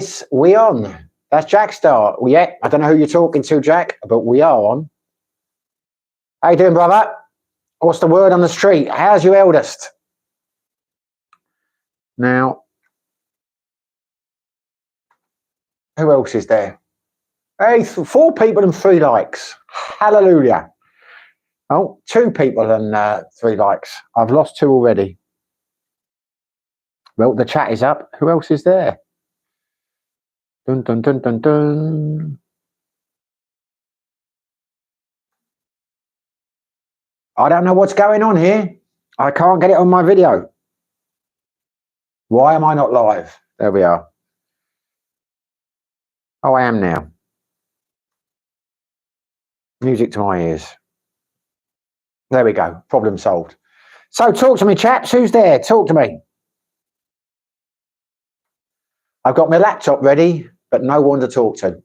Yes, we on. That's Jack Star. Well, yeah, I don't know who you're talking to, Jack, but we are on. How you doing, brother? What's the word on the street? How's your eldest? Now, who else is there? Hey, 4 people and 3 likes. Hallelujah. Oh, 2 people and 3 likes. I've lost 2 already. Well, the chat is up. Who else is there? Dun, dun, dun, dun, dun. I don't know what's going on here. I can't get it on my video. Why am I not live? There we are. Oh, I am now. Music to my ears. There we go. Problem solved. So talk to me, chaps. Who's there? Talk to me. I've got my laptop ready, but no one to talk to.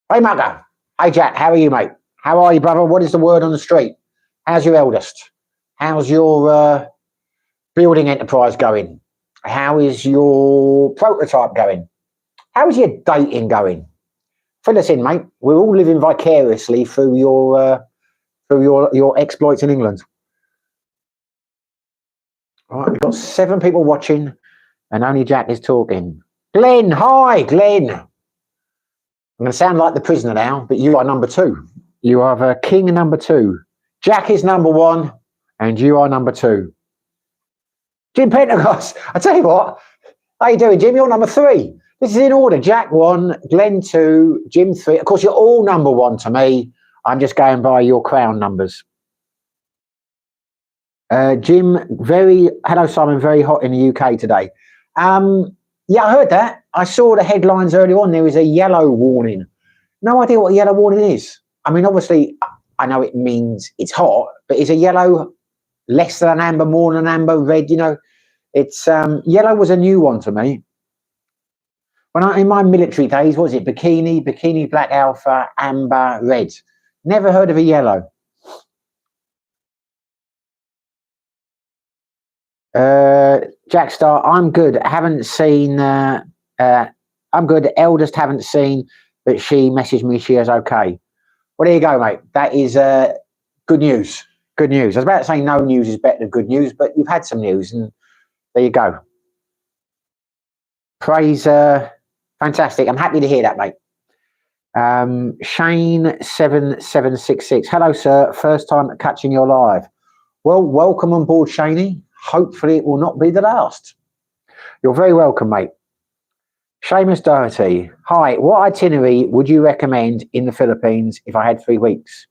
Hey, Mugger. Hey, Jack. How are you, mate? How are you, brother? What is the word on the street? How's your eldest? How's your building enterprise going? How is your prototype going? How is your dating going? Fill us in, mate. We're all living vicariously through your exploits in England. All right, we've got 7 people watching, and only Jack is talking. Glenn, hi, Glenn. I'm going to sound like the prisoner now, but you are number 2. You are the king number 2. Jack is number 1, and you are number 2. Jim Pentecost, I tell you what, how you doing, Jim? You're number 3. This is in order. Jack 1, Glenn 2, Jim 3. Of course, you're all number 1 to me. I'm just going by your crown numbers. Jim, hello, Simon, very hot in the UK today. Yeah, I heard that. I saw the headlines earlier on. There was a yellow warning. No idea what a yellow warning is. I mean, obviously, I know it means it's hot, but is a yellow less than an amber, more than an amber, red? You know, it's yellow was a new one to me. In my military days, what was it? Bikini, black alpha, amber, red. Never heard of a yellow. Jack Star, I'm good. Haven't seen. I'm good. Eldest haven't seen, but she messaged me. She is okay. Well, there you go, mate. That is good news. Good news. I was about to say no news is better than good news, but you've had some news, and there you go. Praise. Fantastic. I'm happy to hear that, mate. Shane7766. Hello, sir. First time catching your live. Well, welcome on board, Shaney. Hopefully it will not be the last. You're very welcome, mate. Seamus Doherty. Hi, what itinerary would you recommend in the Philippines if I had 3 weeks?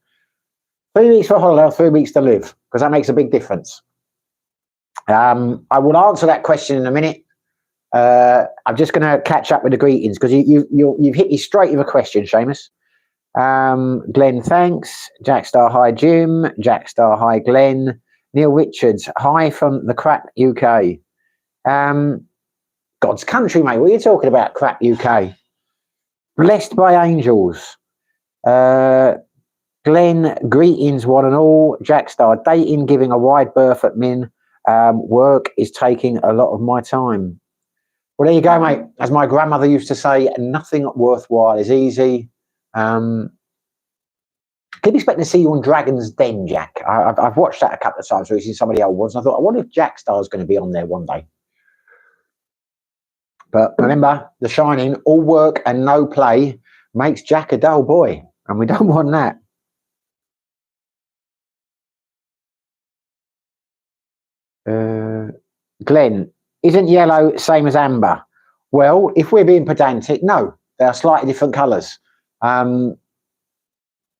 3 weeks for holiday or 3 weeks to live? Because that makes a big difference. I will answer that question in a minute. I'm just going to catch up with the greetings because you've hit me straight with a question, Seamus. Glenn, thanks. Jack Star, hi, Jim. Jack Star, hi, Glenn. Neil Richards, hi from the crap UK. God's country, mate. What are you talking about, crap UK? Blessed by angels. Glenn, greetings one and all. Jack Star, dating, giving a wide berth at Min. Work is taking a lot of my time. Well, there you go, mate. As my grandmother used to say, nothing worthwhile is easy. Keep expecting to see you on Dragon's Den, Jack. I've watched that a couple of times recently, some of the old ones. And I thought, I wonder if Jack Star's going to be on there one day. But remember, The Shining, all work and no play makes Jack a dull boy. And we don't want that. Glenn, isn't yellow same as amber? Well, if we're being pedantic, no. They are slightly different colours.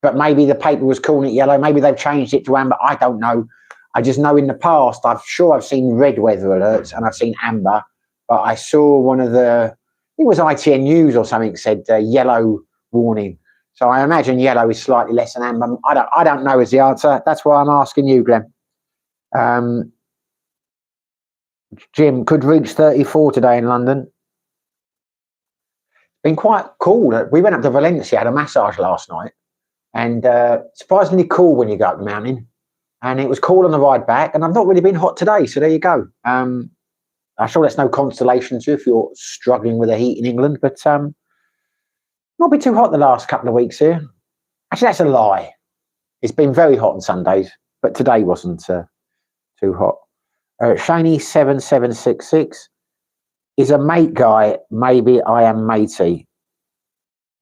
But maybe the paper was calling it yellow. Maybe they've changed it to amber. I don't know. I just know in the past, I've seen red weather alerts and I've seen amber. But I saw one of it was ITN News or something said yellow warning. So I imagine yellow is slightly less than amber. I don't know is the answer. That's why I'm asking you, Glenn. Jim, could reach 34 today in London. Been quite cool. We went up to Valencia, had a massage last night. And surprisingly cool when you go up the mountain. And it was cool on the ride back. And I've not really been hot today. So there you go. I'm sure that's no consolation to you if you're struggling with the heat in England, but not be too hot the last couple of weeks here. Actually, that's a lie. It's been very hot on Sundays, but today wasn't too hot. Shaney7766 is a mate guy. Maybe I am matey.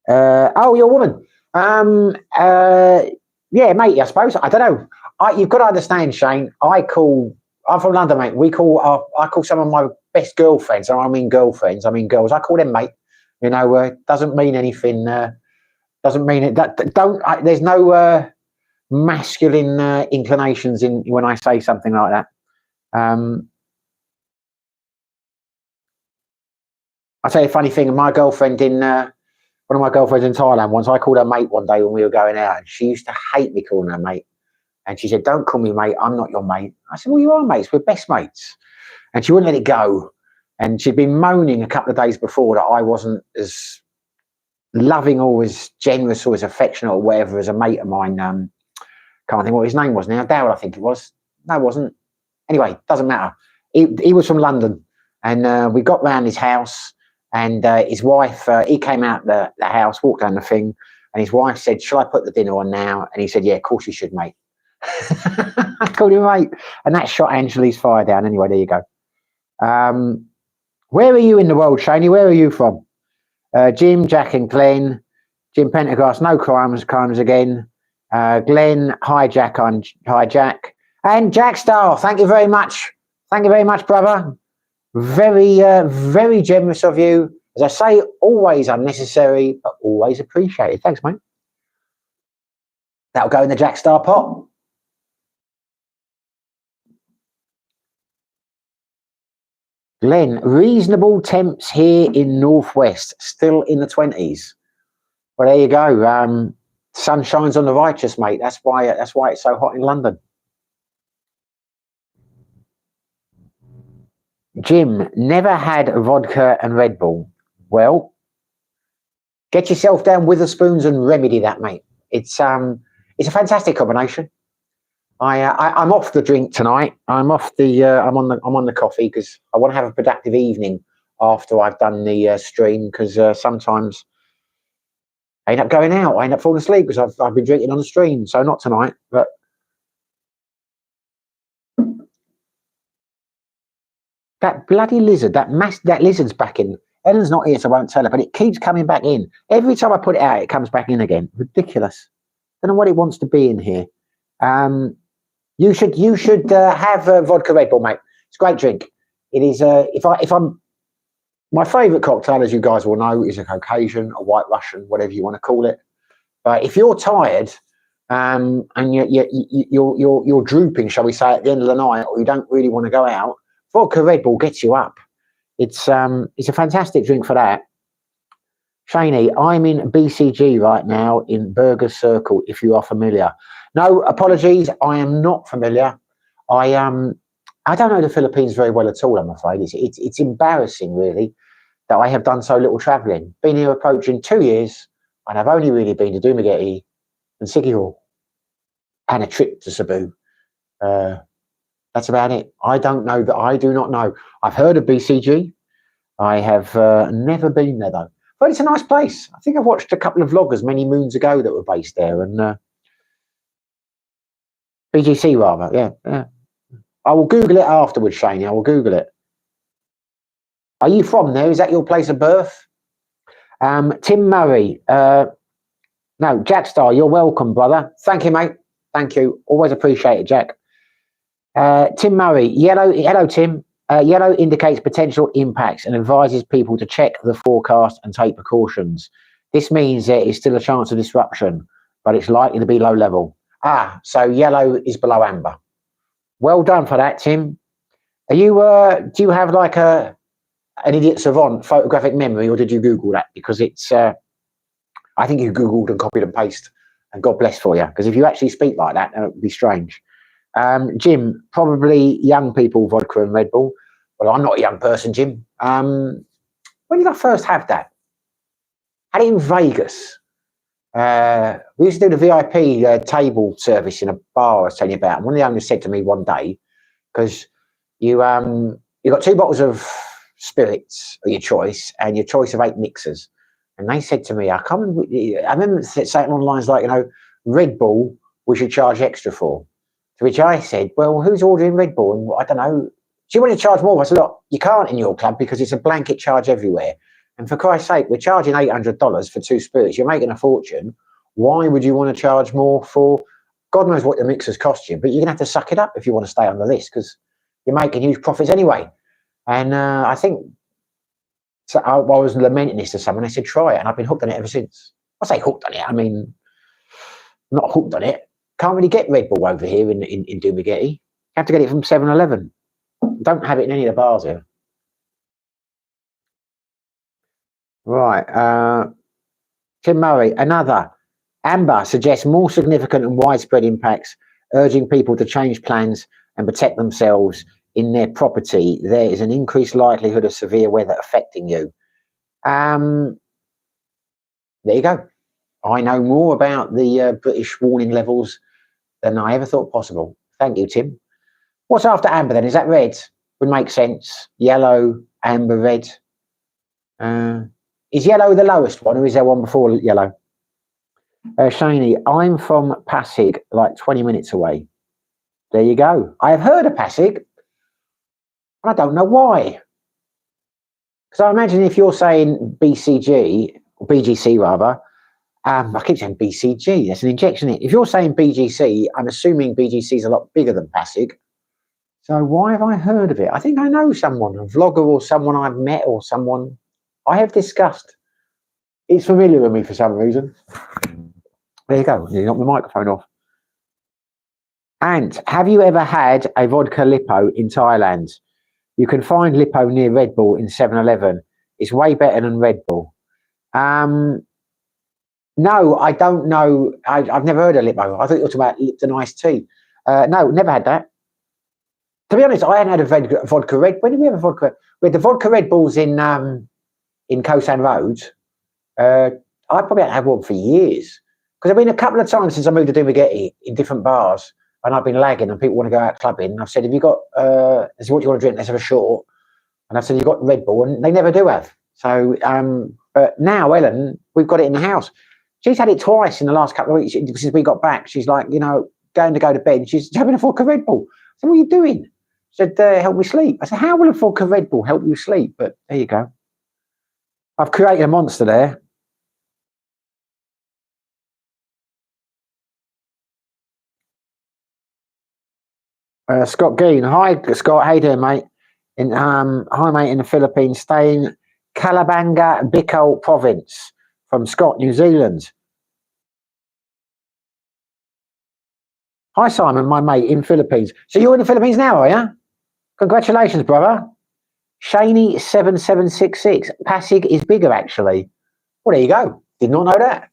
Oh, you're a woman. Yeah, matey, I suppose. I don't know. You've got to understand, Shane. I'm from London, mate. I call some of my best girlfriends, and I mean girlfriends, I mean girls. I call them mate. You know, doesn't mean anything. Doesn't mean it. There's no masculine inclinations in when I say something like that. I'll tell you a funny thing. My girlfriend one of my girlfriends in Thailand once, I called her mate one day when we were going out, and she used to hate me calling her mate. And she said, "Don't call me mate. I'm not your mate." I said, "Well, you are mates. We're best mates." And she wouldn't let it go. And she'd been moaning a couple of days before that I wasn't as loving or as generous or as affectionate or whatever as a mate of mine. Can't think what his name was now. Darryl, I think it was. No, it wasn't. Anyway, doesn't matter. He was from London, and we got round his house, and his wife, he came out the house, walked down the thing, and his wife said, "Shall I put the dinner on now?" And he said, "Yeah, of course you should, mate." I called him mate, and that shot Angelique's fire down. Anyway, there you go. Where are you in the world, Shaney? Where are you from? Jim, Jack, and Glenn. Jim Pendergrass, no crimes again. Glenn, hi Jack, hi Jack, and Jack Star. Thank you very much. Thank you very much, brother. Very, very generous of you. As I say, always unnecessary, but always appreciated. Thanks, mate. That'll go in the Jack Star pot. Glenn, reasonable temps here in Northwest, still in the 20s. Well, there you go. Sun shines on the righteous, mate. That's why it's so hot in London. Jim, never had vodka and Red Bull. Well, get yourself down Witherspoons and remedy that, mate. It's a fantastic combination. I'm off the drink tonight. I'm on the coffee because I want to have a productive evening after I've done the stream, because sometimes I end up going out. I end up falling asleep because I've been drinking on the stream. So not tonight, but that bloody lizard, that lizard's back in. Ellen's not here, so I won't tell her, but it keeps coming back in. Every time I put it out, it comes back in again. Ridiculous. Don't know what it wants to be in here. You should have vodka Red Bull, mate. It's a great drink. It is. My favourite cocktail, as you guys will know, is a Caucasian, a White Russian, whatever you want to call it. But if you're tired and you're drooping, shall we say, at the end of the night, or you don't really want to go out, vodka Red Bull gets you up. It's a fantastic drink for that. Shaney, I'm in BCG right now in Burger Circle, if you are familiar. No, apologies, I am not familiar. I don't know the Philippines very well at all, I'm afraid. It's embarrassing, really, that I have done so little travelling. Been here approaching 2 years, and I've only really been to Dumaguete and Siquijor and a trip to Cebu. That's about it. I do not know. I've heard of BCG. I have never been there, though. But it's a nice place. I think I've watched a couple of vloggers many moons ago that were based there, and BGC rather, yeah. I will Google it afterwards, Shane. I will Google it. Are you from there? Is that your place of birth? Tim Murray. No, Jack Star, you're welcome, brother. Thank you, mate. Thank you. Always appreciate it, Jack. Tim Murray. Hello, Tim. Yellow indicates potential impacts and advises people to check the forecast and take precautions. This means there is still a chance of disruption, but it's likely to be low level. So yellow is below amber. Well done for that, Tim. Are you? Do you have like an idiot savant photographic memory, or did you Google that? Because it's. I think you Googled and copied and pasted, and God bless for you. Because if you actually speak like that, it would be strange. Jim, probably young people, vodka and Red Bull. Well, I'm not a young person, Jim. When did I first have that? I had it in Vegas. We used to do the VIP table service in a bar I was telling you about. And one of the owners said to me one day, because you you've got 2 bottles of spirits of your choice and your choice of 8 mixers. And they said to me, I remember saying on lines like, Red Bull, we should charge extra for. To which I said, well, who's ordering Red Bull? And I don't know. Do you want to charge more? I said, look, you can't in your club because it's a blanket charge everywhere. And for Christ's sake, we're charging $800 for 2 spirits. You're making a fortune. Why would you want to charge more for, God knows what the mixers cost you, but you're going to have to suck it up if you want to stay on the list because you're making huge profits anyway. And I think, so I was lamenting this to someone. I said, try it. And I've been hooked on it ever since. I say hooked on it. I mean, not hooked on it. Can't really get Red Bull over here in Dumagetti. You have to get it from 7-Eleven. Don't have it in any of the bars here. Right. Tim Murray, another. Amber suggests more significant and widespread impacts, urging people to change plans and protect themselves in their property. There is an increased likelihood of severe weather affecting you. There you go. I know more about the British warning levels than I ever thought possible. Thank you, Tim. What's after amber then? Is that red? Would make sense. Yellow, amber, red. Is yellow the lowest one, or is there one before yellow? Shaney, I'm from Pasig, like 20 minutes away. There you go. I have heard of Pasig. I don't know why. Because I imagine if you're saying BCG, or BGC rather, I keep saying BCG, that's an injection. If you're saying BGC, I'm assuming BGC is a lot bigger than Pasig. So why have I heard of it? I think I know someone, a vlogger or someone I've met or someone I have discussed. It's familiar with me for some reason. There you go. You knocked the microphone off. And have you ever had a vodka Lipo in Thailand? You can find Lipo near Red Bull in 7-Eleven. It's way better than Red Bull. No, I don't know. I've never heard of Lipo. I thought you were talking about Lipton iced tea. No, never had that. To be honest, I hadn't had a vodka Red. When did we have a vodka? We had the vodka Red Bulls in Koh San Road. I probably haven't had one for years. Because I've been a couple of times since I moved to Dumagetti in different bars, and I've been lagging, and people want to go out clubbing. And I've said, "Have you got? This is what you want to drink? Let's have a short." And I've said, "You've got Red Bull," and they never do have. So, but now Ellen, we've got it in the house. She's had it twice in the last couple of weeks since we got back. She's like, going to go to bed. And she's having a vodka Red Bull. I said, "What are you doing?" She said, "Help me sleep." I said, "How will a vodka Red Bull help you sleep?" But there you go. I've created a monster there. Scott Geen, hi Scott, how you doing, mate? Hi mate, in the Philippines, staying Calabanga, Bicol province, from Scott, New Zealand. Hi Simon, my mate in Philippines. So you're in the Philippines now, are you? Congratulations, brother. Shaney 7766. Pasig is bigger actually. Well, there you go. Did not know that.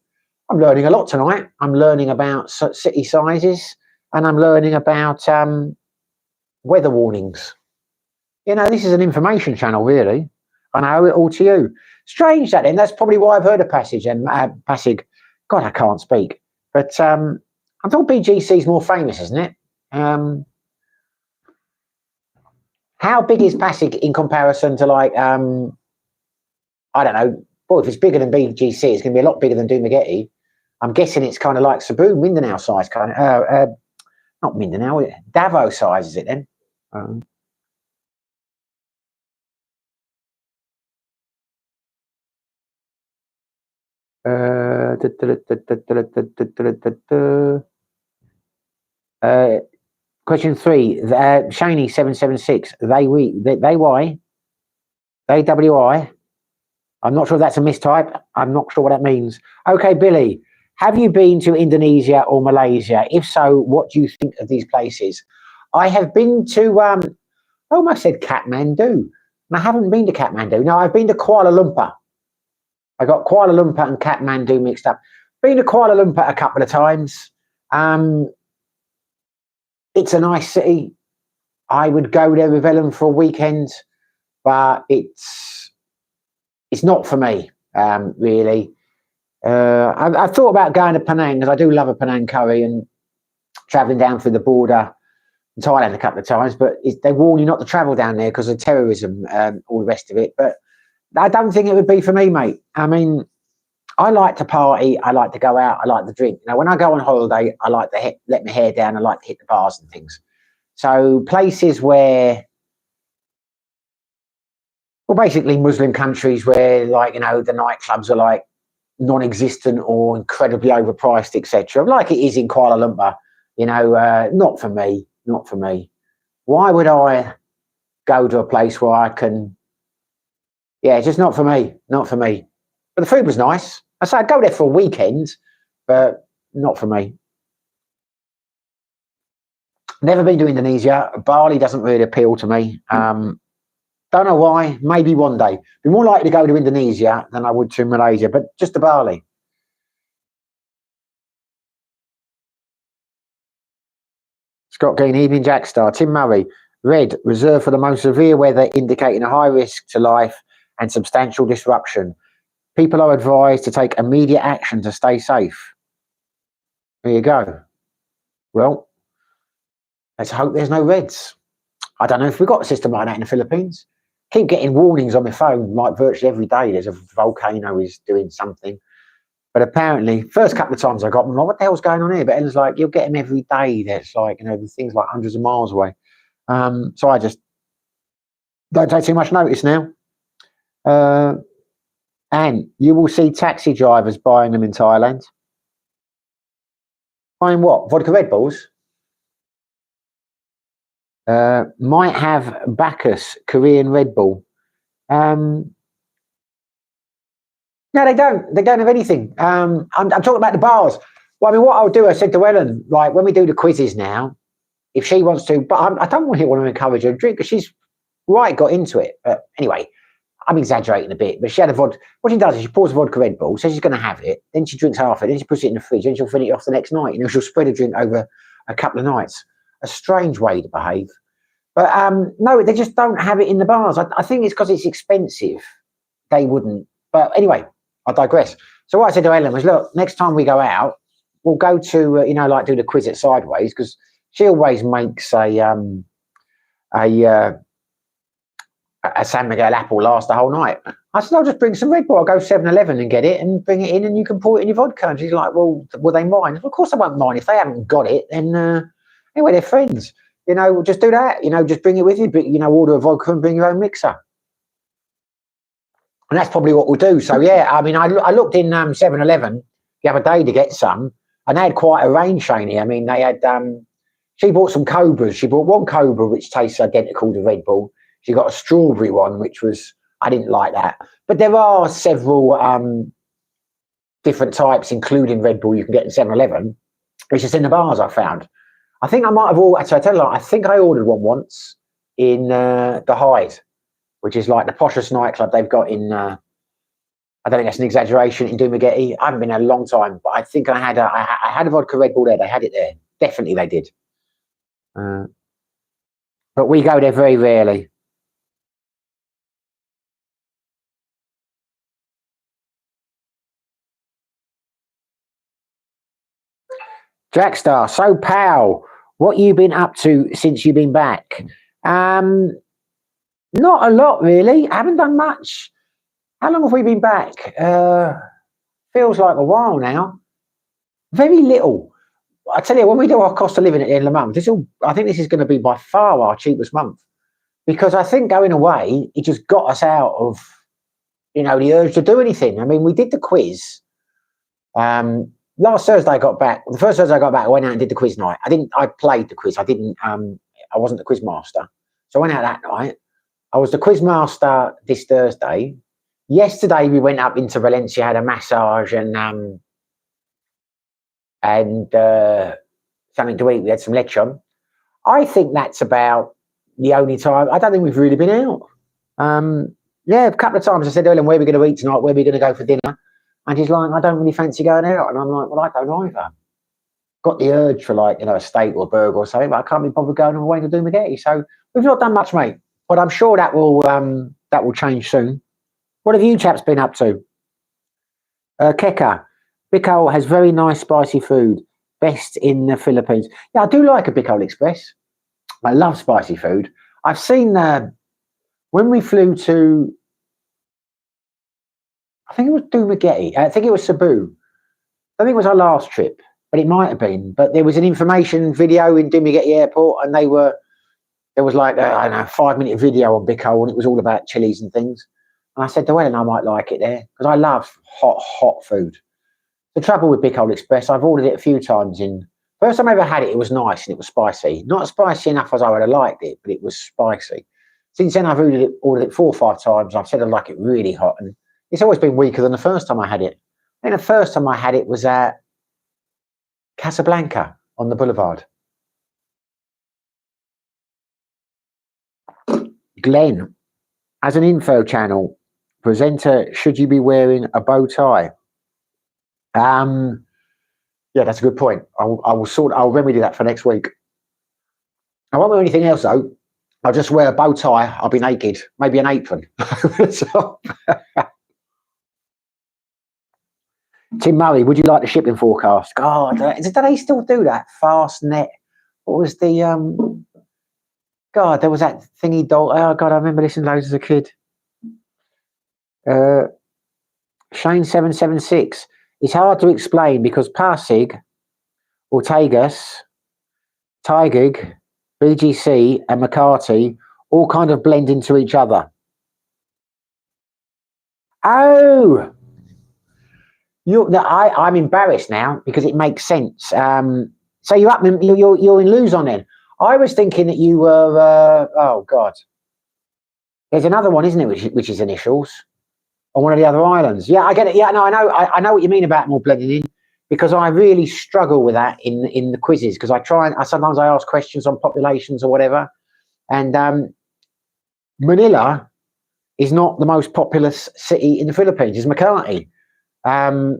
I'm learning a lot tonight. I'm learning about city sizes, and I'm learning about weather warnings. This is an information channel, really. And I owe it all to you. Strange that then. That's probably why I've heard of Pasig and Pasig. God, I can't speak. But I thought BGC is more famous, isn't it? How big is Pasig in comparison to like I don't know. Well, if it's bigger than BGC, it's going to be a lot bigger than Dumagetti. I'm guessing it's kind of like Cebu, Mindanao size kind of. Not Mindanao, Davao size is it then? Question 3. Shaney 776. They why? They WI. I'm not sure if that's a mistype. I'm not sure what that means. Okay, Billy. Have you been to Indonesia or Malaysia? If so, what do you think of these places? I have been to, I almost said Kathmandu. And I haven't been to Kathmandu. No, I've been to Kuala Lumpur. I got Kuala Lumpur and Kathmandu mixed up. Been to Kuala Lumpur a couple of times. It's a nice city. I would go there with Ellen for a weekend, but it's not for me, really. I thought about going to Penang because I do love a Penang curry and travelling down through the border Thailand a couple of times, but they warn you not to travel down there because of terrorism, all the rest of it. But I don't think it would be for me, mate. I mean, I like to party. I like to go out. I like to drink. You know, when I go on holiday, I like to let my hair down. I like to hit the bars and things. So places where, well, basically Muslim countries where, like, you know, the nightclubs are like non-existent or incredibly overpriced, etc. Like it is in Kuala Lumpur. You know, not for me. Not for me. Why would I go to a place where I can? Yeah, it's just not for me. Not for me. But the food was nice. I say I'd go there for a weekend, but not for me. Never been to Indonesia. Bali doesn't really appeal to me. Don't know why. Maybe one day. Be more likely to go to Indonesia than I would to Malaysia, but just to Bali. Scott Green, evening Jack Star. Tim Murray, red, reserved for the most severe weather, indicating a high risk to life and substantial disruption. People are advised to take immediate action to stay safe. There you go. Well, let's hope there's no reds. I don't know if we've got a system like that in the Philippines. Keep getting warnings on my phone, like virtually every day. There's a volcano is doing something. But apparently, first couple of times I got them, like, what the hell's going on here? But Ellen's like, you'll get them every day. That's like, you know, the things like hundreds of miles away. So I just don't take too much notice now. And you will see taxi drivers buying them in Thailand. Buying what? Vodka Red Bulls? Might have Bacchus Korean Red Bull. No, they don't. They don't have anything. I'm talking about the bars. Well, I mean, what I'll do, I said to Ellen, like when we do the quizzes now, if she wants to, but I don't really want to encourage her to drink because she's got into it. But anyway, I'm exaggerating a bit. But she had a vodka. What she does is she pours a vodka Red Bull, says she's going to have it, then she drinks half it, then she puts it in the fridge, then she'll finish it off the next night. You know, she'll spread a drink over a couple of nights. A strange way to behave. But no, they just don't have it in the bars. I think it's because it's expensive. They wouldn't. But anyway, I digress. So what I said to Ellen was, look, next time we go out, we'll go to, you know, like do the quiz at Sideways because she always makes a San Miguel apple last the whole night. I said, I'll just bring some Red Bull. I'll go 7-Eleven and get it and bring it in and you can pour it in your vodka. And she's like, well, will they mind? Of course I won't mind. If they haven't got it, then anyway, they're friends. You know, just do that. You know, just bring it with you. But, you know, order a vodka and bring your own mixer. And that's probably what we'll do. So, yeah, I mean, I looked in 7-Eleven the other day to get some, and they had quite a range, Shani. I mean, they had, she bought some Cobras. She bought one Cobra, which tastes identical to Red Bull. She got a strawberry one, which was, I didn't like that. But there are several different types, including Red Bull, you can get in 7-Eleven. It's just in the bars, I found. I think I might have all, so I tell you, I think I ordered one once in the Hyde, which is like the poshest nightclub they've got in, I don't think that's an exaggeration, in Dumaguete. I haven't been there a long time, but I think I had a vodka Red Bull there. They had it there. Definitely they did. But we go there very rarely. Jackstar, so pal, what you been up to since you've been back? Not a lot, really. I haven't done much. How long have we been back? Feels like a while now. Very little. I tell you, when we do our cost of living at the end of the month, I think this is going to be by far our cheapest month. Because I think going away, it just got us out of, you know, the urge to do anything. I mean, we did the quiz. Last Thursday I got back. The first Thursday I got back, I went out and did the quiz night. I played the quiz. I wasn't the quiz master. So I went out that night. I was the quiz master this Thursday. Yesterday we went up into Valencia, had a massage and something to eat. We had some lechon. I think that's about the only time. I don't think we've really been out. Yeah, a couple of times I said, Ellen, where are we going to eat tonight? Where are we going to go for dinner? And she's like, I don't really fancy going out. And I'm like, well, I don't either. Got the urge for, like, you know, a steak or a burger or something, but I can't be bothered going away to Dumaguete. So we've not done much, mate. But I'm sure that will change soon. What have you chaps been up to? Keka, Bicol has very nice spicy food. Best in the Philippines. Yeah, I do like a Bicol Express. I love spicy food. I've seen when we flew to, I think it was Dumaguete. I think it was Cebu. I think it was our last trip, but it might have been. But there was an information video in Dumaguete Airport, and there was like I don't know, 5-minute video on Bico, and it was all about chilies and things. And I said to Ellen, I might like it there because I love hot food. The trouble with Big Old Express, I've ordered it a few times. First time I ever had it, it was nice and it was spicy. Not spicy enough as I would have liked it, but it was spicy. Since then, I've ordered it 4 or 5 times. I've said I like it really hot, and it's always been weaker than the first time I had it. I think the first time I had it was at Casablanca on the boulevard. Glenn, as an info channel presenter, should you be wearing a bow tie? Yeah, that's a good point. I'll remedy that for next week. I won't wear anything else though. I'll just wear a bow tie. I'll be naked, maybe an apron. Tim Murray, would you like the shipping forecast? God, do they still do that? Fastnet. What was the God, there was that thingy doll. Oh God, I remember listening to those as a kid. Shane776. It's hard to explain because Pasig, Ortegas, Tigig, BGC, and McCarthy all kind of blend into each other. Oh, I'm embarrassed now because it makes sense. So you're in Luzon then. I was thinking that you were. Oh God, there's another one, isn't it? Which is initials on one of the other islands. Yeah, I get it. Yeah, no, I know what you mean about more blending in, because I really struggle with that in the quizzes, because sometimes I ask questions on populations or whatever, and Manila is not the most populous city in the Philippines. It's Makati,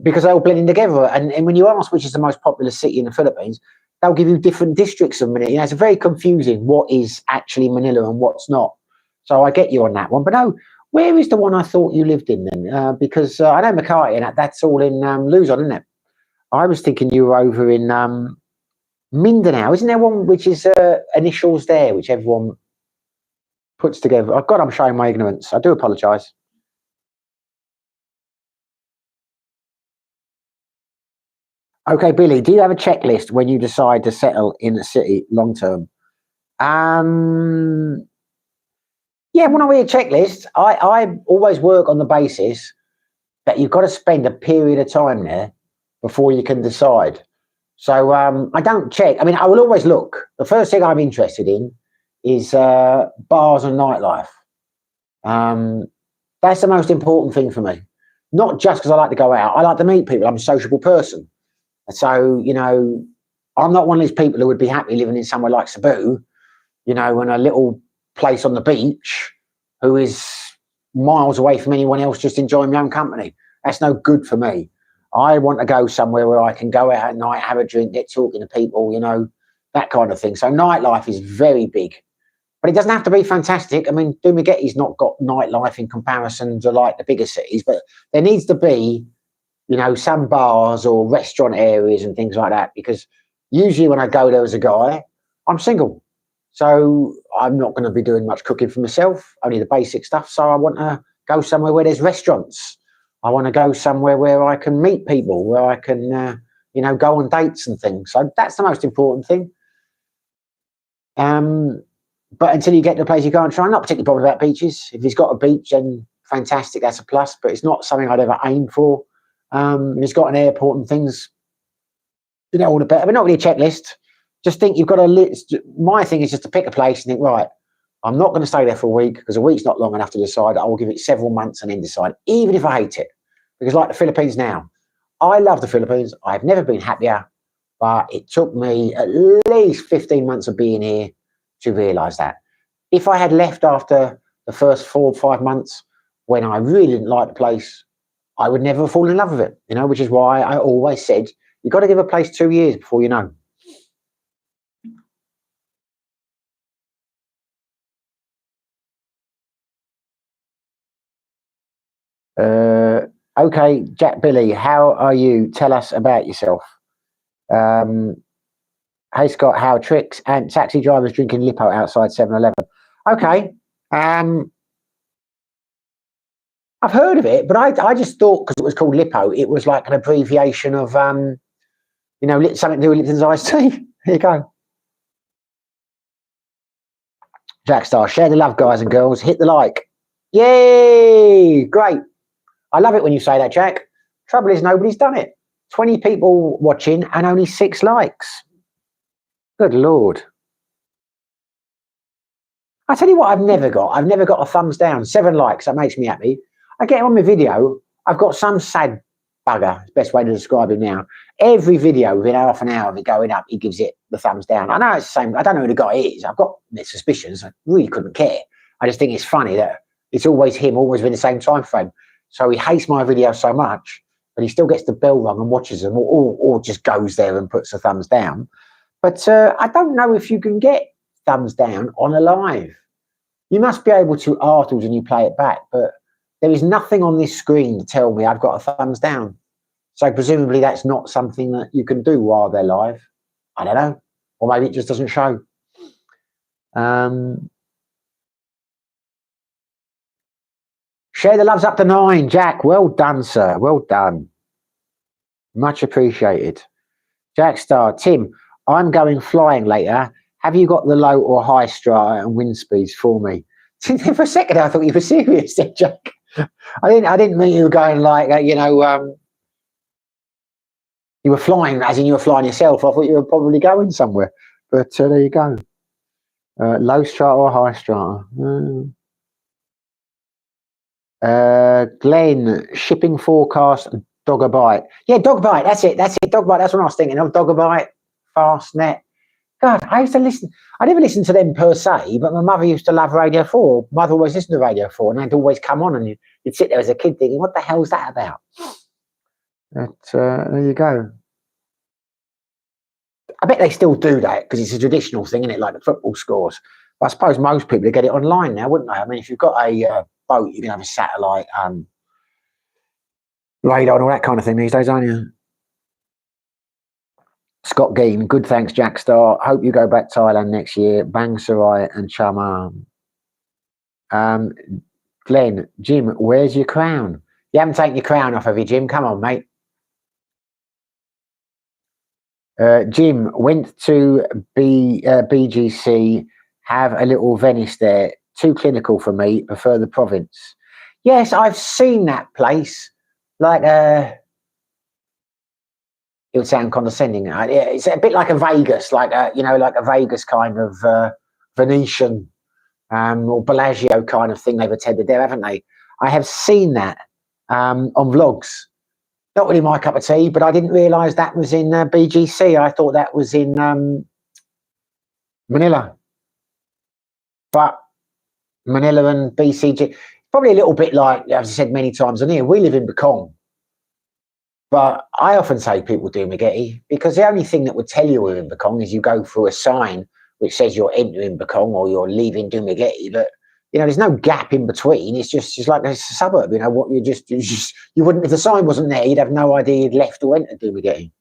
because they all blend in together. And when you ask which is the most populous city in the Philippines, they'll give you different districts of Manila. You know, it's very confusing what is actually Manila and what's not. So I get you on that one. But no, where is the one I thought you lived in then? Because I know Makati, and that's all in Luzon, isn't it? I was thinking you were over in Mindanao. Isn't there one which is initials there, which everyone puts together? Oh, God, I'm showing my ignorance. I do apologise. Okay, Billy, do you have a checklist when you decide to settle in a city long term? Yeah, when I read a checklist, I always work on the basis that you've got to spend a period of time there before you can decide. So I don't check. I mean, I will always look. The first thing I'm interested in is bars and nightlife. That's the most important thing for me. Not just because I like to go out. I like to meet people. I'm a sociable person. So, you know, I'm not one of these people who would be happy living in somewhere like Cebu, you know, in a little place on the beach, who is miles away from anyone else, just enjoying my own company. That's no good for me. I want to go somewhere where I can go out at night, have a drink, get talking to people, you know, that kind of thing. So nightlife is very big. But it doesn't have to be fantastic. I mean, Dumaguete's not got nightlife in comparison to like the bigger cities, but there needs to be, you know, some bars or restaurant areas and things like that, because usually when I go there as a guy, I'm single. So I'm not going to be doing much cooking for myself, only the basic stuff. So I want to go somewhere where there's restaurants. I want to go somewhere where I can meet people, where I can, you know, go on dates and things. So that's the most important thing. But until you get to a place you go and try, I'm not particularly bothered about beaches. If it's got a beach, then fantastic, that's a plus. But it's not something I'd ever aim for. It's got an airport and things, you know, all the better. But not really a checklist. Just think you've got a list. My thing is just to pick a place and think, right, I'm not going to stay there for a week, because a week's not long enough to decide. I will give it several months and then decide, even if I hate it. Because like the Philippines now, I love the Philippines. I've never been happier, but it took me at least 15 months of being here to realise that. If I had left after the first 4 or 5 months, when I really didn't like the place, I would never fall in love with it, you know, which is why I always said, you've got to give a place 2 years before you know. Okay, Jack Billy, how are you? Tell us about yourself. Hey Scott, how tricks and taxi drivers drinking Lipo outside 7-Eleven. Okay. I've heard of it, but I just thought because it was called Lipo, it was like an abbreviation of something to do with Lipton's iced tea. Here you go. Jack Star, share the love, guys and girls. Hit the like. Yay! Great. I love it when you say that, Jack. Trouble is, nobody's done it. 20 people watching and only 6 likes. Good Lord. I tell you what I've never got. I've never got a thumbs down. 7 likes. That makes me happy. I get on my video. I've got some sad bugger. It's the best way to describe him now. Every video within half an hour of it going up, he gives it the thumbs down. I know it's the same. I don't know who the guy is. I've got my suspicions. I really couldn't care. I just think it's funny that it's always him, always within the same time frame. So he hates my video so much, but he still gets the bell rung and watches them, or just goes there and puts a thumbs down. But I don't know if you can get thumbs down on a live. You must be able to afterwards when you play it back, but there is nothing on this screen to tell me I've got a thumbs down. So presumably that's not something that you can do while they're live. I don't know. Or maybe it just doesn't show. Share the loves up to 9, Jack. Well done, sir. Well done. Much appreciated. Jack Star, Tim, I'm going flying later. Have you got the low or high strata and wind speeds for me? For a second, I thought you were serious, Jack. I didn't mean you were going like, you were flying, as in you were flying yourself. I thought you were probably going somewhere. But there you go. Low strata or high strata? Glenn, shipping forecast, dog a bite. Yeah, dog bite. That's it. Dog bite. That's what I was thinking of. Dog a bite, Fastnet. God, I used to listen. I never listened to them per se, but my mother used to love Radio 4. Mother always listened to Radio 4, and they'd always come on, and you'd sit there as a kid thinking, what the hell's that about? But there you go. I bet they still do that because it's a traditional thing, isn't it? Like the football scores. But I suppose most people would get it online now, wouldn't they? I mean, if you've got a boat, you can have a satellite radar and all that kind of thing these days, aren't you? Scott Geen, good thanks, Jack Star. Hope you go back to Thailand next year. Bang Sarai and Chamam. Glenn, Jim, where's your crown? You haven't taken your crown off, have you, Jim? Come on, mate. Jim, went to BGC, have a little Venice there. Too clinical for me, prefer the province. Yes, I've seen that place. Like, it would sound condescending. It's a bit like a Vegas, like a Vegas kind of Venetian or Bellagio kind of thing they've attended there, haven't they? I have seen that on vlogs. Not really my cup of tea, but I didn't realise that was in BGC. I thought that was in Manila. But Manila and BCG, probably a little bit like, as I said many times on here, we live in Bekong. But I often say people do Dumaguete because the only thing that would tell you we're in Bekong is you go through a sign which says you're entering Bekong or you're leaving Dumaguete. But there's no gap in between. It's just like a suburb. What you wouldn't, if the sign wasn't there, you'd have no idea you'd left or entered Dumaguete.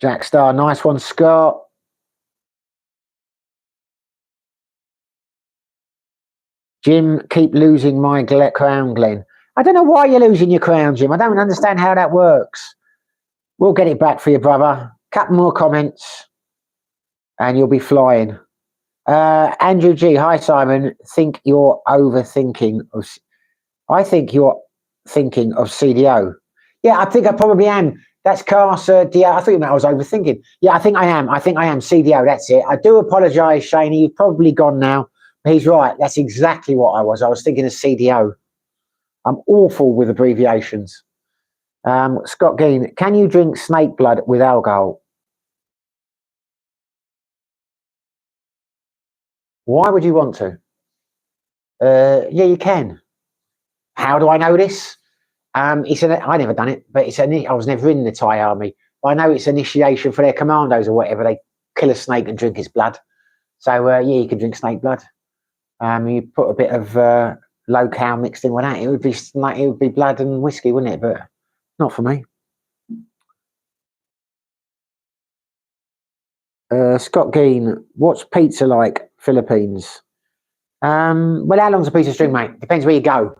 Jack Star, nice one, Scott. Jim, keep losing my crown, Glenn. I don't know why you're losing your crown, Jim. I don't understand how that works. We'll get it back for you, brother. Couple more comments and you'll be flying. Andrew G, hi, Simon. Think you're overthinking of... I think you're thinking of CDO. Yeah, I think I probably am. That's Casa Dio. I thought you meant I was overthinking. Yeah, I think I am. CDO, that's it. I do apologise, Shane. You've probably gone now. He's right. That's exactly what I was. I was thinking of CDO. I'm awful with abbreviations. Scott Geen, can you drink snake blood with alcohol? Why would you want to? Yeah, you can. How do I know this? I never done it, but I was never in the Thai army. I know it's initiation for their commandos or whatever. They kill a snake and drink its blood. So yeah, you can drink snake blood. You put a bit of low-cal mixed in with that. It would be blood and whiskey, wouldn't it? But not for me. Scott Geen, what's pizza like, Philippines? Well, how long's a piece of string, mate? Depends where you go.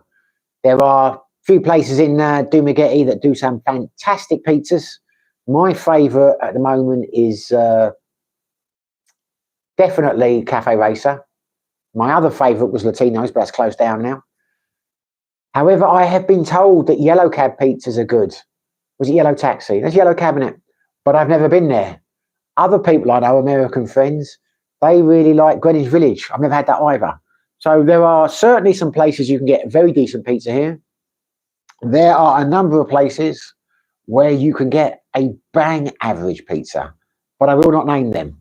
There are a few places in Dumaguete that do some fantastic pizzas. My favourite at the moment is definitely Cafe Racer. My other favourite was Latino's, but that's closed down now. However, I have been told that Yellow Cab pizzas are good. Was it Yellow Taxi? There's Yellow Cabinet, but I've never been there. Other people I know, American friends, they really like Greenwich Village. I've never had that either. So there are certainly some places you can get very decent pizza here. There are a number of places where you can get a bang average pizza, but I will not name them.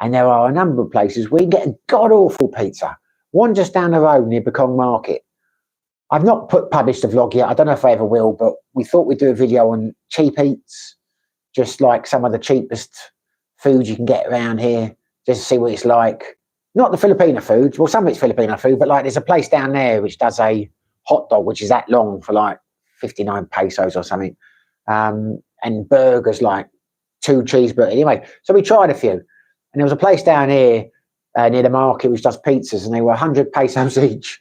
And there are a number of places where you can get a god-awful pizza. One just down the road near Bekong Market. I've not published a vlog yet. I don't know if I ever will, but we thought we'd do a video on cheap eats, just like some of the cheapest food you can get around here, just to see what it's like. Not the Filipino food. Well, some of it's Filipino food, but like there's a place down there which does a hot dog, which is that long for like 59 pesos or something. And burgers, like 2 cheeseburgers. Anyway, so we tried a few. And there was a place down here near the market which does pizzas, and they were 100 pesos each.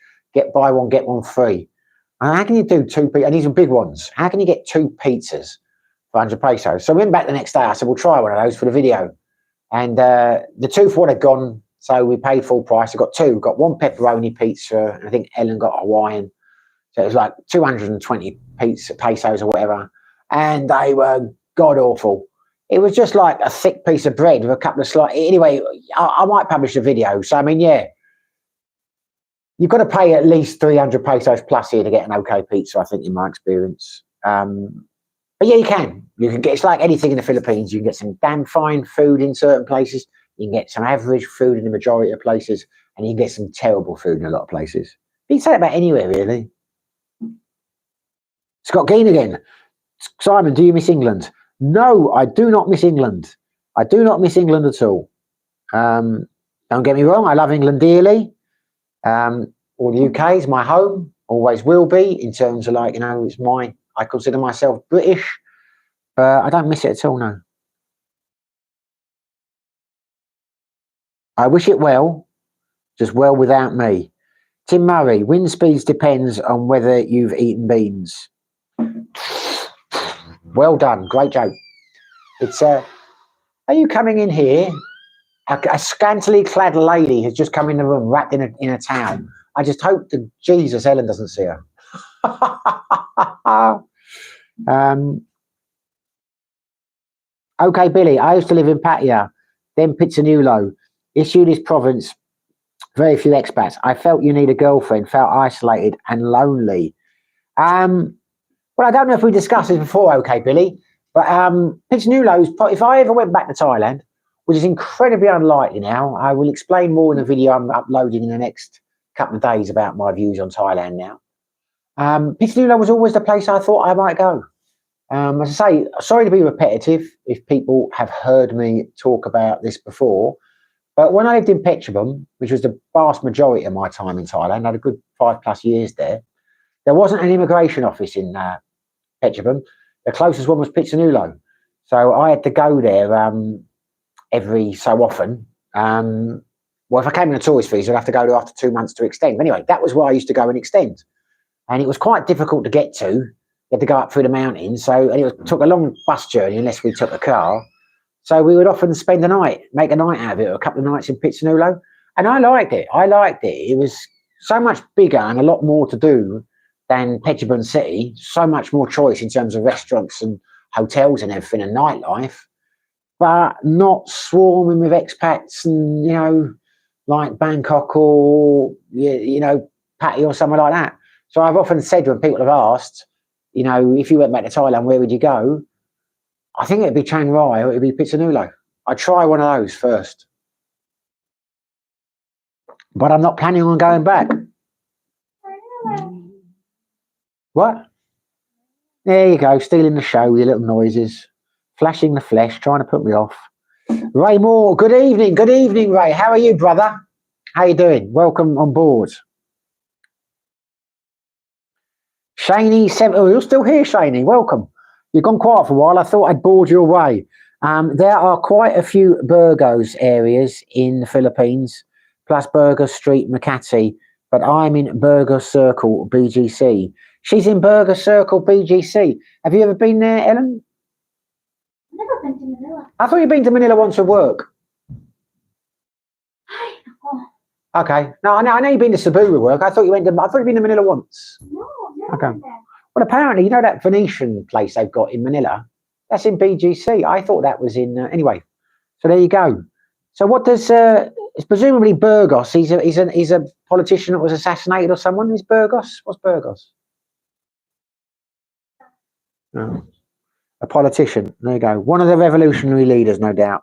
Buy one, get one free. And how can you do 2 pizzas? And these are big ones. How can you get 2 pizzas for 100 pesos? So we went back the next day. I said, we'll try one of those for the video. And the 2 for what had gone, so we paid full price. I got 2. We got 1 pepperoni pizza, and I think Ellen got a Hawaiian. So it was like 220 pesos or whatever. And they were god-awful. It was just like a thick piece of bread with a couple of slices. Anyway, I might publish a video. So, I mean, yeah. You've got to pay at least 300 pesos plus here to get an okay pizza, I think, in my experience. But yeah, you can. You can get, it's like anything in the Philippines. You can get some damn fine food in certain places. You can get some average food in the majority of places. And you can get some terrible food in a lot of places. You can say that about anywhere, really. Scott Geen again. Simon, do you miss England? No, I do not miss England. I do not miss England at all. Don't get me wrong. I love England dearly. Or the UK is my home, always will be, in terms of like, you know, it's I consider myself British, but I don't miss it at all, no. I wish it well, just well without me. Tim Murray, wind speeds depends on whether you've eaten beans. Well done, great joke. It's, are you coming in here? A scantily clad lady has just come in the room wrapped in a towel. I just hope that Jesus Ellen doesn't see her. Okay, Billy, I used to live in Pattaya, then Pitsanulo. Issue this province, very few expats. I felt you need a girlfriend, felt isolated and lonely. Well, I don't know if we discussed this before, okay, Billy, but Pitsanulo, if I ever went back to Thailand, which is incredibly unlikely now. I will explain more in the video I'm uploading in the next couple of days about my views on Thailand now. Pitsanulo was always the place I thought I might go. As I say, sorry to be repetitive if people have heard me talk about this before, but when I lived in Phetchabun, which was the vast majority of my time in Thailand, I had a good 5+ years there, there wasn't an immigration office in Phetchabun. The closest one was Pitsanulo. So I had to go there every so often. Well, if I came in a tourist visa, I'd have to go there after 2 months to extend. But anyway, that was where I used to go and extend. And it was quite difficult to get to. You had to go up through the mountains. So, and it took a long bus journey unless we took a car. So we would often spend a night, make a night out of it, or a couple of nights in Pitsanulo. And I liked it. I liked it. It was so much bigger and a lot more to do than Phetchabun City. So much more choice in terms of restaurants and hotels and everything and nightlife. But not swarming with expats and, you know, like Bangkok or, you know, Pattaya or somewhere like that. So I've often said when people have asked, you know, if you went back to Thailand, where would you go? I think it'd be Chiang Rai or it'd be Pitsanulo. I'd try one of those first. But I'm not planning on going back. What? There you go, stealing the show with your little noises. Flashing the flesh, trying to put me off. Ray Moore, good evening, Ray. How are you, brother? How you doing? Welcome on board. Shaney, oh, you're still here, Shaney. Welcome. You've gone quiet for a while. I thought I'd bored you away. There are quite a few Burgos areas in the Philippines, plus Burgos Street, Makati, but I'm in Burgos Circle, BGC. She's in Burgos Circle, BGC. Have you ever been there, Ellen? Never been to Manila. I thought you'd been to Manila once for work. Okay. No, I know you've been to Cebu with work. I thought you'd been to Manila once. No, never been there. Well, apparently, you know that Venetian place they've got in Manila? That's in BGC. I thought that was in... anyway, so there you go. So what does... it's presumably Burgos. He's a politician that was assassinated or someone. Is Burgos? What's Burgos? Oh, a politician. There you go. One of the revolutionary leaders, no doubt.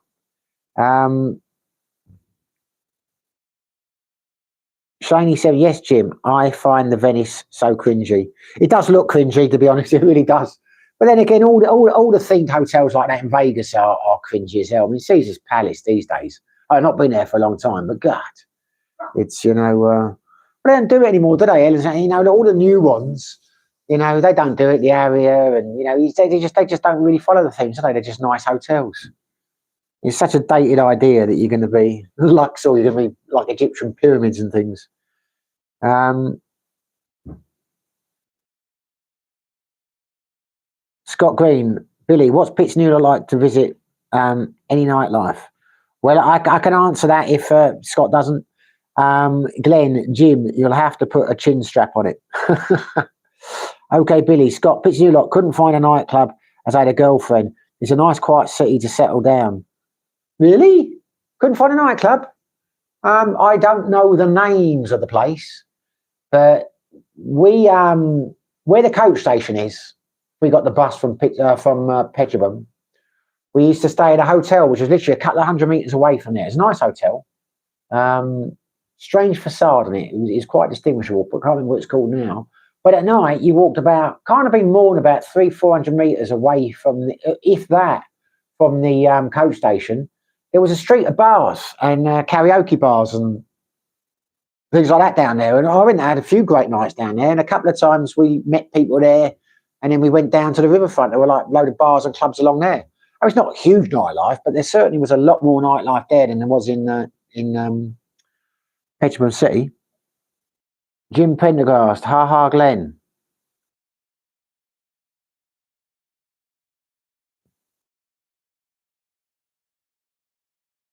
Shaney said, yes, Jim, I find the Venice so cringy. It does look cringy, to be honest. It really does. But then again, all the themed hotels like that in Vegas are cringy as hell. I mean, Caesar's Palace these days. I've not been there for a long time, but God, it's, you know, they don't do it anymore, do they? You know, all the new ones, you know, they don't do it, the area, and, you know, they just don't really follow the themes, do they? They're just nice hotels. It's such a dated idea that you're going to be Luxor, you're going to be like Egyptian pyramids and things. Scott Green, Billy, what's Pittsnoola like to visit any nightlife? Well, I can answer that if Scott doesn't. Glenn, Jim, you'll have to put a chin strap on it. Okay, Billy, Scott, Pittsnoola, couldn't find a nightclub as I had a girlfriend. It's a nice quiet city to settle down. Really? Couldn't find a nightclub? I don't know the names of the place, but we where the coach station is, we got the bus from Petrobum. We used to stay at a hotel which was literally a couple of 100 meters away from there. It's a nice hotel. Strange facade on it. It's quite distinguishable, but I can't remember what it's called now. But at night, you walked about, kind of been more than about 300-400 meters away from the, if that, from the coach station. There was a street of bars and karaoke bars and things like that down there. And I went and had a few great nights down there. And a couple of times we met people there. And then we went down to the riverfront. There were like a load of bars and clubs along there. Oh, it's not huge nightlife, but there certainly was a lot more nightlife there than there was in Petrobum City. Jim Pendergast, ha Glenn.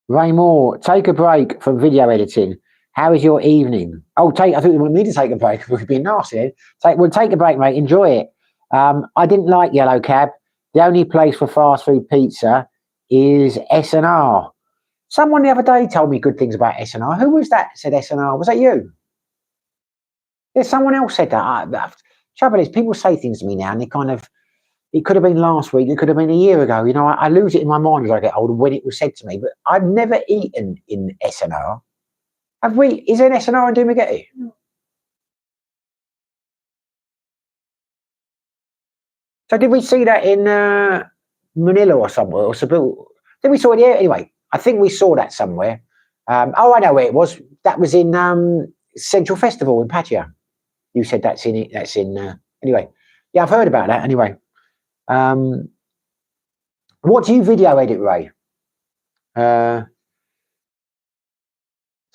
Ray Moore, take a break from video editing. How is your evening? Oh, I thought we need to take a break. We've been nasty. We'll take a break, mate. Enjoy it. I didn't like Yellow Cab. The only place for fast food pizza is S&R. Someone the other day told me good things about S&R. Who was that said S&R? Was that you? Yeah, someone else said that. Trouble is, people say things to me now and they kind of, it could have been last week, it could have been a year ago. You know, I lose it in my mind as I get older when it was said to me, but I've never eaten in S&R. Have we? Is there an S&R in Dumagetti? No. So did we see that in Manila or somewhere, or Cebu? Did we saw it here? Anyway, I think we saw that somewhere. Oh, I know where it was. That was in Central Festival in Pattaya. You said that's in it. That's in. Anyway, yeah, I've heard about that. Anyway, what do you video edit, Ray?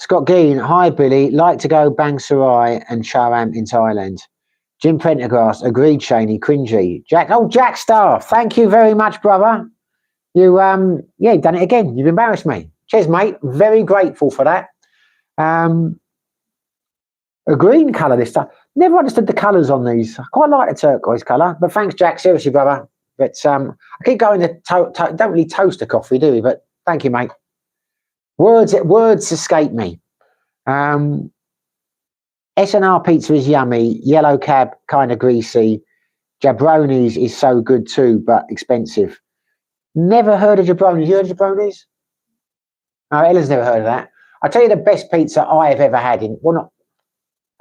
Scott Geen, hi Billy. Like to go Bang Sarai and Charam in Thailand. Jim Prendergast, agreed, Shaney, cringy. Jack, oh, Jack Star, thank you very much, brother. You, yeah, you've done it again. You've embarrassed me. Cheers, mate. Very grateful for that. A green colour this time. Never understood the colours on these. I quite like the turquoise colour, but thanks, Jack. Seriously, brother. But I keep going to don't really toast a coffee, do we? But thank you, mate. Words escape me. S&R pizza is yummy. Yellow Cab, kind of greasy. Jabroni's is so good too, but expensive. Never heard of Jabroni's. You heard of Jabroni's? No, Ella's never heard of that. I'll tell you the best pizza I have ever had in, well, not,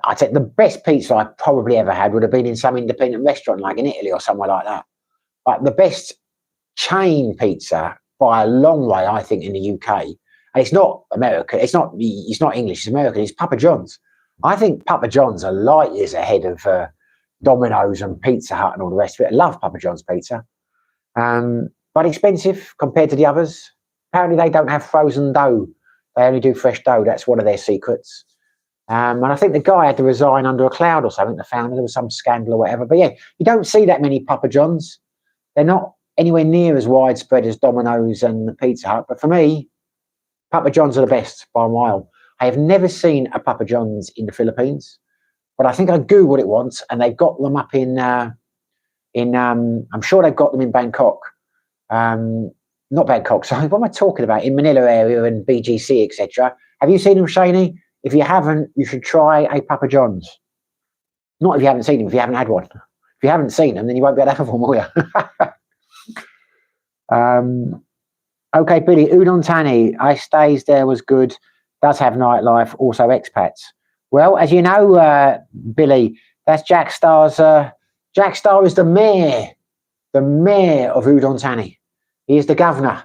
I'd say the best pizza I probably ever had would have been in some independent restaurant like in Italy or somewhere like that. But the best chain pizza by a long way, I think, in the UK, and it's not American, it's not English, it's American, it's Papa John's. I think Papa John's are light years ahead of Domino's and Pizza Hut and all the rest of it. I love Papa John's pizza. But expensive compared to the others. Apparently they don't have frozen dough. They only do fresh dough. That's one of their secrets. And I think the guy had to resign under a cloud or something, the founder. There was some scandal or whatever. But yeah, you don't see that many Papa John's. They're not anywhere near as widespread as Domino's and the Pizza Hut. But for me, Papa John's are the best by a mile. I have never seen a Papa John's in the Philippines, but I think I Googled it once, and they've got them up in I'm sure they've got them in Bangkok. Not Bangkok, sorry, what am I talking about? In Manila area and BGC, etc. Have you seen them, Shaney? If you haven't, you should try a Papa John's. Not if you haven't seen them, if you haven't had one. If you haven't seen them, then you won't be able to have one, will you? Okay, Billy, Udon Thani, I stays there, was good, does have nightlife, also expats. Well, as you know, Billy, that's Jack Starr's, Jack Starr is the mayor of Udon Thani. He is the governor.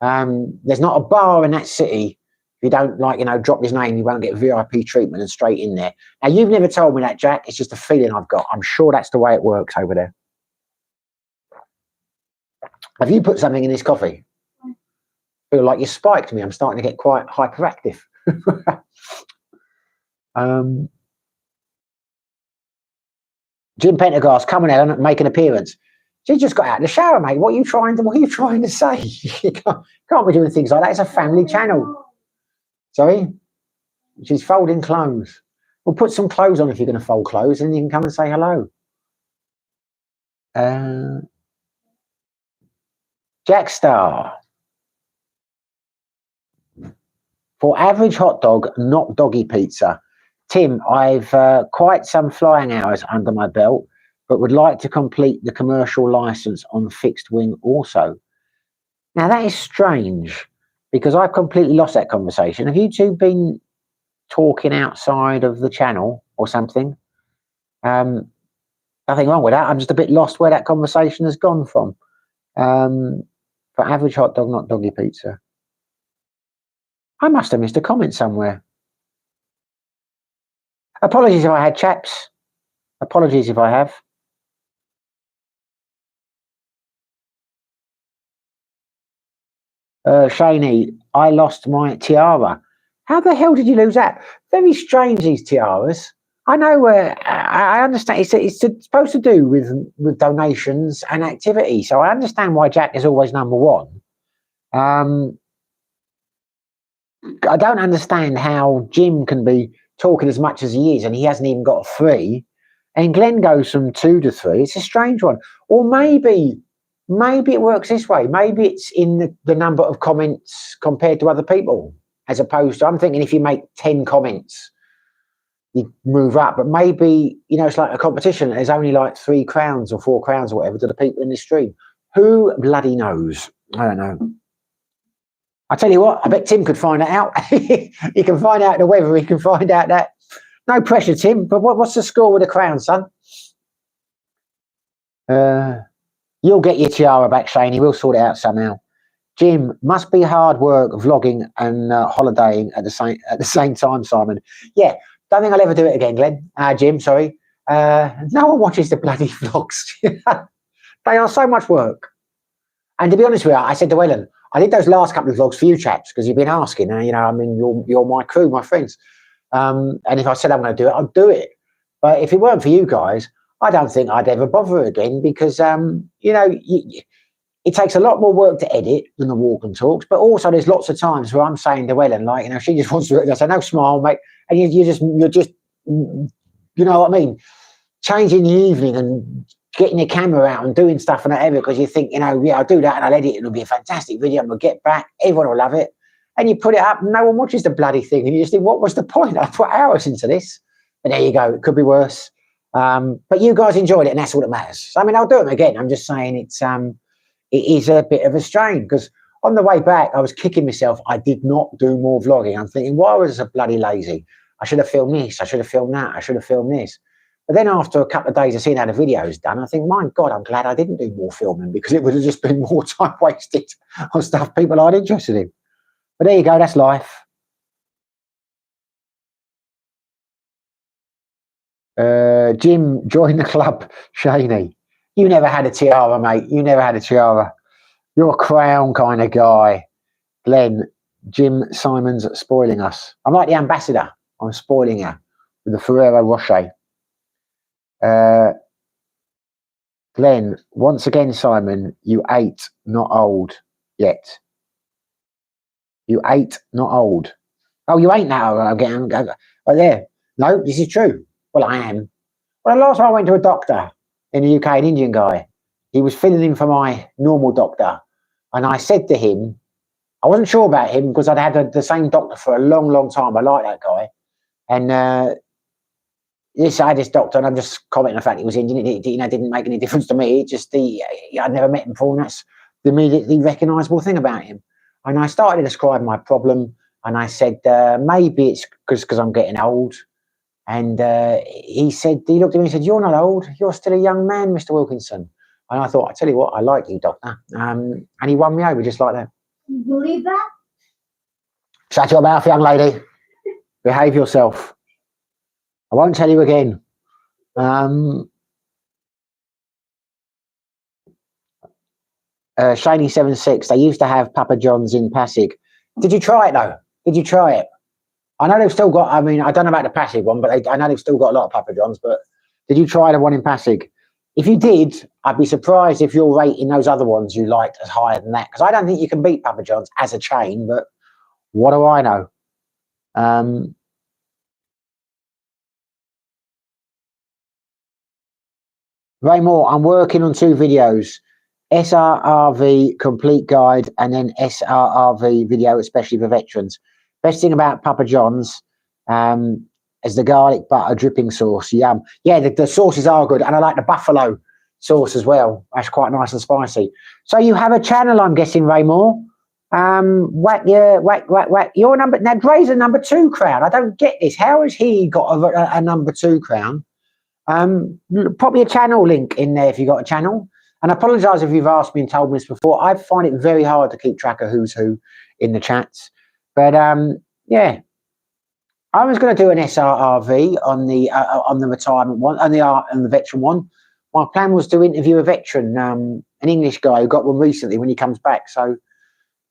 There's not a bar in that city. If you don't, drop his name, you won't get VIP treatment and straight in there. Now, you've never told me that, Jack. It's just a feeling I've got. I'm sure that's the way it works over there. Have you put something in this coffee? I feel like you spiked me. I'm starting to get quite hyperactive. Jim Pendergast coming out and make an appearance. She just got out of the shower, mate. What are you trying to say? You can't be doing things like that. It's a family channel. Sorry? She's folding clothes. Well, put some clothes on if you're going to fold clothes, and you can come and say hello. Jack Star. For average hot dog, not doggy pizza. Tim, I've quite some flying hours under my belt, but would like to complete the commercial license on fixed wing also. Now, that is strange, because I've completely lost that conversation. Have you two been talking outside of the channel or something? Nothing wrong with that. I'm just a bit lost where that conversation has gone from. For average hot dog, not doggy pizza. I must have missed a comment somewhere. Apologies if I had, chaps. Apologies if I have. Shaney, I lost my tiara. How the hell did you lose that? Very strange, these tiaras. I know, I understand it's supposed to do with donations and activity, so I understand why Jack is always number one. I don't understand how Jim can be talking as much as he is and he hasn't even got a 3, and Glenn goes from 2 to 3. It's a strange one. Or maybe it works this way. Maybe it's in the number of comments compared to other people, as opposed to, I'm thinking if you make 10 comments, you move up. But maybe, it's like a competition. There's only like 3 crowns or 4 crowns or whatever to the people in this stream. Who bloody knows? I don't know. I tell you what, I bet Tim could find that out. He can find out the weather. He can find out that. No pressure, Tim. But what's the score with the crown, son? You'll get your tiara back, Shaney. We'll sort it out somehow. Jim, must be hard work vlogging and holidaying at the same time, Simon. Yeah, don't think I'll ever do it again, Glenn. Jim, sorry. No one watches the bloody vlogs. They are so much work. And to be honest with you, I said to Ellen, I did those last couple of vlogs for you chaps because you've been asking. You're my crew, my friends. And if I said I'm going to do it, I'd do it. But if it weren't for you guys, I don't think I'd ever bother again because, it takes a lot more work to edit than the walk and talks. But also there's lots of times where I'm saying to Ellen, she just wants to, I say, no, smile, mate. And you're just, you know what I mean? Changing the evening and getting your camera out and doing stuff and whatever because you think, I'll do that and I'll edit it. It'll be a fantastic video. I'm going to get back. Everyone will love it. And you put it up, no one watches the bloody thing. And you just think, what was the point? I put hours into this. But there you go. It could be worse. But you guys enjoyed it, and that's all that matters. I'll do them again. I'm just saying it is a bit of a strain because on the way back, I was kicking myself. I did not do more vlogging. I'm thinking, why was I so bloody lazy? I should have filmed this. I should have filmed that. I should have filmed this. But then after a couple of days of seeing how the video is done, I think, my God, I'm glad I didn't do more filming because it would have just been more time wasted on stuff people aren't interested in. But there you go. That's life. Jim, join the club. Shaney, you never had a tiara, mate. You never had a tiara. You're a crown kind of guy. Glenn, Jim Simon's spoiling us. I'm like the ambassador. I'm spoiling you with the Ferrero Rocher. Glenn, once again, Simon, you 8, not old yet. You 8, not old. Oh, you ain't now. I'm getting right there. No, this is true. Well, I am. Well, the last time I went to a doctor in the UK, an Indian guy, he was filling in for my normal doctor. And I said to him, I wasn't sure about him because I'd had the same doctor for a long, long time. I like that guy. And yes, I had this doctor, and I'm just commenting on the fact he was Indian. It didn't make any difference to me. It just I'd never met him before, and that's the immediately recognisable thing about him. And I started to describe my problem, and I said, maybe it's because I'm getting old. And he looked at me and said, you're not old. You're still a young man, Mr. Wilkinson. And I thought, I tell you what, I like you, doctor. And he won me over just like that. You believe that? Shut your mouth, young lady. Behave yourself. I won't tell you again. Shaney76, they used to have Papa John's in Pasig. Did you try it though? Did you try it? I know they've still got, I mean, I don't know about the Pasig one, but I know they've still got a lot of Papa John's, but did you try the one in Pasig? If you did, I'd be surprised if your rating those other ones you liked as higher than that, because I don't think you can beat Papa John's as a chain, but what do I know? Raymore, I'm working on 2 videos, SRRV complete guide and then SRRV video, especially for veterans. Best thing about Papa John's is the garlic butter dripping sauce. Yum. Yeah, the sauces are good, and I like the buffalo sauce as well. That's quite nice and spicy. So you have a channel, I'm guessing, Raymore. Whack your number. Now, Gray's a number 2 crown. I don't get this. How has he got a number 2 crown? Pop me a channel link in there if you got a channel. And I apologise if you've asked me and told me this before. I find it very hard to keep track of who's who in the chats. But yeah, I was going to do an SRRV on the retirement one, on the veteran one. My plan was to interview a veteran, an English guy who got one recently when he comes back. So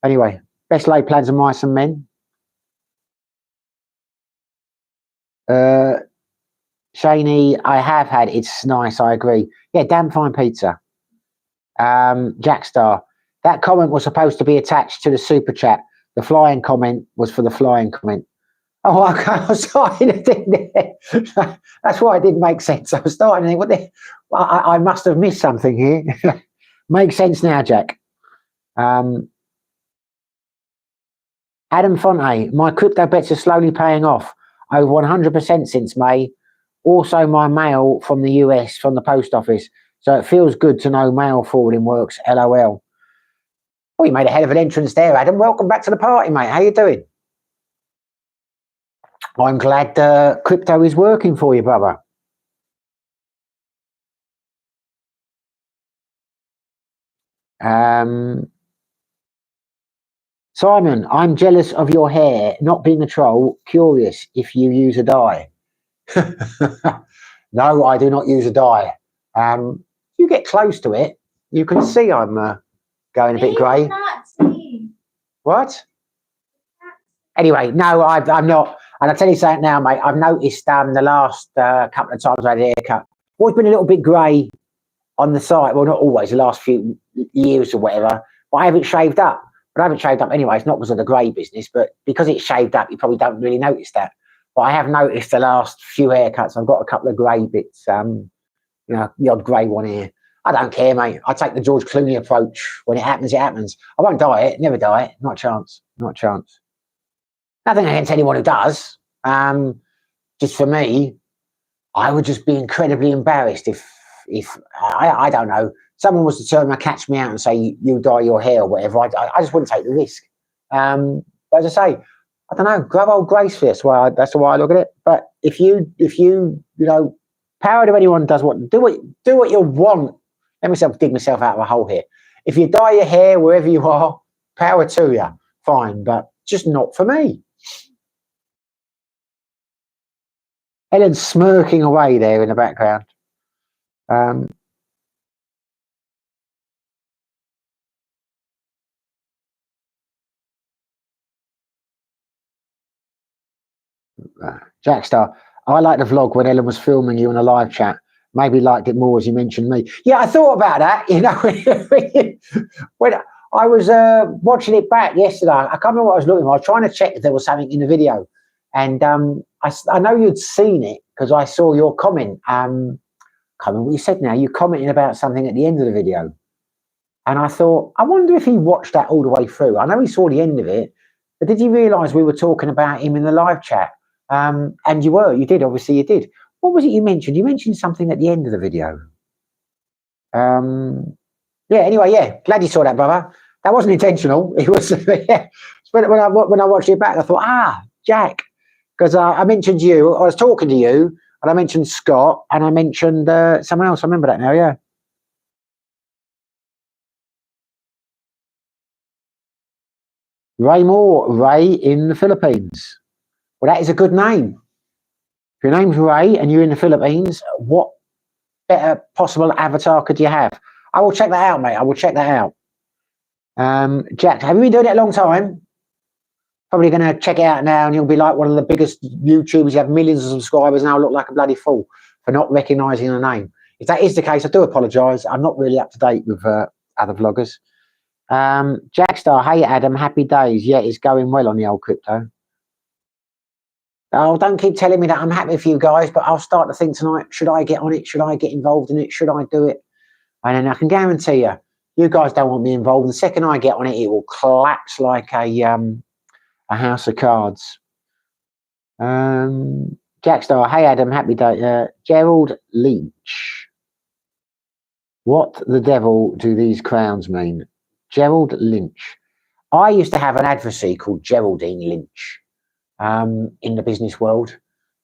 anyway, best laid plans of mice and men. Shaney, I have had. It's nice. I agree. Yeah, damn fine pizza. Jackstar, that comment was supposed to be attached to the super chat. The flying comment was for the flying comment. Oh, okay. I was starting to think there. That's why it didn't make sense. I was starting to think, what the? I must have missed something here. Makes sense now, Jack. Adam Fonte, my crypto bets are slowly paying off. Over 100% since May. Also, my mail from the US, from the post office. So it feels good to know mail forwarding works. LOL. Oh, you made a hell of an entrance there, Adam. Welcome back to the party, mate. How you doing? I'm glad crypto is working for you, brother. Simon, I'm jealous of your hair. Not being a troll, curious if you use a dye. No, I do not use a dye. You get close to it, you can see I'm going a bit grey. What? Anyway, no, I'm not. And I'll tell you something now, mate. I've noticed the last couple of times I had a haircut, always been a little bit grey on the side. Well, not always, the last few years or whatever. But I haven't shaved up. But I haven't shaved up anyway. It's not because of the grey business, but because it's shaved up, you probably don't really notice that. But I have noticed the last few haircuts, I've got a couple of grey bits, you know, the odd grey one here. I don't care, mate. I take the George Clooney approach. When it happens, it happens. I won't dye it, never dye it. Not a chance. Not a chance. Nothing against anyone who does. Just for me, I would just be incredibly embarrassed if I don't know, someone was to turn and catch me out and say you dye your hair or whatever. I just wouldn't take the risk. But as I say, I don't know, grab old gracefully. That's the way I look at it. But if you know, power to anyone does do what you want. Let myself dig myself out of a hole here. If you dye your hair wherever you are, power to you. Fine, but just not for me. Ellen's smirking away there in the background. Jackstar, I like the vlog when Ellen was filming you in a live chat. Maybe liked it more as you mentioned me. Yeah, I thought about that. You know, when I was watching it back yesterday, I can't remember what I was looking for. I was trying to check if there was something in the video, and I know you'd seen it because I saw your comment. I can't remember what you said now. You commented about something at the end of the video, and I thought, I wonder if he watched that all the way through. I know he saw the end of it, but did he realise we were talking about him in the live chat? And you did, obviously you did. What was it you mentioned? You mentioned something at the end of the video. Yeah, anyway, yeah, glad you saw that, brother. That wasn't intentional. It was, yeah. When I watched it back, I thought, Jack, because I mentioned you, I was talking to you, and I mentioned Scott, and I mentioned someone else. I remember that now, yeah. Ray Moore, Ray in the Philippines. Well, that is a good name. If your name's Ray and you're in the Philippines, what better possible avatar could you have? I will check that out, mate. I will check that out. Jack, have you been doing it a long time? Probably going to check it out now, and you'll be like one of the biggest YouTubers. You have millions of subscribers, and I'll look like a bloody fool for not recognising the name. If that is the case, I do apologise. I'm not really up to date with other vloggers. Jackstar, hey Adam, happy days. Yeah, it's going well on the old crypto. Oh, don't keep telling me that I'm happy for you guys, but I'll start to think tonight, should I get on it? Should I get involved in it? Should I do it? And then I can guarantee you, you guys don't want me involved. The second I get on it, it will collapse like a house of cards. Jackstar, hey Adam, happy day. Gerald Lynch. What the devil do these crowns mean? Gerald Lynch. I used to have an adversary called Geraldine Lynch in the business world.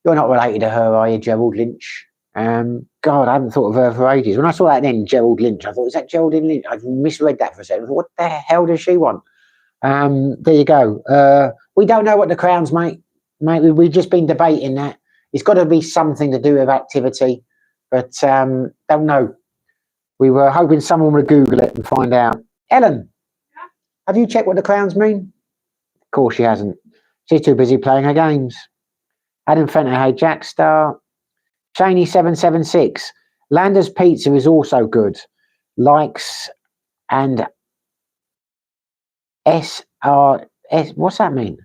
You're not related to her, are you, Gerald Lynch? God, I haven't thought of her for ages. When I saw that then, Gerald Lynch, I thought, is that Geraldine Lynch? I've misread that for a second. I thought, what the hell does she want? There you go. We don't know what the crowns make. Mate, we've just been debating that. It's got to be something to do with activity, but don't know. We were hoping someone would Google it and find out. Ellen, have you checked what the crowns mean? Of course she hasn't. She's too busy playing her games. Adam Fenter, hey Jackstar. Cheney776. Landers Pizza is also good. Likes and SRS. What's that mean?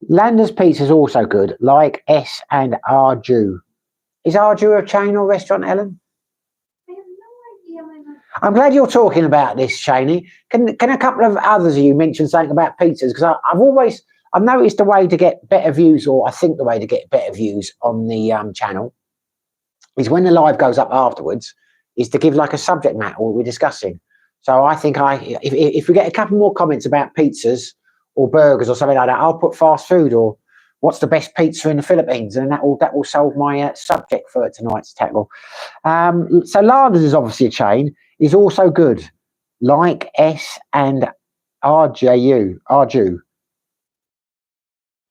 Landers Pizza is also good. Like S and R Jew. Is R Jew a chain or restaurant, Ellen? I have no idea. I'm glad you're talking about this, Cheney. Can a couple of others of you mention something about pizzas? Because I've noticed the way to get better views, or I think the way to get better views on the channel is when the live goes up afterwards, is to give like a subject matter what we're discussing. So I think if we get a couple more comments about pizzas or burgers or something like that, I'll put fast food or what's the best pizza in the Philippines, and that will solve my subject for tonight's tackle. So Larders is obviously a chain. Is also good, like S and RJU, Arju.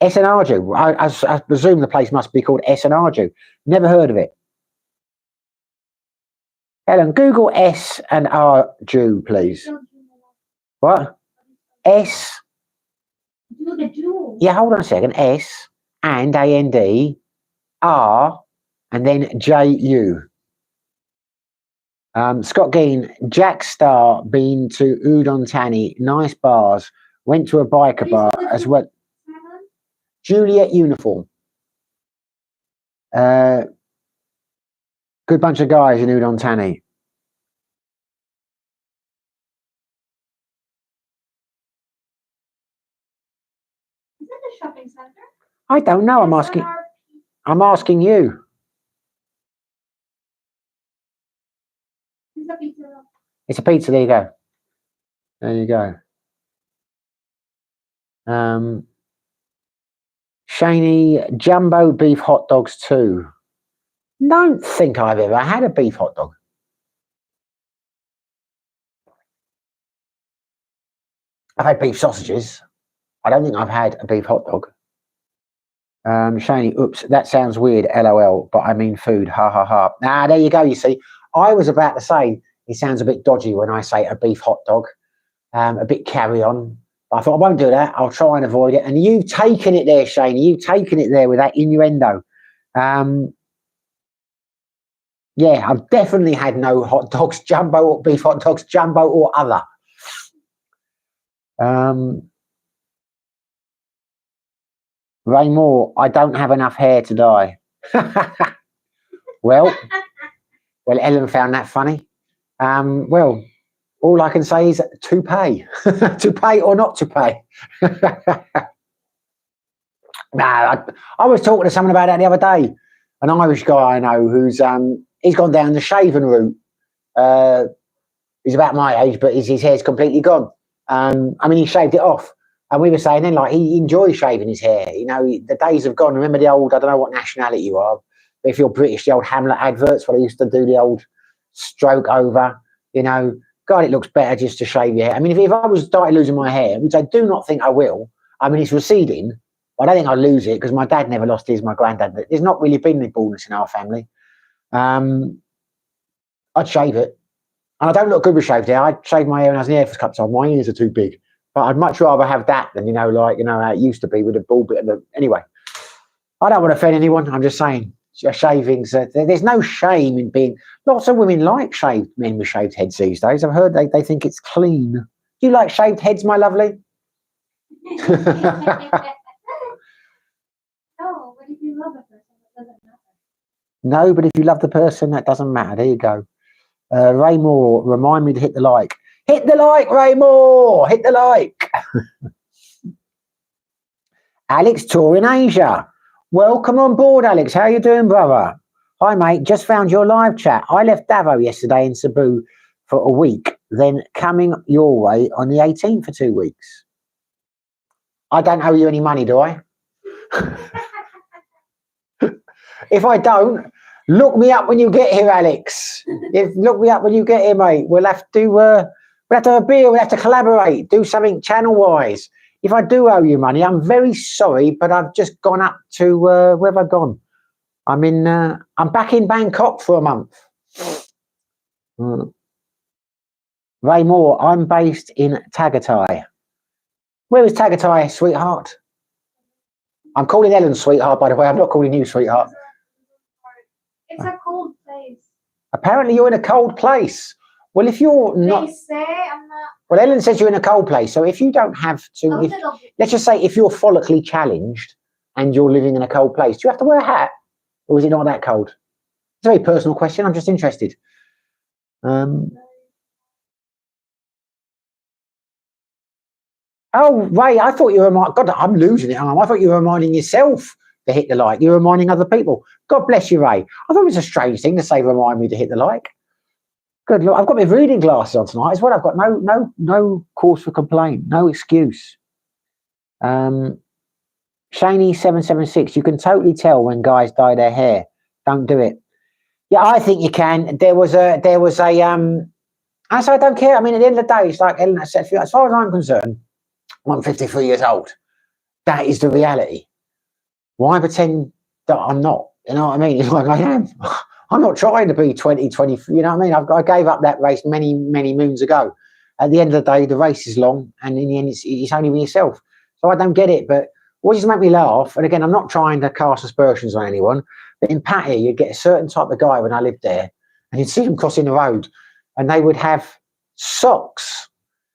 S and Arju. I presume the place must be called S and Arju. Never heard of it. Helen, Google S and Arju, please. What? S. Yeah, hold on a second. S and AND R and then JU. Scott Geen, Jackstar, been to Udon Thani, nice bars, went to a biker bar as well. Juliet uniform. Good bunch of guys in Udon Thani. Is it a shopping center? I don't know. I'm asking you. It's a pizza. It's a pizza. There you go. There you go. Shaney, jumbo beef hot dogs too. Don't think I've ever had a beef hot dog. I've had beef sausages. I don't think I've had a beef hot dog. Shani, oops, that sounds weird, LOL, but I mean food, ha ha ha. Ah, there you go, you see. I was about to say, it sounds a bit dodgy when I say a beef hot dog, a bit carry on. But I thought, I won't do that, I'll try and avoid it. And you've taken it there, Shani, you've taken it there with that innuendo. Yeah, I've definitely had no hot dogs, jumbo or beef hot dogs, jumbo or other. Ray Moore, I don't have enough hair to dye. well, Ellen found that funny. Well, all I can say is to pay, to pay or not to pay. Nah, I was talking to someone about that the other day. An Irish guy I know who's he's gone down the shaving route. He's about my age, but his hair's completely gone. I mean, he shaved it off. And we were saying then, like, he enjoys shaving his hair. You know, the days have gone. Remember the old, I don't know what nationality you are, but if you're British, the old Hamlet adverts where they used to do the old stroke over, you know, God, it looks better just to shave your hair. I mean, if I was started losing my hair, which I do not think I will, I mean, it's receding. I don't think I'll lose it because my dad never lost his, my granddad. There's not really been any baldness in our family. I'd shave it. And I don't look good with shaved hair. I shaved my hair when I was in the Air Force Cup time. My ears are too big. But I'd much rather have that than, you know, like, you know, how it used to be with a bald bit of the... Anyway, I don't want to offend anyone. I'm just saying, shavings, there's no shame in being... Lots of women like shaved men with shaved heads these days. I've heard they think it's clean. Do you like shaved heads, my lovely? No, but if you love a person, it doesn't matter. No, but if you love the person, that doesn't matter. There you go. Ray Moore, remind me to hit the like. Hit the like, Ray Moore. Hit the like. Alex, tour in Asia. Welcome on board, Alex. How you doing, brother? Hi, mate. Just found your live chat. I left Davao yesterday in Cebu for a week, then coming your way on the 18th for 2 weeks. I don't owe you any money, do I? If I don't, look me up when you get here, Alex. Look me up when you get here, mate. We'll have to have a beer. We'll have to collaborate, do something channel-wise. If I do owe you money, I'm very sorry, but I've just gone up to where have I gone? I'm back in Bangkok for a month. Ray Moore, I'm based in Tagatai. Where is Tagatai, sweetheart? I'm calling Ellen sweetheart, by the way. I'm not calling you sweetheart. It's a cold place. Apparently you're in a cold place. Well, if you're not... They say I'm not... Well, Ellen says you're in a cold place. So if you don't have to... Let's just say if you're follically challenged and you're living in a cold place, do you have to wear a hat? Or is it not that cold? It's a very personal question. I'm just interested. Oh, Ray, I thought you were... God, I'm losing it. I thought you were reminding yourself to hit the like. You're reminding other people. God bless you, Ray. I thought it was a strange thing to say, remind me to hit the like. Good Lord, I've got my reading glasses on tonight as well. I've got no cause for complaint, no excuse. Shaney776, you can totally tell when guys dye their hair. Don't do it. Yeah, I think you can. There was a I say I don't care. I mean, at the end of the day, it's like Ellen said, as far as I'm concerned, I'm 53 years old. That is the reality. Why pretend that I'm not? You know what I mean? It's like I am. I'm not trying to be 20, 20, you know what I mean? I gave up that race many, many moons ago. At the end of the day, the race is long, and in the end, it's only with yourself. So I don't get it, but what just make me laugh, and again, I'm not trying to cast aspersions on anyone, but in Patty, you'd get a certain type of guy when I lived there, and you'd see them crossing the road, and they would have socks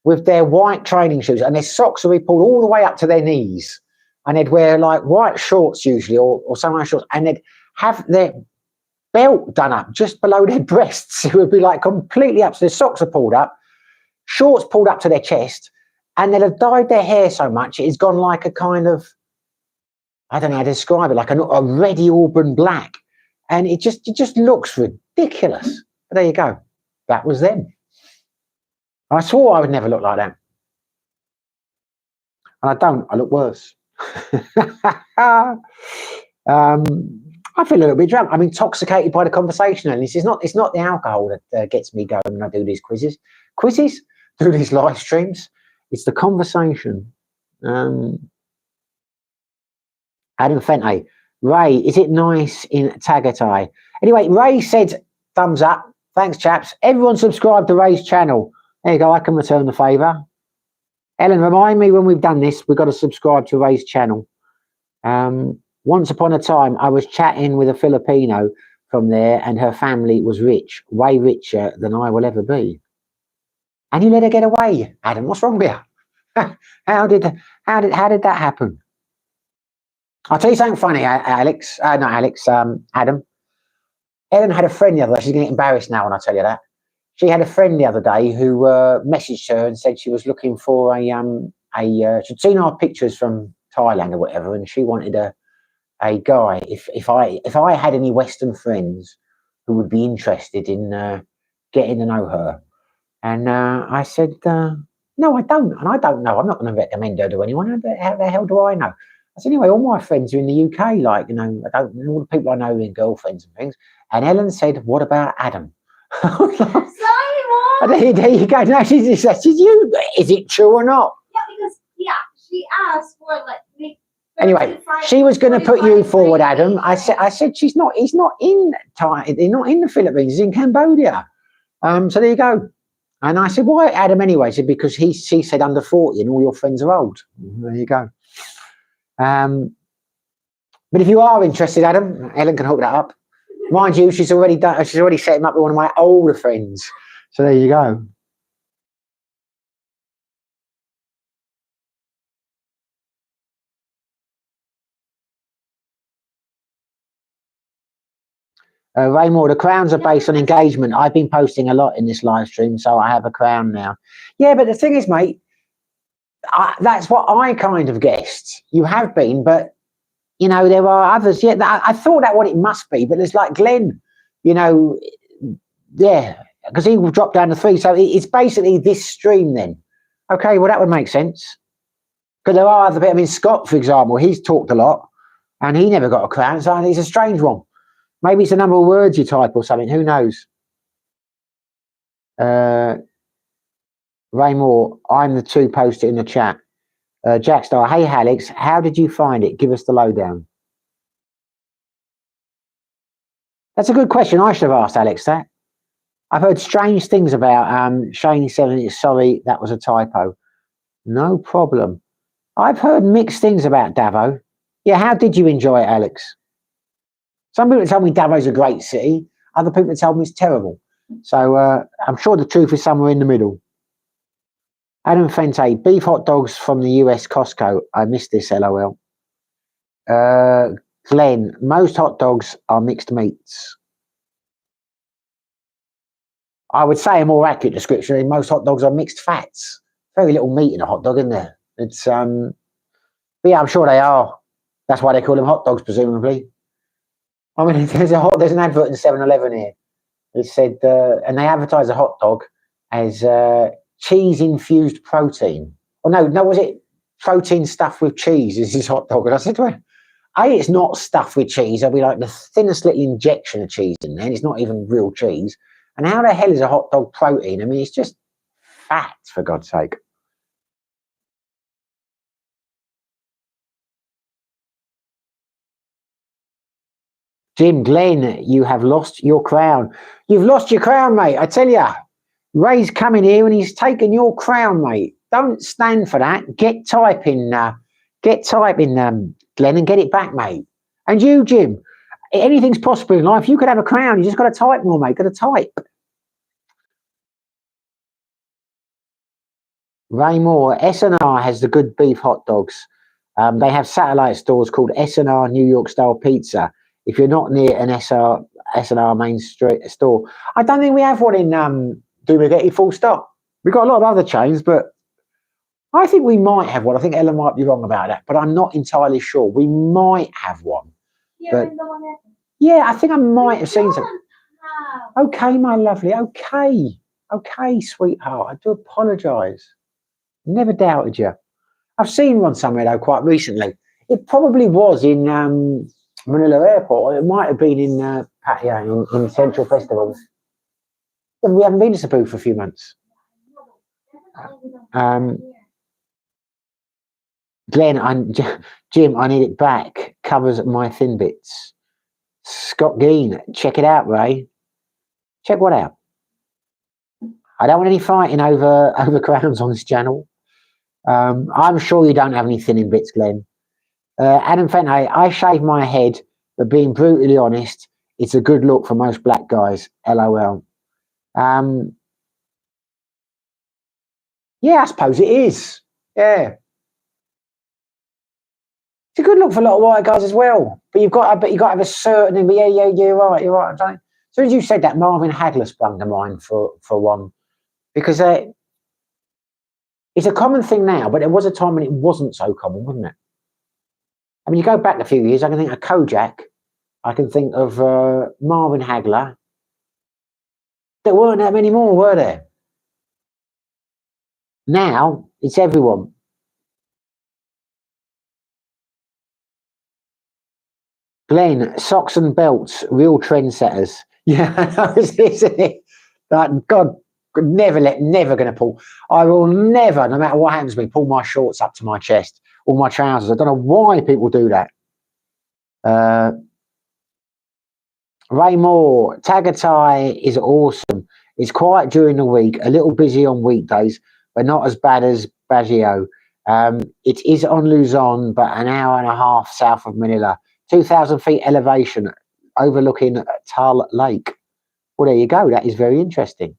with their white training shoes, and their socks would be pulled all the way up to their knees, and they'd wear like white shorts usually, or some kind of shorts, and they'd have their belt done up just below their breasts. It would be like completely up. So their socks are pulled up, shorts pulled up to their chest, and they'll have dyed their hair so much it's gone like a kind of, I don't know how to describe it, like a reddy auburn black. And it just looks ridiculous. But there you go. That was them. I swore I would never look like that. And I don't. I look worse. I feel a little bit drunk. I'm intoxicated by the conversation, and it's not the alcohol that gets me going when I do these quizzes, do these live streams. It's the conversation. Adam Fente. Ray, is it nice in Tagatai? Anyway, Ray said thumbs up. Thanks, chaps. Everyone subscribe to Ray's channel. There you go. I can return the favour. Ellen, remind me when we've done this, we've got to subscribe to Ray's channel. Once upon a time, I was chatting with a Filipino from there and her family was rich, way richer than I will ever be. And you let her get away. Adam, what's wrong with you? How did that happen? I'll tell you something funny, Alex. Not Alex, Adam. Ellen had a friend the other day. She's going to get embarrassed now when I tell you that. She had a friend the other day who messaged her and said she was looking for she'd seen our pictures from Thailand or whatever, and she wanted a guy. If I had any Western friends who would be interested in getting to know her, and I said, no, I don't, and I don't know. I'm not going to recommend her to anyone. How the hell do I know? I said, anyway, all my friends are in the UK, like, you know, all the people I know are in girlfriends and things. And Ellen said, what about Adam? Sorry, Mom. There you go. No, she said, is it true or not? Yeah, because she asked for like. Anyway, she was going to put you forward, Adam. I said he's not in Thailand. He's not in the Philippines. He's in Cambodia. So there you go. And I said, why Adam anyway? She said, because she said under 40 and all your friends are old. There you go. But if you are interested, Adam, Ellen can hook that up. Mind you, she's already set him up with one of my older friends. So there you go. Raymore, the crowns are based on engagement. I've been posting a lot in this live stream, so I have a crown now. Yeah, but the thing is, mate, that's what I kind of guessed. You have been, but, you know, there are others. Yeah, I thought that's what it must be, but there's like Glenn, you know, yeah, because he will drop down to 3. So it's basically this stream then. Okay, well, that would make sense. Because there are other people. I mean, Scott, for example, he's talked a lot, and he never got a crown, so he's a strange one. Maybe it's the number of words you type or something. Who knows? Raymore, I'm the 2 posted in the chat. Jackstar, hey, Alex, how did you find it? Give us the lowdown. That's a good question. I should have asked Alex that. I've heard strange things about Shane 70. Sorry, that was a typo. No problem. I've heard mixed things about Davao. Yeah, how did you enjoy it, Alex? Some people tell me Davo's a great city. Other people tell me it's terrible. So I'm sure the truth is somewhere in the middle. Adam Fente, beef hot dogs from the US Costco. I missed this, LOL. Glenn, most hot dogs are mixed meats. I would say a more accurate description is most hot dogs are mixed fats. Very little meat in a hot dog, isn't there? It's but yeah, I'm sure they are. That's why they call them hot dogs, presumably. I mean, there's an advert in 7-Eleven here. It said, and they advertise a hot dog as cheese-infused protein. Or no, was it protein stuffed with cheese? Is this hot dog? And I said, well, it's not stuffed with cheese. There'll be like the thinnest little injection of cheese in there. And it's not even real cheese. And how the hell is a hot dog protein? I mean, it's just fat, for God's sake. Jim, Glenn, you have lost your crown. You've lost your crown, mate. I tell you, Ray's coming here and he's taken your crown, mate. Don't stand for that. Get typing, Glenn, and get it back, mate. And you, Jim, anything's possible in life. You could have a crown. You just got to type more, mate. Got to type. Ray Moore, S&R has the good beef hot dogs. They have satellite stores called S&R New York Style Pizza. If you're not near an S&R Main Street store, I don't think we have one in Dumagetti, full stop. We've got a lot of other chains, but I think we might have one. I think Ellen might be wrong about that, but I'm not entirely sure. We might have one. But, yeah, I think I might have seen some. Okay, my lovely. Okay, sweetheart. I do apologise. Never doubted you. I've seen one somewhere though quite recently. It probably was in Manila Airport. It might have been in Pattaya in Central Festivals. We haven't been to Cebu for a few months. Glenn, Jim, I need it back. Covers my thin bits. Scott Geen, check it out, Ray. Check what out? I don't want any fighting over crowns on this channel. I'm sure you don't have any thinning bits, Glenn. Adam Fenton, I shave my head, but being brutally honest, it's a good look for most black guys. LOL. Yeah, I suppose it is. Yeah. It's a good look for a lot of white guys as well. But you've got to have a certain. Yeah, you're right. You're right. As soon as you said that, Marvin Hagler sprung to mind for one, because it's a common thing now, but there was a time when it wasn't so common, wasn't it? I mean, you go back a few years. I can think of Kojak. I can think of Marvin Hagler. There weren't that many more, were there? Now it's everyone. Glenn, socks and belts, real trendsetters. Yeah, isn't it? God, never going to pull. I will never, no matter what happens to me, pull my shorts up to my chest or my trousers. I don't know why people do that. Ray Moore, Tagatai is awesome. It's quiet during the week, a little busy on weekdays, but not as bad as Baguio. It is on Luzon, but an hour and a half south of Manila. 2,000 feet elevation, overlooking Tal Lake. Well, there you go. That is very interesting.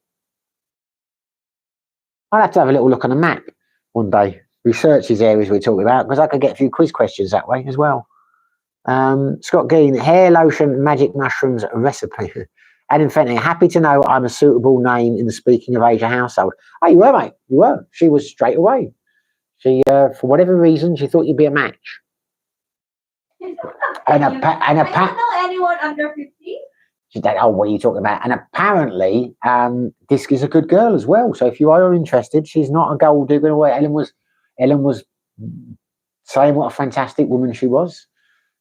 I'll have to have a little look on a map one day. Research these areas we're talking about, because I could get a few quiz questions that way as well. Scott Geen, hair lotion, magic mushrooms recipe. Adam Fenton, happy to know I'm a suitable name in the Speaking of Asia household. Oh, you were, mate. You were. She was straight away. She, for whatever reason, she thought you'd be a match. I don't know anyone under 50. She said, oh, what are you talking about? And apparently, this is a good girl as well. So if you are interested, she's not a gold digger away. Ellen was saying what a fantastic woman she was.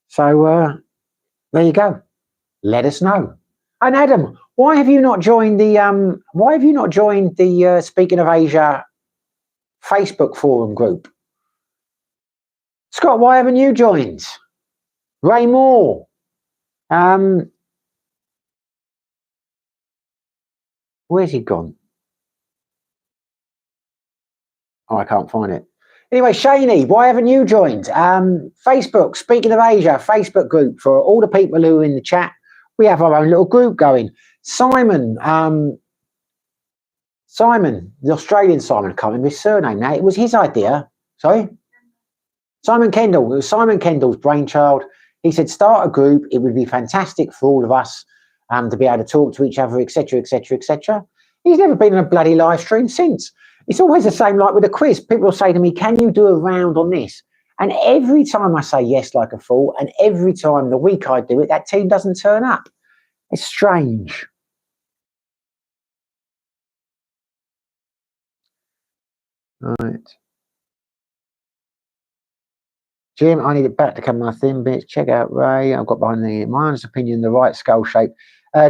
So there you go. Let us know. And Adam, why have you not joined the Speaking of Asia Facebook forum group? Scott, why haven't you joined? Ray Moore. Where's he gone? Oh, I can't find it. Anyway, Shaney, why haven't you joined? Facebook, Speaking of Asia, Facebook group for all the people who are in the chat. We have our own little group going. Simon, the Australian Simon, I can't remember his surname now. It was his idea. Sorry? Simon Kendall. It was Simon Kendall's brainchild. He said, start a group. It would be fantastic for all of us to be able to talk to each other, etc., etc., etc. He's never been on a bloody live stream since. It's always the same, like with a quiz. People will say to me, can you do a round on this? And every time I say yes like a fool, and every time the week I do it, that team doesn't turn up. It's strange. Right. Jim, I need it back to cover my thin bits. Check out Ray. I've got behind my honest opinion, the right skull shape.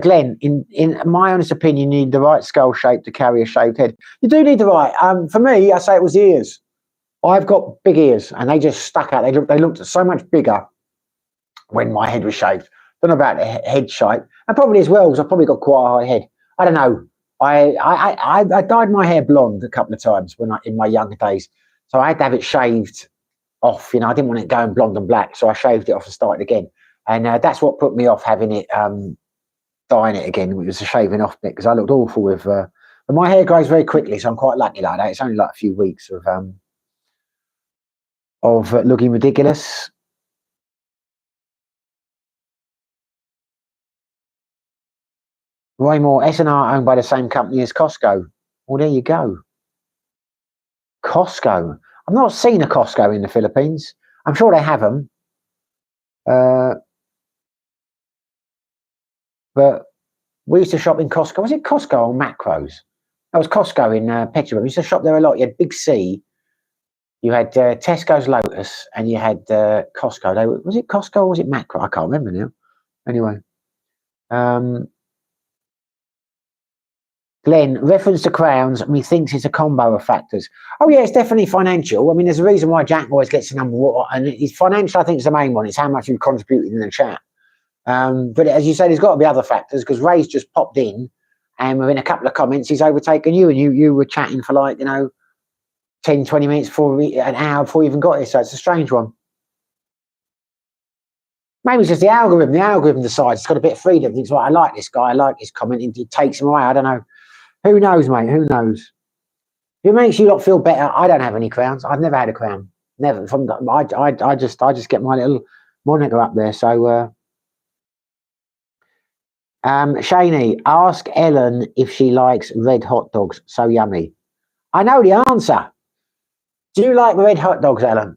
Glenn, in my honest opinion, you need the right skull shape to carry a shaved head. You do need the right. For me, I say it was the ears. I've got big ears, and they just stuck out. They looked so much bigger when my head was shaved. Don't know about the head shape, and probably as well because I probably got quite a high head. I don't know. I dyed my hair blonde a couple of times in my younger days, so I had to have it shaved off. You know, I didn't want it going blonde and black, so I shaved it off and started again. And that's what put me off having it dyeing it again. It was a shaving off bit because I looked awful with. But my hair grows very quickly, so I'm quite lucky like that. It's only like a few weeks of looking ridiculous. Raymore, S&R owned by the same company as Costco. Well, there you go. Costco. I've not seen a Costco in the Philippines. I'm sure they have them. But we used to shop in Costco. Was it Costco or Macros? That was Costco in Peterborough. We used to shop there a lot. You had Big C. You had Tesco's Lotus, and you had Costco. Was it Costco or was it Macro? I can't remember now. Anyway. Glenn, reference to crowns, methinks it's a combo of factors. Oh yeah, it's definitely financial. I mean, there's a reason why Jack always gets the number one, and it's financial. I think is the main one. It's how much you've contributed in the chat. But as you said, there's got to be other factors because Ray's just popped in, and within a couple of comments, he's overtaken you, and you were chatting for like 10, 20 minutes before an hour before you even got here. So it's a strange one. Maybe it's just the algorithm. The algorithm decides it's got a bit of freedom. Thinks, well, I like this guy. I like his comment. It takes him away. I don't know. Who knows, mate? Who knows? If it makes you lot feel better, I don't have any crowns. I've never had a crown. Never. I just get my little monitor up there. So, Shaney, ask Ellen if she likes red hot dogs. So yummy. I know the answer. Do you like red hot dogs, Ellen?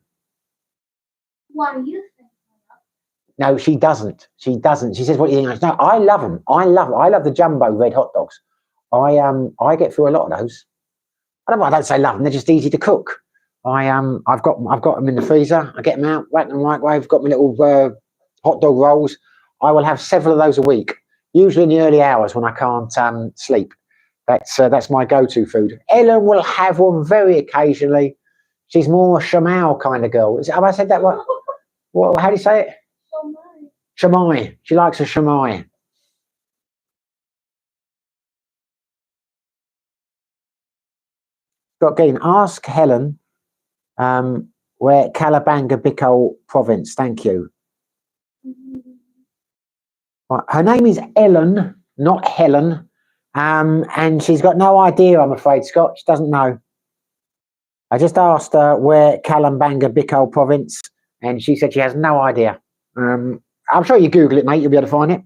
Why do you think? No, she doesn't. She doesn't. She says, "What do you think?" No, I love them. I love the jumbo red hot dogs. I get through a lot of those. I don't say love them. They're just easy to cook. I've got them in the freezer. I get them out, whack them in the microwave. Got my little hot dog rolls. I will have several of those a week. Usually in the early hours when I can't sleep. That's my go-to food. Ellen will have one very occasionally. She's more a shamal kind of girl. Have I said that right? What? How do you say it? Shamai. She likes a shamai. Got again. Ask Helen where Calabanga Bicol province. Thank you. Right. Her name is Ellen, not Helen. And she's got no idea, I'm afraid, Scott. She doesn't know. I just asked her where Calabanga Bicol province, and she said she has no idea. I'm sure you Google it, mate. You'll be able to find it.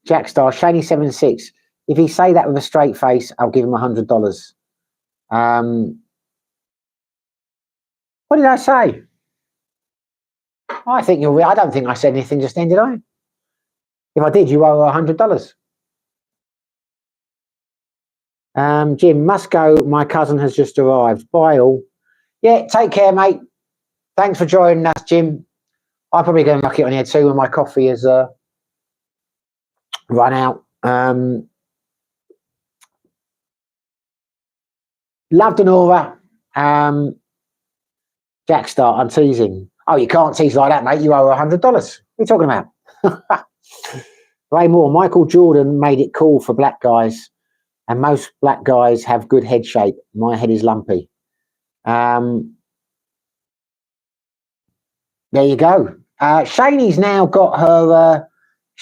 Jackstar, Shani76. If he say that with a straight face, I'll give him $100. What did I say? I think you're. I don't think I said anything just then, did I? If I did, you owe $100. Jim, must go. My cousin has just arrived. Bye all. Yeah, take care, mate. Thanks for joining us, Jim. I'm probably going to knock it on the head too when my coffee has run out. Loved Honora. Jackstar, I'm teasing. Oh, you can't tease like that, mate. You owe $100. What are you talking about? Ray Moore, Michael Jordan made it cool for black guys. And most black guys have good head shape. My head is lumpy. There you go. Shaney's now got her.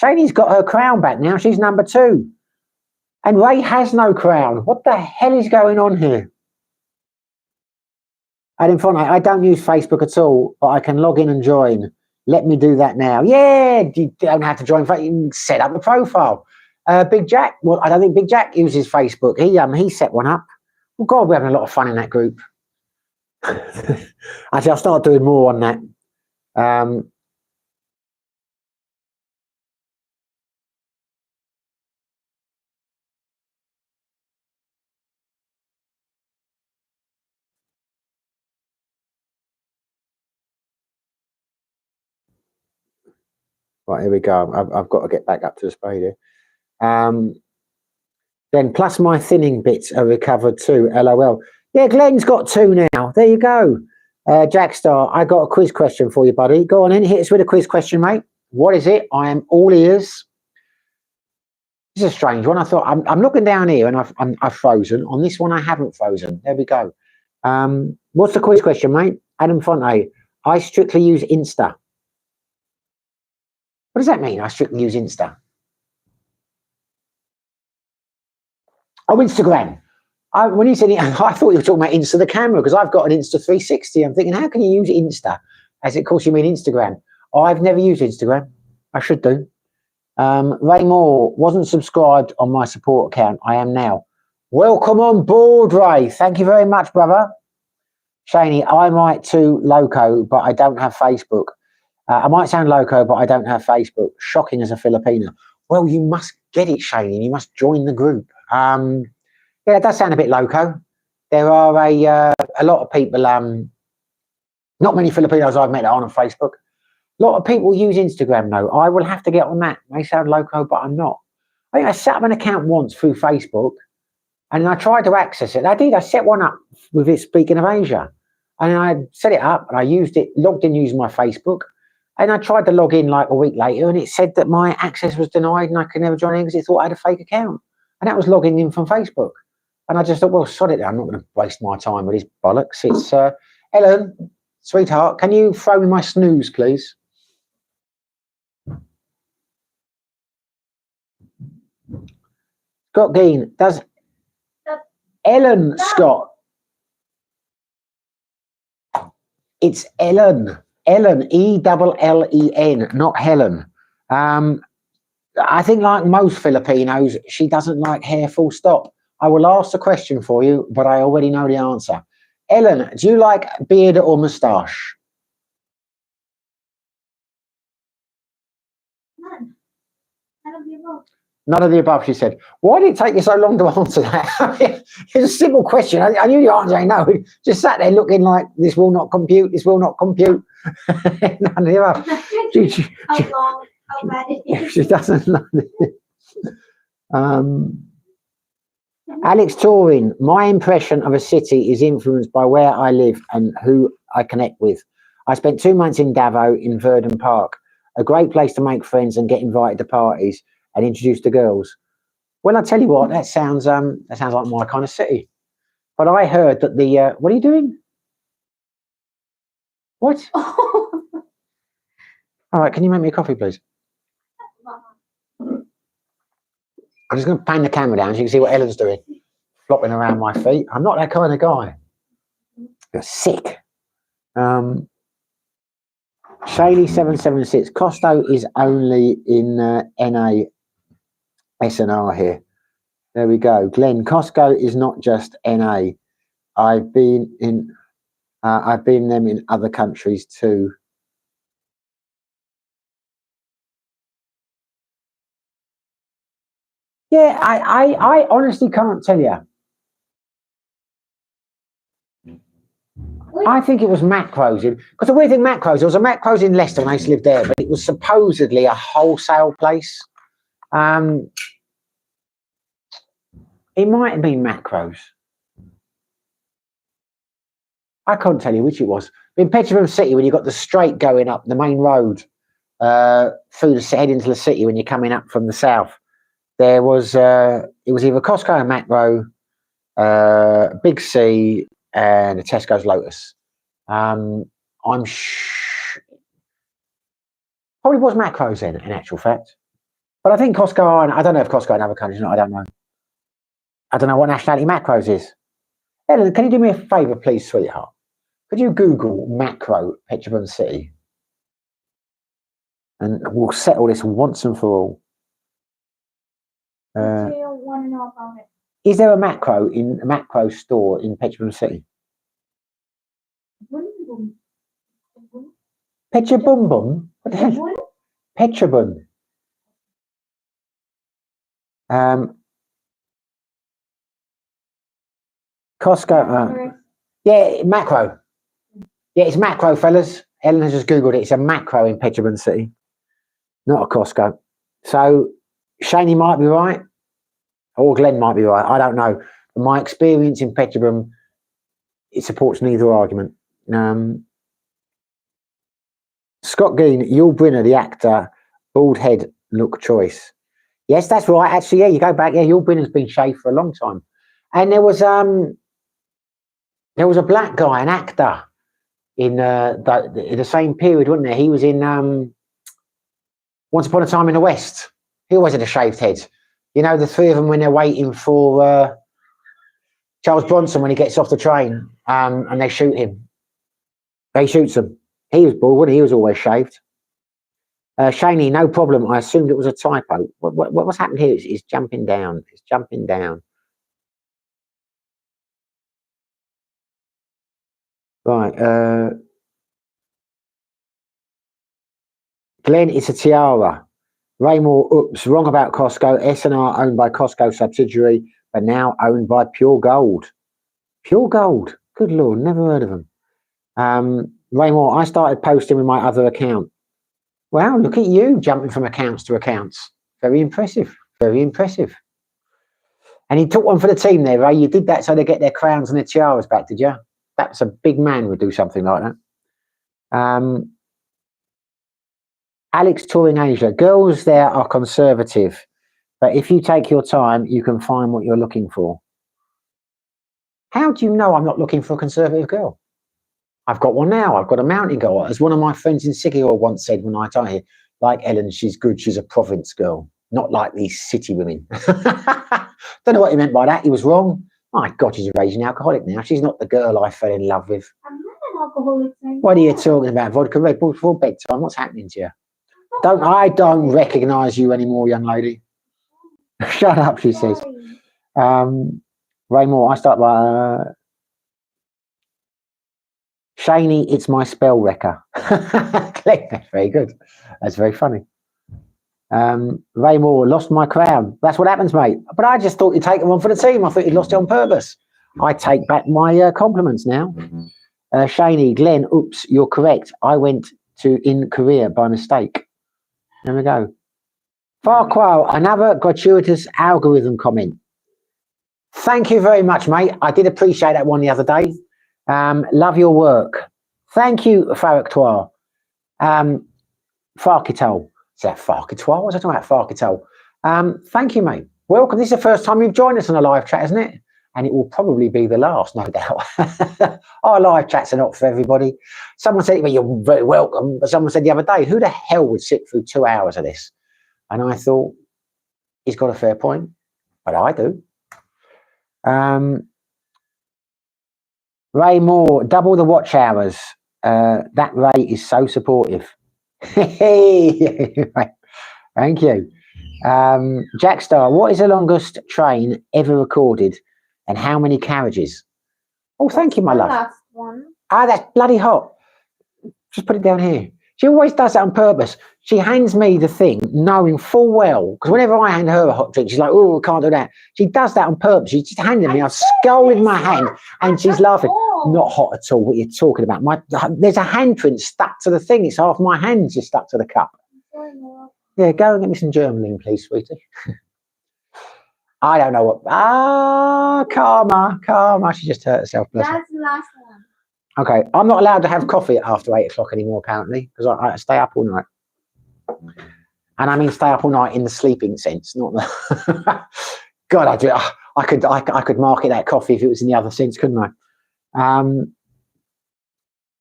Shaney's got her crown back now. She's number 2, and Ray has no crown. What the hell is going on here? I don't use Facebook at all, but I can log in and join. Let me do that now. Yeah, you don't have to join. You can set up a profile. Big Jack. Well, I don't think Big Jack uses Facebook. He set one up. Well, God, we're having a lot of fun in that group. Actually, I'll start doing more on that. Right, here we go. I've got to get back up to the speed here. Then plus my thinning bits are recovered too. LOL. Yeah, Glenn's got 2 now. There you go. Jackstar, I got a quiz question for you, buddy. Go on in, hit us with a quiz question, mate. What is it? I am all ears. This is a strange one. I thought I'm looking down here and I've frozen. On this one, I haven't frozen. There we go. What's the quiz question, mate? Adam Fonte. I strictly use Insta. What does that mean? I strictly use Insta. Oh, Instagram. When you said it, I thought you were talking about Insta the camera because I've got an Insta 360. I'm thinking, how can you use Insta? As it course you mean Instagram. I've never used Instagram. I should do. Ray Moore wasn't subscribed on my support account. I am now. Welcome on board, Ray. Thank you very much, brother. Shaney, I might too loco, but I don't have Facebook. I might sound loco, but I don't have Facebook. Shocking as a Filipino. Well, you must get it, Shaney. You must join the group. Yeah, it does sound a bit loco. There are a lot of people, not many Filipinos I've met on Facebook. A lot of people use Instagram though. I will have to get on that. May sound loco, but I'm not. I think I set up an account once through Facebook, and I tried to access it. I did. I set one up with it, speaking of Asia, and I set it up and I used it, logged in using my Facebook, and I tried to log in like a week later, and it said that my access was denied and I could never join in because it thought I had a fake account, and that was logging in from Facebook. And I just thought, well, sod it. I'm not going to waste my time with these bollocks. It's Ellen, sweetheart, can you throw me my snooze, please? Scott Geen, does Ellen Scott? It's Ellen. Ellen, Ellen, not Helen. I think like most Filipinos, she doesn't like hair full stop. I will ask the question for you, but I already know the answer. Ellen, do you like beard or moustache? None. None of the above. None of the above, she said. Why did it take you so long to answer that? It's a simple question. I knew the answer. I know. Just sat there looking like this will not compute. This will not compute. None of the above. How bad it is. She doesn't know. Alex Torin, my impression of a city is influenced by where I live and who I connect with. I spent 2 months in Davao in Verdun Park, a great place to make friends and get invited to parties and introduce to girls. Well, I tell you what, that sounds like my kind of city. But I heard that the what are you doing? What? All right, can you make me a coffee, please? I'm just going to pan the camera down so you can see what Ellen's doing. Flopping around my feet. I'm not that kind of guy. You're sick. Shaley776. Costo is only in NA SNR here. There we go. Glenn, Costco is not just NA. I've been them in other countries too. Yeah, I honestly can't tell you. I think it was Macros because the weird thing, Macros, there was a Macros in Leicester when I used to live there, but it was supposedly a wholesale place. It might have been Macros. I can't tell you which it was. In Peterborough City, when you got the straight going up the main road through the head into the city when you're coming up from the south, there was it was either Costco and Macro, Big C, and a Tesco's Lotus. I'm probably was Macros then, in actual fact. But I think Costco, and I don't know if Costco in other countries, I don't know. I don't know what nationality Macros is. Ellen, can you do me a favour, please, sweetheart? Could you Google Macro Peterborough City? And we'll settle this once and for all. Want to know about it. Is there a macro store in Peterborough City? Petrobum? What the hell? Petrobum. Costco. Yeah, Macro. Yeah, it's Macro, fellas. Ellen has just Googled it. It's a Macro in Peterborough City, not a Costco. So Shaney might be right, or Glenn might be right. I don't know. From my experience in Peterborough, it supports neither argument. Scott Geen, Yul Brynner, the actor, bald head look choice. Yes, that's right. Actually, yeah, you go back. Yeah, Yul Brynner's been shaved for a long time. And there was a black guy, an actor, in the same period, wasn't there? He was in Once Upon a Time in the West. He always had a shaved head. You know, the three of them when they're waiting for Charles Bronson when he gets off the train and they shoot him. They shoots him. He was bald, wasn't he? He was always shaved. Shaney, no problem. I assumed it was a typo. What's happened here? It's jumping down. It's jumping down. Right. Glenn, it's a tiara. Raymore, oops, wrong about Costco. S&R owned by Costco subsidiary, but now owned by Pure Gold. Pure Gold. Good Lord, never heard of them. Raymore, I started posting with my other account. Wow, look at you jumping from accounts to accounts. Very impressive. Very impressive. And he took one for the team there, Ray. You did that so they get their crowns and their tiaras back, did you? That's a big man would do something like that. Alex touring Asia. Girls there are conservative, but if you take your time, you can find what you're looking for. How do you know I'm not looking for a conservative girl? I've got one now. I've got a mountain girl. As one of my friends in Sigurd once said when I told her, like Ellen, she's good. She's a province girl, not like these city women. Don't know what he meant by that. He was wrong. My God, she's a raging alcoholic now. She's not the girl I fell in love with. I'm not an alcoholic. What are you talking about? Vodka Red Bull before bedtime? What's happening to you? I don't recognise you anymore, young lady. Shut up, she says. Ray Moore, I start by Shaney, it's my spell wrecker. Very good. That's very funny. Ray Moore, lost my crown. That's what happens, mate. But I just thought you'd taken one for the team. I thought you'd lost it on purpose. I take back my compliments now. Shaney, Glenn, oops, you're correct. I went in Korea by mistake. There we go. Farquhar, another gratuitous algorithm comment. Thank you very much, mate. I did appreciate that one the other day. Love your work. Thank you, Farquhar. Farkitol. Is that Farkitol? What's I talking about? Farkitol. Thank you, mate. Welcome. This is the first time you've joined us on a live chat, isn't it? And it will probably be the last, no doubt. Our live chats are not for everybody. Someone said, well, you're very welcome. But someone said the other day, who the hell would sit through 2 hours of this? And I thought, he's got a fair point. But I do. Ray Moore, double the watch hours. That Ray is so supportive. Thank you. Jack Star, what is the longest train ever recorded and how many carriages? Oh, thank you, my love. Last one. Ah, that's bloody hot. Just put it down here. She always does that on purpose. She hands me the thing knowing full well, because whenever I hand her a hot drink, she's like, oh, I can't do that. She does that on purpose. She's just handing me, I've scolded my hand and she's laughing. Not hot at all, what you're talking about. There's a handprint stuck to the thing. It's half my hand's just stuck to the cup. Yeah, go and get me some German, please, sweetie. I don't know what. Karma. She just hurt herself. That's the last one. Okay, I'm not allowed to have coffee after 8 o'clock anymore, apparently, because I stay up all night. And I mean stay up all night in the sleeping sense, not the. God, I could market that coffee if it was in the other sense, couldn't I?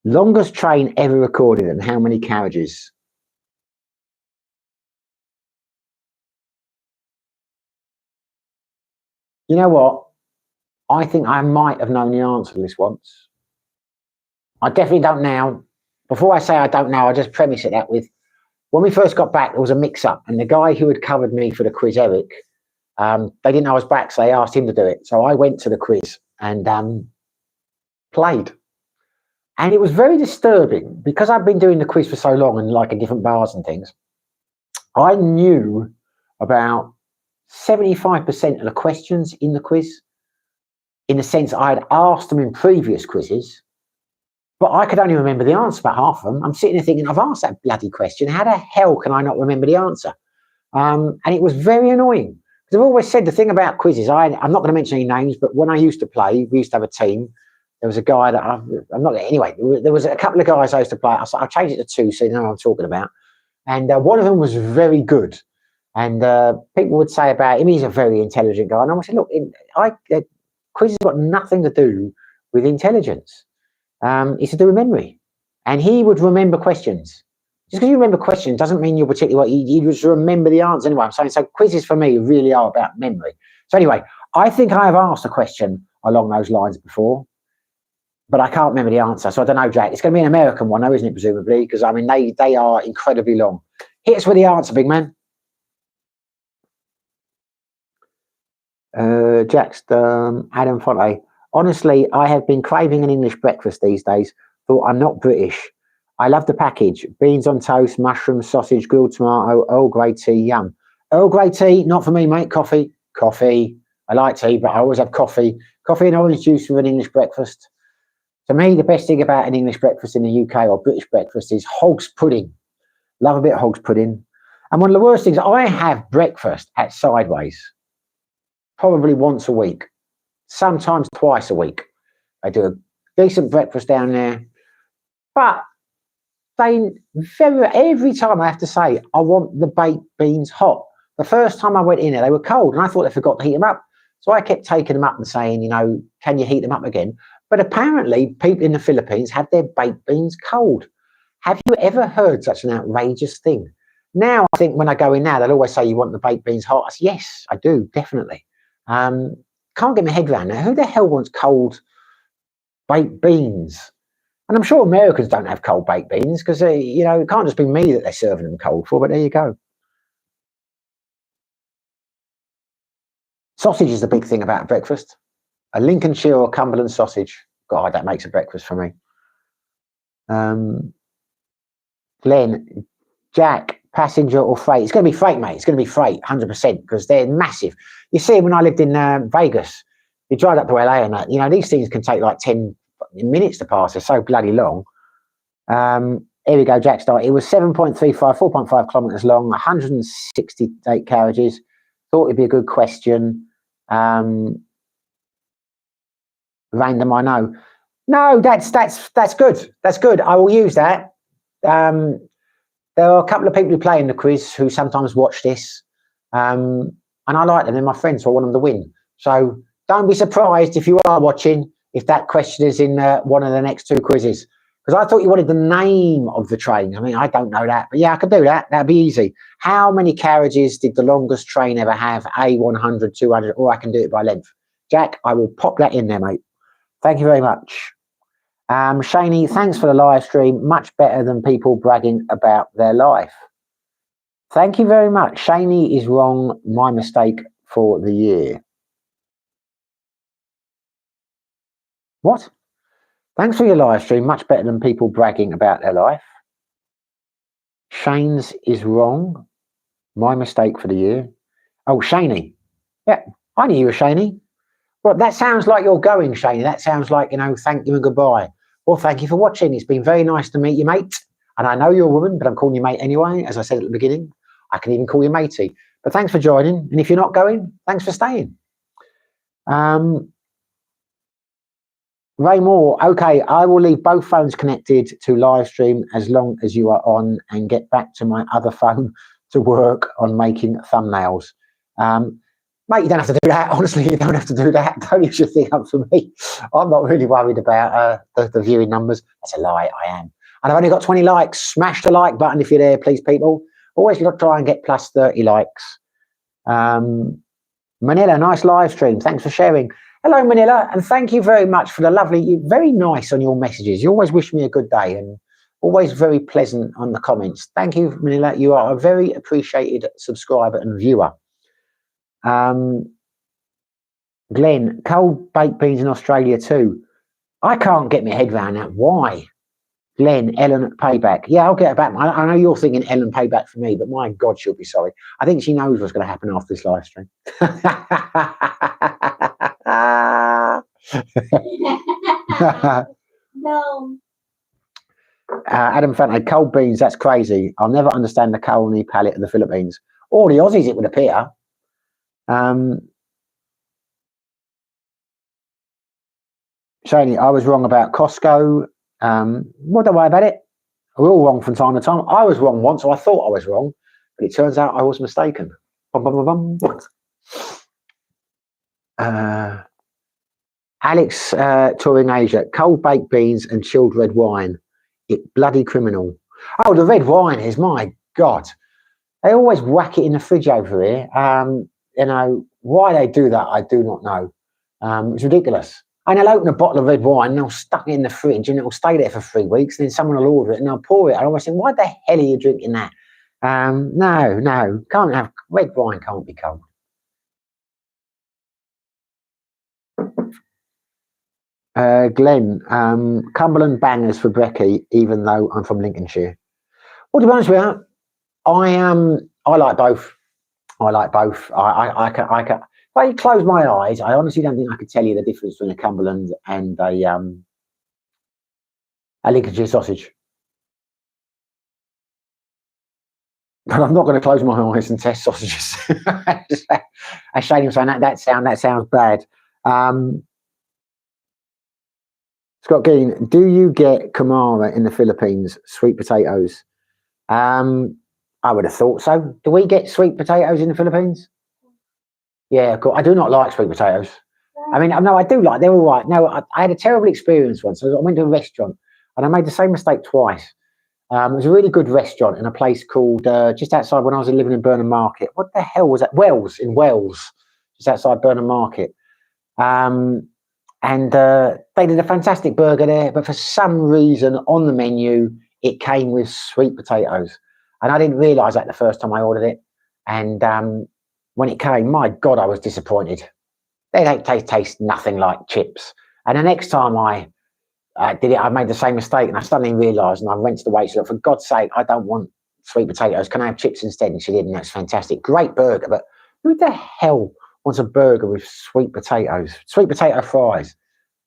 Longest train ever recorded and how many carriages? You know what? I think I might have known the answer to this once. I definitely don't now. Before I say I don't know, I just premise it that with, when we first got back, there was a mix-up, and the guy who had covered me for the quiz, Eric, they didn't know I was back, so they asked him to do it. So I went to the quiz and played. And it was very disturbing, because I've been doing the quiz for so long and like in different bars and things. I knew about 75% of the questions in the quiz, in the sense I had asked them in previous quizzes, but I could only remember the answer about half of them. I'm sitting there thinking, I've asked that bloody question. How the hell can I not remember the answer? And it was very annoying. Because I've always said the thing about quizzes, I'm not going to mention any names, but when I used to play, we used to have a team. There was a guy that anyway, there was a couple of guys I used to play. I'll change it to 2 so you know what I'm talking about. And one of them was very good. And people would say about him, he's a very intelligent guy. And I would say, look, quiz has got nothing to do with intelligence. It's to do with memory. And he would remember questions. Just because you remember questions doesn't mean you're particularly what you just remember the answer. Anyway, I'm saying, so quizzes for me really are about memory. So anyway, I think I have asked a question along those lines before, but I can't remember the answer. So I don't know, Jack. It's going to be an American one, though, isn't it, presumably? Because, I mean, they are incredibly long. Hit us with the answer, big man. Adam Fonte. Honestly, I have been craving an English breakfast these days. Thought I'm not British. I love the package. Beans on toast, mushrooms, sausage, grilled tomato, Earl Grey tea, yum. Earl Grey tea, not for me, mate. Coffee. I like tea, but I always have coffee. Coffee and orange juice for an English breakfast. To me, the best thing about an English breakfast in the UK or British breakfast is hog's pudding. Love a bit of hog's pudding. And one of the worst things, I have breakfast at Sideways probably once a week, sometimes twice a week. I do a decent breakfast down there, but every time I have to say, I want the baked beans hot. The first time I went in there, they were cold, and I thought they forgot to heat them up. So I kept taking them up and saying, you know, can you heat them up again? But apparently people in the Philippines have their baked beans cold. Have you ever heard such an outrageous thing? Now, I think when I go in now, they'll always say, you want the baked beans hot? I say, yes, I do, definitely. Can't get my head around that. Who the hell wants cold baked beans? And I'm sure Americans don't have cold baked beans because, you know, it can't just be me that they're serving them cold for, but there you go. Sausage is the big thing about breakfast. A Lincolnshire or Cumberland sausage. God, that makes a breakfast for me. Glenn, Jack, passenger or freight? It's going to be freight, mate. It's going to be freight, 100%, because they're massive. You see, when I lived in Vegas, you drive up to LA and that, you know, these things can take like 10 minutes to pass. They're so bloody long. Here we go, Jack Star. It was 7.35, 4.5 kilometers long, 168 carriages. Thought it'd be a good question. Random, I know. No, that's good. That's good. I will use that. There are a couple of people who play in the quiz who sometimes watch this, and I like them. They're my friends, so I want them to win. So don't be surprised if you are watching if that question is in one of the next two quizzes. Because I thought you wanted the name of the train. I mean, I don't know that, but yeah, I could do that. That'd be easy. How many carriages did the longest train ever have? A, 100, 200, or I can do it by length. Jack, I will pop that in there, mate. Thank you very much. Shaney, thanks for the live stream. Much better than people bragging about their life. Thank you very much. Shaney is wrong. My mistake for the year. What? Thanks for your live stream. Much better than people bragging about their life. Shane's is wrong. My mistake for the year. Oh, Shaney. Yeah, I knew you were Shaney. Well, that sounds like you're going, Shaney. That sounds like, you know, thank you and goodbye. Well, thank you for watching. It's been very nice to meet you, mate. And I know you're a woman, but I'm calling you mate anyway. As I said at the beginning, I can even call you matey. But thanks for joining. And if you're not going, thanks for staying. Ray Moore, okay, I will leave both phones connected to live stream as long as you are on and get back to my other phone to work on making thumbnails. Mate, you don't have to do that. Honestly, you don't have to do that. Don't use your thing up for me. I'm not really worried about the viewing numbers. That's a lie, I am. And I've only got 20 likes. Smash the like button if you're there, please, people. Always try and get plus 30 likes. Manila, nice live stream. Thanks for sharing. Hello, Manila, and thank you very much for the lovely, you're very nice on your messages. You always wish me a good day and always very pleasant on the comments. Thank you, Manila. You are a very appreciated subscriber and viewer. Glenn, cold baked beans in Australia too. I can't get my head around that. Why? Glenn, Ellen Payback. Yeah, I'll get her back. I know you're thinking Ellen Payback for me, but my God, she'll be sorry. I think she knows what's going to happen after this live stream. No. Adam Fante, cold beans, that's crazy. I'll never understand the culinary palate of the Philippines. Or the Aussies, it would appear. Shani, I was wrong about Costco. Well, don't worry about it. We're all wrong from time to time. I was wrong once, so I thought I was wrong, but it turns out I was mistaken. Bum, bum, bum, bum. Alex touring Asia, cold baked beans and chilled red wine. It bloody criminal. Oh, the red wine is, my God. They always whack it in the fridge over here. You know, why they do that, I do not know. It's ridiculous. And they'll open a bottle of red wine and they'll stuck it in the fridge and it'll stay there for 3 weeks. And then someone will order it and they'll pour it. I always think, why the hell are you drinking that? No, can't have red wine. Can't be cold. Glenn, Cumberland bangers for Brecky, even though I'm from Lincolnshire. Well, to be honest with you, I like both. I like both. I can. If I close my eyes, I honestly don't think I could tell you the difference between a Cumberland and a Lincolnshire sausage. But I'm not going to close my eyes and test sausages. As Shane was saying, that sounds bad. Scott Gein, do you get Kamara in the Philippines, sweet potatoes? I would have thought so. Do we get sweet potatoes in the Philippines? Yeah, cool. I do not like sweet potatoes. I mean, no, I do like, they're all right. No, I had a terrible experience once. I went to a restaurant and I made the same mistake twice. It was a really good restaurant in a place called, just outside when I was living in Burnham Market. What the hell was that? Wells, in Wells, just outside Burnham Market. And they did a fantastic burger there, but for some reason on the menu, it came with sweet potatoes. And I didn't realise that the first time I ordered it. And when it came, my God, I was disappointed. They don't taste nothing like chips. And the next time I did it, I made the same mistake, and I suddenly realised, and I went to the waitress, for God's sake, I don't want sweet potatoes. Can I have chips instead? And she did, and that's fantastic. Great burger, but who the hell wants a burger with sweet potatoes? Sweet potato fries.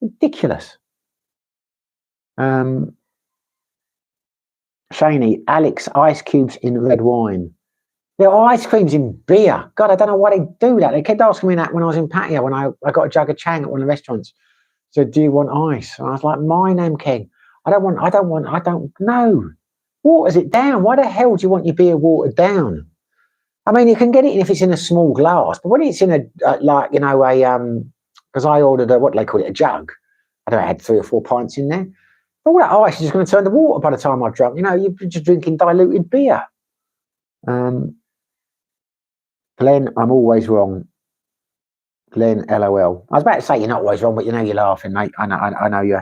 Ridiculous. Shaney, Alex, ice cubes in red wine. There are ice creams in beer. God, I don't know why they do that. They kept asking me that when I was in Pattaya, when I got a jug of Chang at one of the restaurants. So, do you want ice? And I was like, my name, Ken. I don't know. Waters it down. Why the hell do you want your beer watered down? I mean, you can get it if it's in a small glass, but when it's in a, because I ordered what do they call it, a jug. I don't know, I had 3 or 4 pints in there. All that ice is just going to turn to water by the time I've drunk. You're just drinking diluted beer. Glenn, I'm always wrong. Glenn, LOL. I was about to say you're not always wrong, but you're laughing, mate. I know you.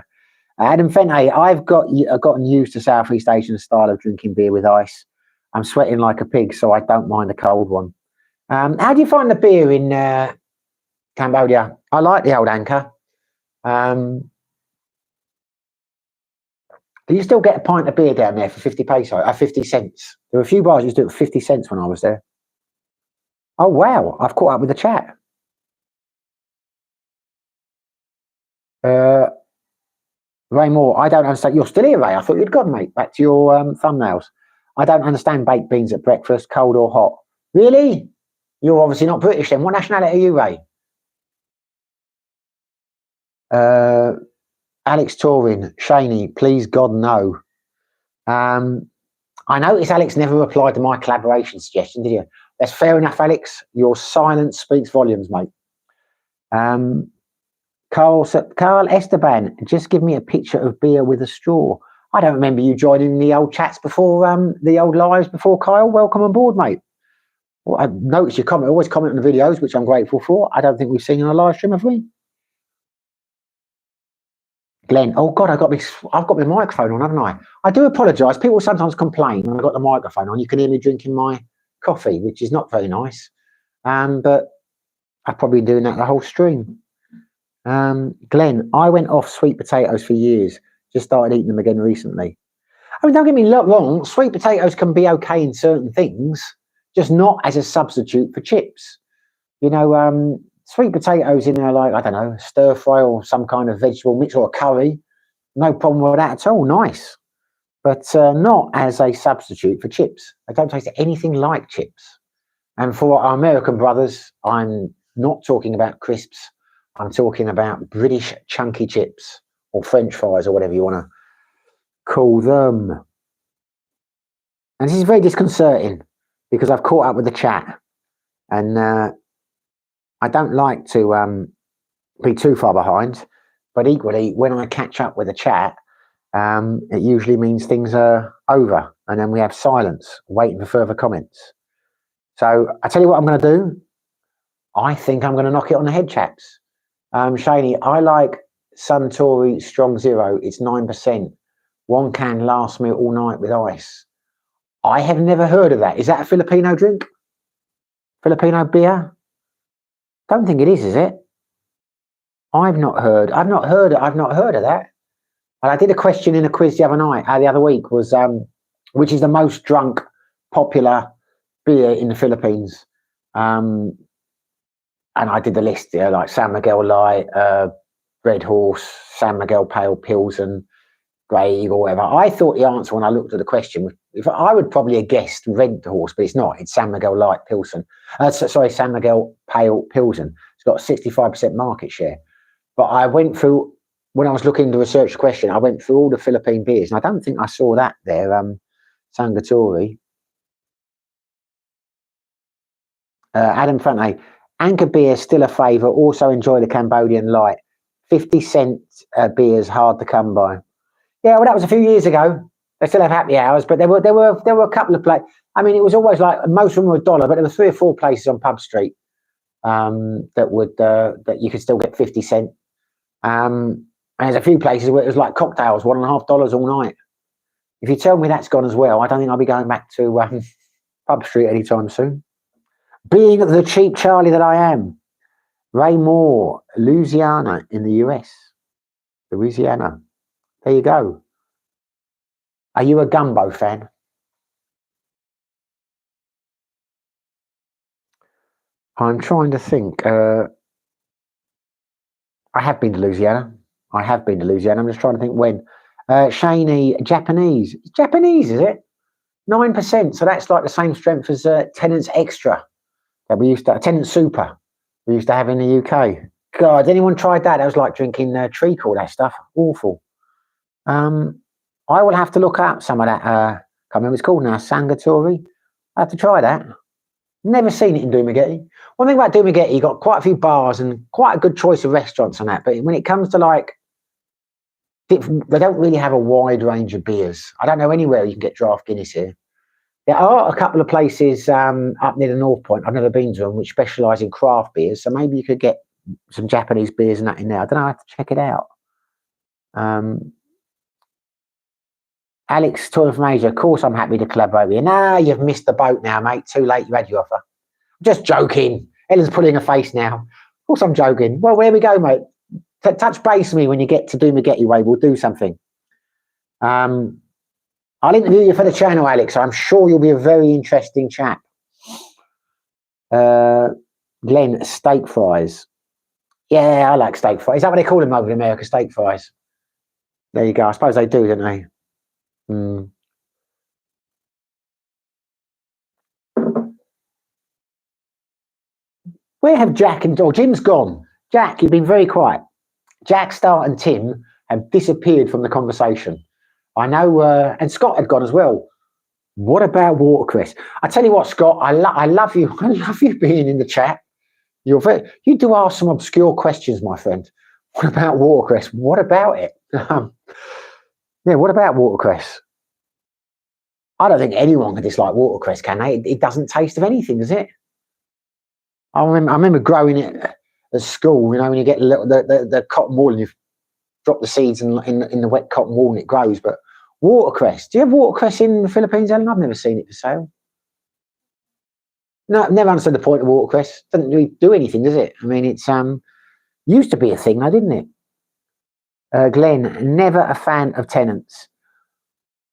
Adam Fente, I've gotten used to Southeast Asian style of drinking beer with ice. I'm sweating like a pig, so I don't mind a cold one. How do you find the beer in Cambodia? I like the old Anchor. Do you still get a pint of beer down there for 50 peso? 50 cents. There were a few bars used to do it for 50 cents when I was there. Oh, wow. I've caught up with the chat. Ray Moore, I don't understand. You're still here, Ray. I thought you'd gone, mate. Back to your thumbnails. I don't understand baked beans at breakfast, cold or hot. Really? You're obviously not British then. What nationality are you, Ray? Alex Torin, Shaney, please God no. I noticed Alex never replied to my collaboration suggestion, did you? That's fair enough, Alex. Your silence speaks volumes, mate. Carl Esteban, just give me a picture of beer with a straw. I don't remember you joining the old chats before, the old lives before, Kyle. Welcome on board, mate. Well, I've noticed your comment, always comment on the videos, which I'm grateful for. I don't think we've seen on a live stream, have we? Glenn, oh God, I've got my microphone on, haven't I? I do apologise. People sometimes complain when I've got the microphone on. You can hear me drinking my coffee, which is not very nice. But I've probably been doing that the whole stream. Glenn, I went off sweet potatoes for years. Just started eating them again recently. I mean, don't get me wrong. Sweet potatoes can be okay in certain things, just not as a substitute for chips. Sweet potatoes in there, like, I don't know, stir fry or some kind of vegetable mix or a curry. No problem with that at all. Nice. But not as a substitute for chips. They don't taste anything like chips. And for our American brothers, I'm not talking about crisps. I'm talking about British chunky chips or French fries or whatever you want to call them. And this is very disconcerting because I've caught up with the chat and I don't like to be too far behind, but equally when I catch up with the chat, it usually means things are over and then we have silence waiting for further comments. So I tell you what I'm going to do. I think I'm going to knock it on the head, chaps. Shaney, I like Suntory Strong Zero. It's 9%. One can last me all night with ice. I have never heard of that. Is that a Filipino drink? Filipino beer? Don't think it is it? I've not heard of that. And I did a question in a quiz the other week was which is the most drunk popular beer in the Philippines? And I did the list, like San Miguel Light, Red Horse, San Miguel Pale Pilsen, Grey or whatever. I thought the answer when I looked at the question, if I would probably have guessed Red Horse, but it's not. It's San Miguel Light Pilsen. San Miguel Pale Pilsen. It's got 65% market share. But I went through, when I was looking to research the question, I went through all the Philippine beers, and I don't think I saw that there. Sangatori. Adam Fronte. Anchor beer still a favourite. Also enjoy the Cambodian Light. 50-cent beers hard to come by. Yeah, well, that was a few years ago. They still have happy hours, but there were a couple of places. I mean, it was always like most of them were $1, but there were 3 or 4 places on Pub Street that you could still get 50 cent. And there's a few places where it was like cocktails, $1.50 all night. If you tell me that's gone as well, I don't think I'll be going back to Pub Street anytime soon. Being the cheap Charlie that I am, Ray Moore, Louisiana in the US. Louisiana. There you go. Are you a gumbo fan? I'm trying to think. I have been to Louisiana. I'm just trying to think when. Shaney, Japanese. Japanese, is it? 9%. So that's like the same strength as Tennant's Extra that we used to, Tennant Super we used to have in the UK. God, anyone tried that? That was like drinking treacle, that stuff. Awful. I will have to look up some of that. Can't remember what it's called now. Sangatori. I have to try that. Never seen it in Dumaguete. One thing about Dumaguete, you got quite a few bars and quite a good choice of restaurants on that. But when it comes to like, they don't really have a wide range of beers. I don't know anywhere you can get draft Guinness here. There are a couple of places up near the North Point. I've never been to them, which specialise in craft beers. So maybe you could get some Japanese beers and that in there. I don't know. I have to check it out. Alex, Tour from Asia. Of course, I'm happy to collaborate with you. Nah, you've missed the boat now, mate. Too late. You had your offer. Just joking. Ellen's pulling a face now. Of course, I'm joking. Well, there we go, mate. Touch base with me when you get to Dumaguete way. We'll do something. I'll interview you for the channel, Alex. I'm sure you'll be a very interesting chap. Glenn, steak fries. Yeah, I like steak fries. Is that what they call them over in America? Steak fries. There you go. I suppose they do, don't they? Where have Jack and Jim's gone? Jack, you've been very quiet. Jack, Star, and Tim have disappeared from the conversation. I know, and Scott had gone as well. What about watercress? I tell you what, Scott, I love you. I love you being in the chat. You do ask some obscure questions, my friend. What about watercress? What about it? Yeah, what about watercress? I don't think anyone can dislike watercress, can they? It doesn't taste of anything, does it? I remember growing it at school. You know, when you get the cotton wool and you drop the seeds in the wet cotton wool and it grows. But watercress. Do you have watercress in the Philippines, Ellen? I've never seen it for sale. No, I've never understood the point of watercress. Doesn't really do anything, does it? I mean, it's used to be a thing, though, didn't it? Glenn, never a fan of Tennants.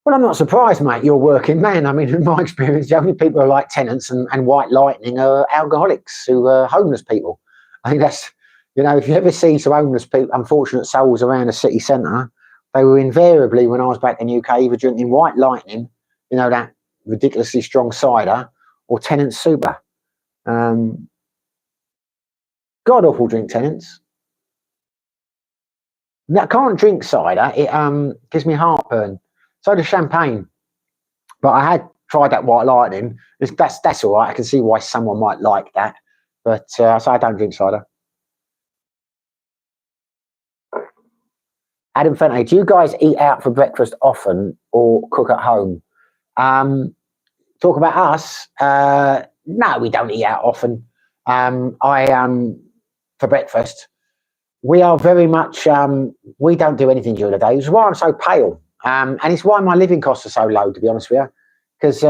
Well, I'm not surprised, mate. You're a working man. I mean, in my experience, the only people who like Tennants and White Lightning are alcoholics who are homeless people. I think that's, you know, if you ever see some homeless people, unfortunate souls around the city centre, they were invariably, when I was back in the UK, either drinking White Lightning, you know, that ridiculously strong cider, or Tennant's Super. God awful drink, Tennants. Now, I can't drink cider. It gives me heartburn. So does champagne. But I had tried that White Lightning. That's all right. I can see why someone might like that. But so I don't drink cider. Adam Fenton, do you guys eat out for breakfast often or cook at home? Talk about us. No, we don't eat out often. For breakfast, we are very much, we don't do anything during the day. It's why I'm so pale. And it's why my living costs are so low, to be honest with you. Because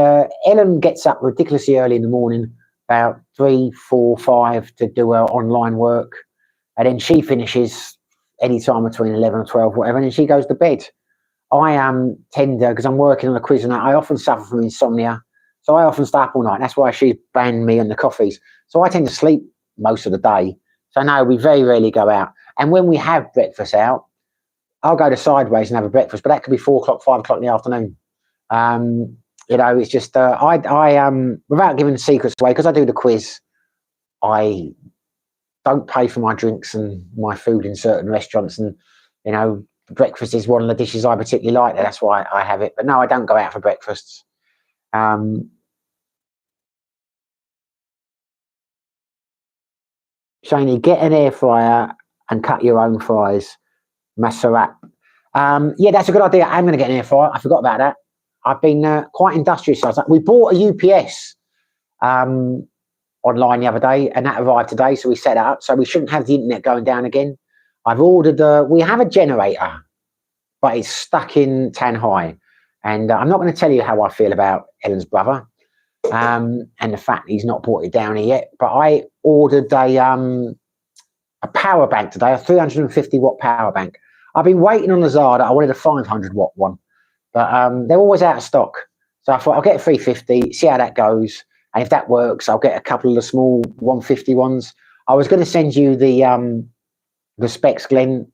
Ellen gets up ridiculously early in the morning, about 3, 4, 5 to do her online work. And then she finishes any time between 11 or 12, whatever, and then she goes to bed. I tend to, because I'm working on a quiz and that, I often suffer from insomnia. So I often stay up all night. That's why she banned me on the coffees. So I tend to sleep most of the day. So no, we very rarely go out. And when we have breakfast out, I'll go to Sideways and have a breakfast, but that could be 4 o'clock, 5 o'clock in the afternoon. You know, it's just without giving the secrets away, because I do the quiz, I don't pay for my drinks and my food in certain restaurants, and you know, breakfast is one of the dishes I particularly like. That's why I have it. But no, I don't go out for breakfasts. Shaney, get an air fryer and cut your own fries. Masarat. Yeah, that's a good idea. I'm going to get an air fryer. I forgot about that. I've been quite industrious. I was like, we bought a UPS online the other day, and that arrived today, so we set it up. So we shouldn't have the internet going down again. I've ordered, we have a generator, but it's stuck in Tanhai. And I'm not going to tell you how I feel about Ellen's brother and the fact he's not brought it down here yet. But I ordered a power bank today, a 350 watt power bank. I've been waiting on the Zara. I wanted a 500 watt one, but they're always out of stock. So I thought I'll get a 350, see how that goes. And if that works, I'll get a couple of the small 150 ones. I was going to send you the specs, Glenn,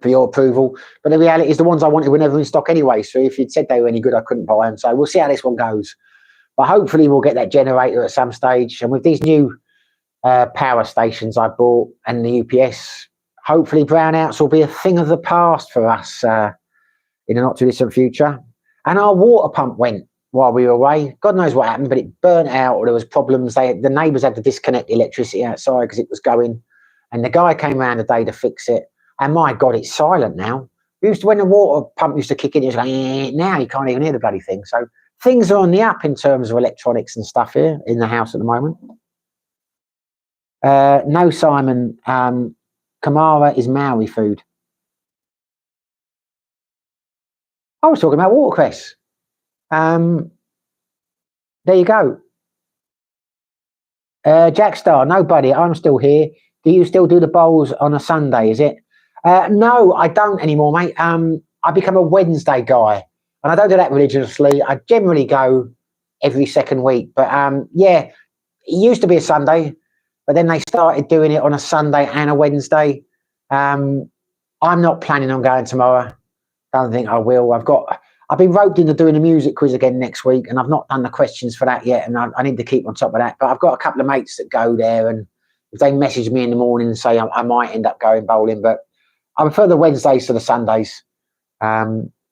for your approval. But the reality is the ones I wanted were never in stock anyway. So if you'd said they were any good, I couldn't buy them. So we'll see how this one goes. But hopefully we'll get that generator at some stage. And with these new power stations I bought and the UPS, hopefully brownouts will be a thing of the past for us in a not too distant future. And our water pump went while we were away. God knows what happened, but it burnt out, or there was problems. The neighbours had to disconnect the electricity outside because it was going. And the guy came around today to fix it. And my God, it's silent now. When the water pump used to kick in, it was like, now you can't even hear the bloody thing. So things are on the up in terms of electronics and stuff here in the house at the moment. No, Simon. Kamara is Maori food. I was talking about watercress. There you go. Jack Star, no buddy, I'm still here. Do you still do the bowls on a Sunday, is it? No, I don't anymore, mate. I become a Wednesday guy, and I don't do that religiously. I generally go every second week. But yeah, it used to be a Sunday, but then they started doing it on a Sunday and a Wednesday. I'm not planning on going tomorrow. Don't think I will. I've been roped into doing a music quiz again next week, and I've not done the questions for that yet, and I need to keep on top of that. But I've got a couple of mates that go there, and if they message me in the morning and say I might end up going bowling, but I prefer the Wednesdays to the Sundays.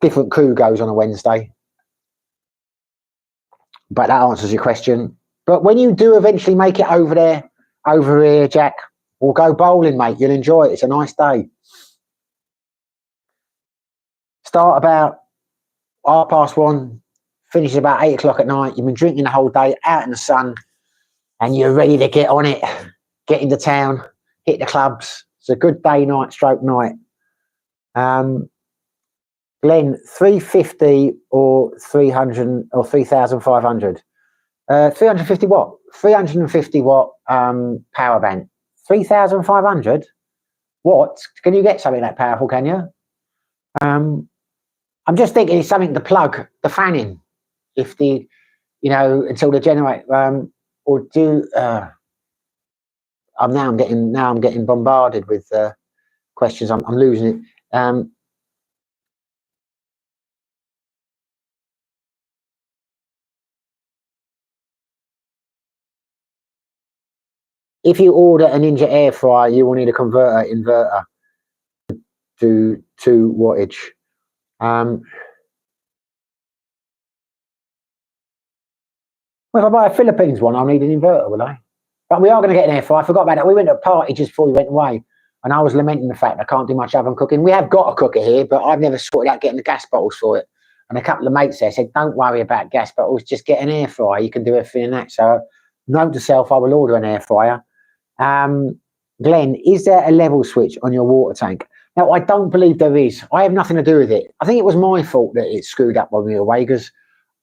Different crew goes on a Wednesday. But that answers your question. But when you do eventually make it over here, Jack, we'll go bowling, mate. You'll enjoy it. It's a nice day. Start about 1:30, finish about 8 o'clock at night. You've been drinking the whole day, out in the sun, and you're ready to get on it, get into town, hit the clubs. It's a good day, night, stroke night. Glenn, 350 or 300 or 3,500? 350 watt. 350 watt power bank. 3,500 watts. Can you get something that powerful? Can you? I'm just thinking it's something to plug the fan in, if until the generator or do. I'm getting bombarded with questions. I'm losing it. If you order a Ninja air fryer, you will need a inverter to 2 wattage. Well, if I buy a Philippines one, I'll need an inverter, will I? But we are going to get an air fryer. I forgot about that. We went to a party just before we went away, and I was lamenting the fact I can't do much oven cooking. We have got a cooker here, but I've never sorted out getting the gas bottles for it. And a couple of mates there said, don't worry about gas bottles, just get an air fryer. You can do everything in that. So note to self, I will order an air fryer. Glenn, is there a level switch on your water tank? Now, I don't believe there is. I have nothing to do with it. I think it was my fault that it screwed up when we were away, because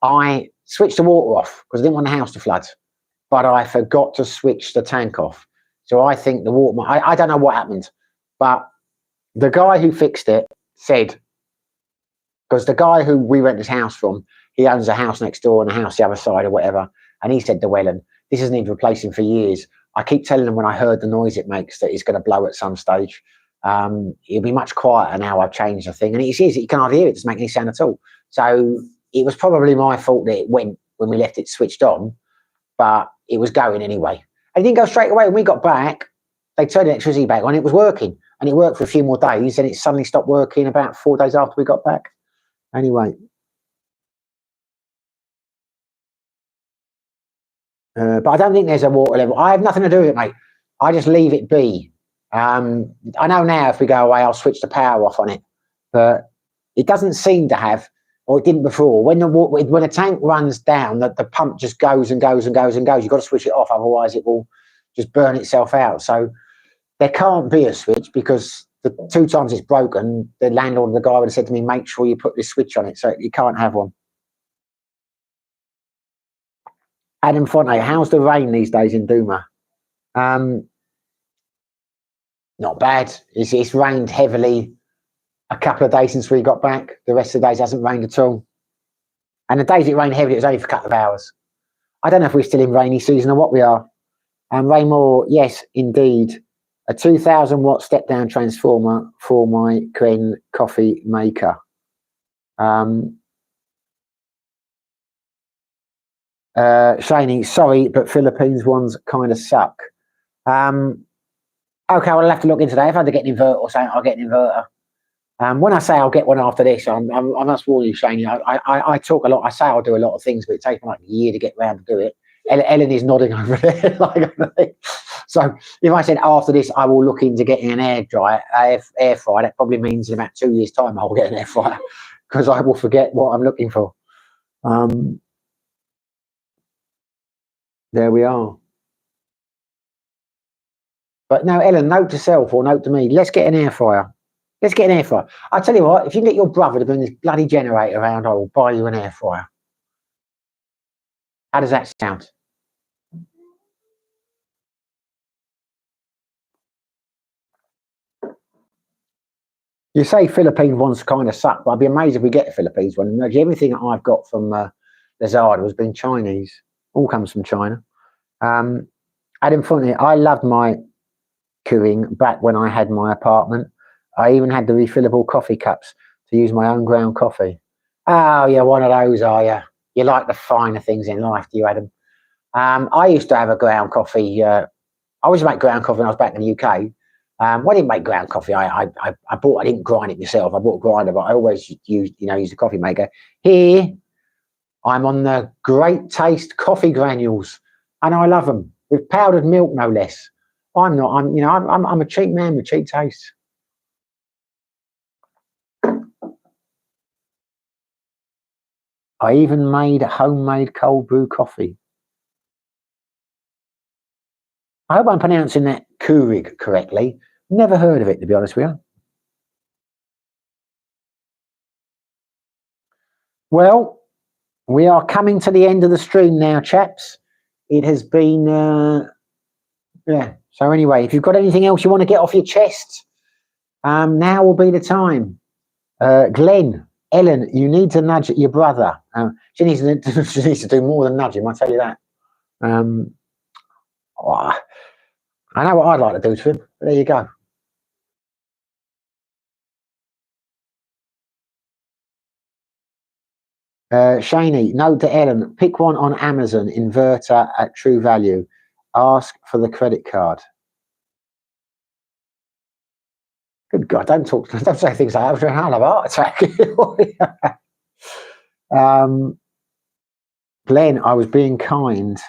I switched the water off because I didn't want the house to flood, but I forgot to switch the tank off. So I think the water, I don't know what happened, but the guy who fixed it said, because the guy who we rent his house from, he owns a house next door and a house the other side or whatever. And he said to Wellen, this hasn't even replaced him for years. I keep telling him when I heard the noise it makes that it's going to blow at some stage. It'll be much quieter now I've changed the thing. And it is, you can hardly hear it, it doesn't make any sound at all. So it was probably my fault that it went when we left it switched on, but it was going anyway. And it didn't go straight away. When we got back, they turned the electricity back on, it was working. And it worked for a few more days, and it suddenly stopped working about 4 days after we got back. Anyway. But I don't think there's a water level. I have nothing to do with it, mate. I just leave it be. I know now if we go away, I'll switch the power off on it. But it doesn't seem to have, or it didn't before. When the tank runs down, the pump just goes and goes and goes and goes. You've got to switch it off, otherwise it will just burn itself out. So there can't be a switch, because the 2 times it's broken, the landlord, the guy would have said to me, make sure you put this switch on it. So you can't have one. Adam Fonte, how's the rain these days in Douma? Not bad. It's rained heavily a couple of days since we got back. The rest of the days hasn't rained at all. And the days it rained heavily, it was only for a couple of hours. I don't know if we're still in rainy season or what we are. Raymore, yes, indeed. A 2,000 watt step down transformer for my Kren coffee maker. Shaney, sorry, but Philippines ones kind of suck. Okay, well, I'll have to look into that. If I had to get an inverter or something, I'll get an inverter. When I say I'll get one after this, I must warn you, Shaney, I talk a lot. I say I'll do a lot of things, but it takes me like a year to get around to do it. Ellen is nodding over there. So if I said after this, I will look into getting an air fryer, that probably means in about 2 years' time I'll get an air fryer, because I will forget what I'm looking for. There we are. But no, Ellen, note to self or note to me, let's get an air fryer. Let's get an air fryer. I tell you what, if you can get your brother to bring this bloody generator around, I will buy you an air fryer. How does that sound? You say Philippines ones kind of suck, but I'd be amazed if we get a Philippines one. Everything that I've got from Lazard has been Chinese. All comes from China. Adam Fonte, I loved my queuing back when I had my apartment. I even had the refillable coffee cups to use my own ground coffee. Oh, yeah, one of those, are you? You like the finer things in life, do you, Adam? I used to have a ground coffee. I used to make ground coffee when I was back in the UK. Well, I didn't make ground coffee. I didn't grind it myself. I bought a grinder, but I always used the coffee maker. Here, I'm on the Great Taste coffee granules, and I love them with powdered milk, no less. I'm a cheap man with cheap taste. I even made homemade cold brew coffee. I hope I'm pronouncing that Keurig correctly. Never heard of it, to be honest with you. Well, we are coming to the end of the stream now, chaps. It has been, yeah. So anyway, if you've got anything else you want to get off your chest, now will be the time. Glenn, Ellen, you need to nudge your brother. She needs to do more than nudge him, I'll tell you that. I know what I'd like to do to him, but there you go. Shaney, note to Ellen, pick one on Amazon, inverter at True Value. Ask for the credit card. Good God, don't say things like that. I'll have a heart attack. Glenn, I was being kind.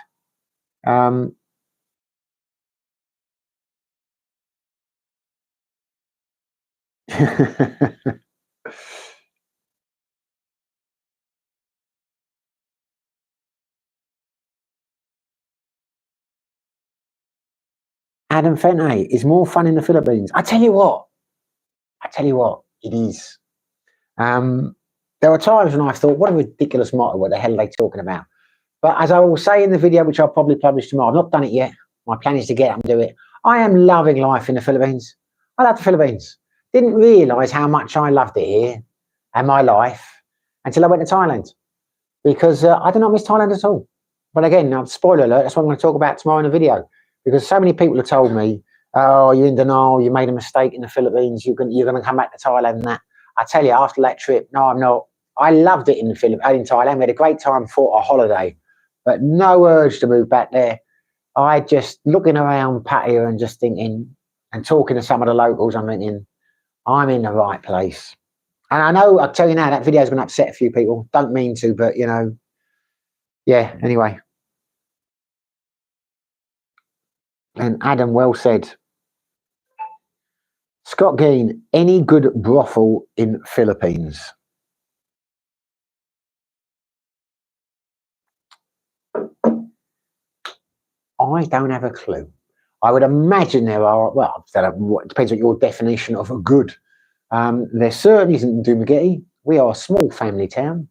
Adam Fente is more fun in the Philippines. I tell you what, it is. There were times when I thought, what a ridiculous motto, what the hell are they talking about? But as I will say in the video, which I'll probably publish tomorrow, I've not done it yet. My plan is to get up and do it. I am loving life in the Philippines. I love the Philippines. Didn't realise how much I loved it here and my life until I went to Thailand. Because I do not miss Thailand at all. But again, spoiler alert, that's what I'm going to talk about tomorrow in the video. Because so many people have told me Oh, you're in denial. You made a mistake in the Philippines. You're going to come back to Thailand and that. I tell you, after that trip, no, I'm not. I loved it in the Philippines, in Thailand. We had a great time for a holiday, but no urge to move back there. I just looking around Pattaya and just thinking and talking to some of the locals. I'm thinking, I'm in the right place. And I know, I'll tell you now, that video is going to upset a few people. Don't mean to, but you know, yeah. Anyway, and Adam well said. Scott Gein, any good brothel in Philippines? I don't have a clue. I would imagine there are, well, it depends on your definition of a good. There certainly isn't Dumaguete. We are a small family town,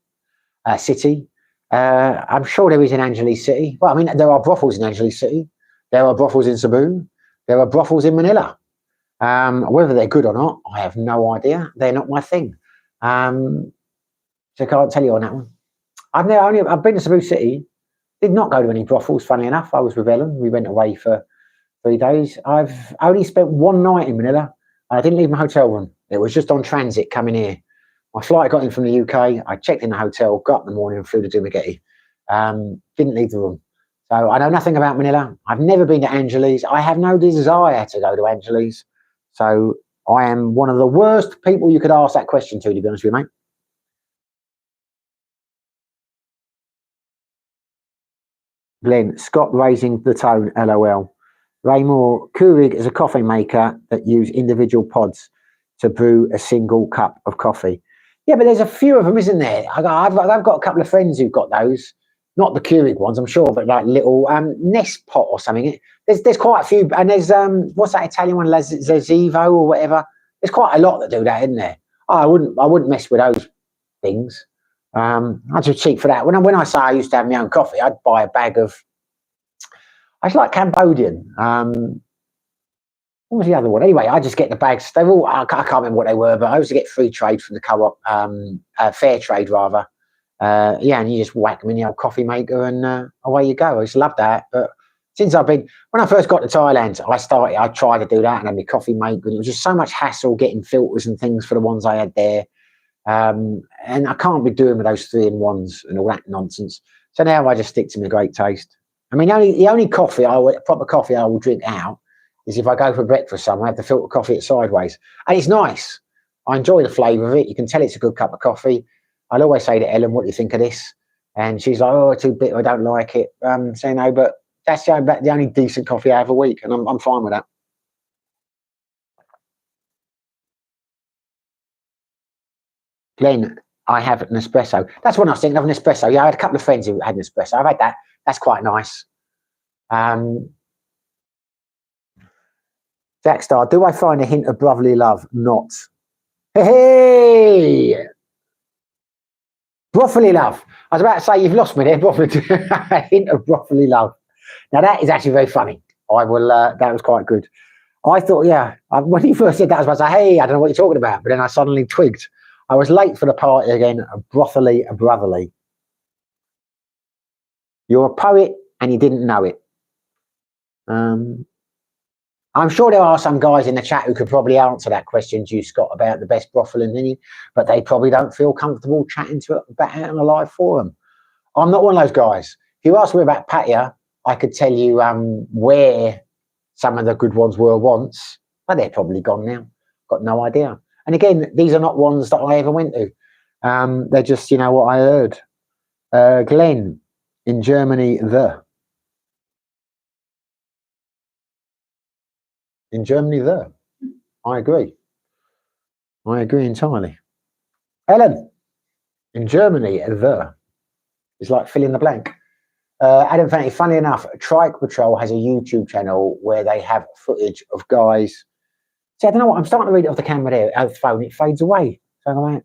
city. I'm sure there is in Angeles City. Well, I mean, there are brothels in Angeles City. There are brothels in Cebu. There are brothels in Manila. Whether they're good or not, I have no idea. They're not my thing. So I can't tell you on that one. I've been to Cebu City. Did not go to any brothels, funny enough. I was with Ellen. We went away for 3 days. I've only spent one night in Manila. I didn't leave my hotel room. It was just on transit coming here. My flight got in from the UK. I checked in the hotel, got up in the morning and flew to Dumaguete. Didn't leave the room. So I know nothing about Manila. I've never been to Angeles. I have no desire to go to Angeles. So I am one of the worst people you could ask that question to be honest with you, mate. Glenn, Scott raising the tone, LOL. Raymore, Keurig is a coffee maker that use individual pods to brew a single cup of coffee. Yeah, but there's a few of them, isn't there? I've got a couple of friends who've got those. Not the Keurig ones, I'm sure, but like little Nest pot or something. There's quite a few, and there's what's that Italian one, Zezivo or whatever. There's quite a lot that do that, isn't there? Oh, I wouldn't mess with those things. I'm too cheap for that. When I say I used to have my own coffee, I'd buy a bag of. I was like Cambodian. What was the other one? Anyway, I just get the bags. They're all. I can't remember what they were, but I used to get free trade from the co-op, fair trade rather. Yeah, and you just whack them in the old coffee maker, and away you go. I just love that. But since when I first got to Thailand, I tried to do that and had my coffee maker, and it was just so much hassle getting filters and things for the ones I had there. And I can't be doing with those 3-in-1s and all that nonsense. So now I just stick to my great taste. I mean, the only proper coffee I will drink out is if I go for breakfast somewhere, I have to filter coffee it sideways. And it's nice. I enjoy the flavour of it. You can tell it's a good cup of coffee. I'll always say to Ellen, what do you think of this? And she's like, oh, too bitter, I don't like it. So no, but that's the only decent coffee I have a week, and I'm fine with that. Glenn, I have an espresso. That's what I was thinking of, an espresso. Yeah, I had a couple of friends who had an espresso. I've had that. That's quite nice. Jack Star, do I find a hint of brotherly love? Not. Hey! Brotherly love. I was about to say, you've lost me there. A hint of brotherly love. Now, that is actually very funny. I will, that was quite good. I thought, yeah, when he first said that, I was about to say, hey, I don't know what you're talking about. But then I suddenly twigged. I was late for the party again, brotherly. You're a poet and you didn't know it. I'm sure there are some guys in the chat who could probably answer that question to you, Scott, about the best brothel in Vinny, but they probably don't feel comfortable chatting to it about out on a live forum. I'm not one of those guys. If you ask me about Pattaya, I could tell you where some of the good ones were once, but they're probably gone now. Got no idea. And again, these are not ones that I ever went to. They're just, what I heard. Glenn, in Germany, In Germany, I agree. I agree entirely. Ellen, in Germany, is like fill in the blank. Adam Fanny, funny enough, Trike Patrol has a YouTube channel where they have footage of guys. See, I don't know what, I'm starting to read it off the camera there, the phone, it fades away. So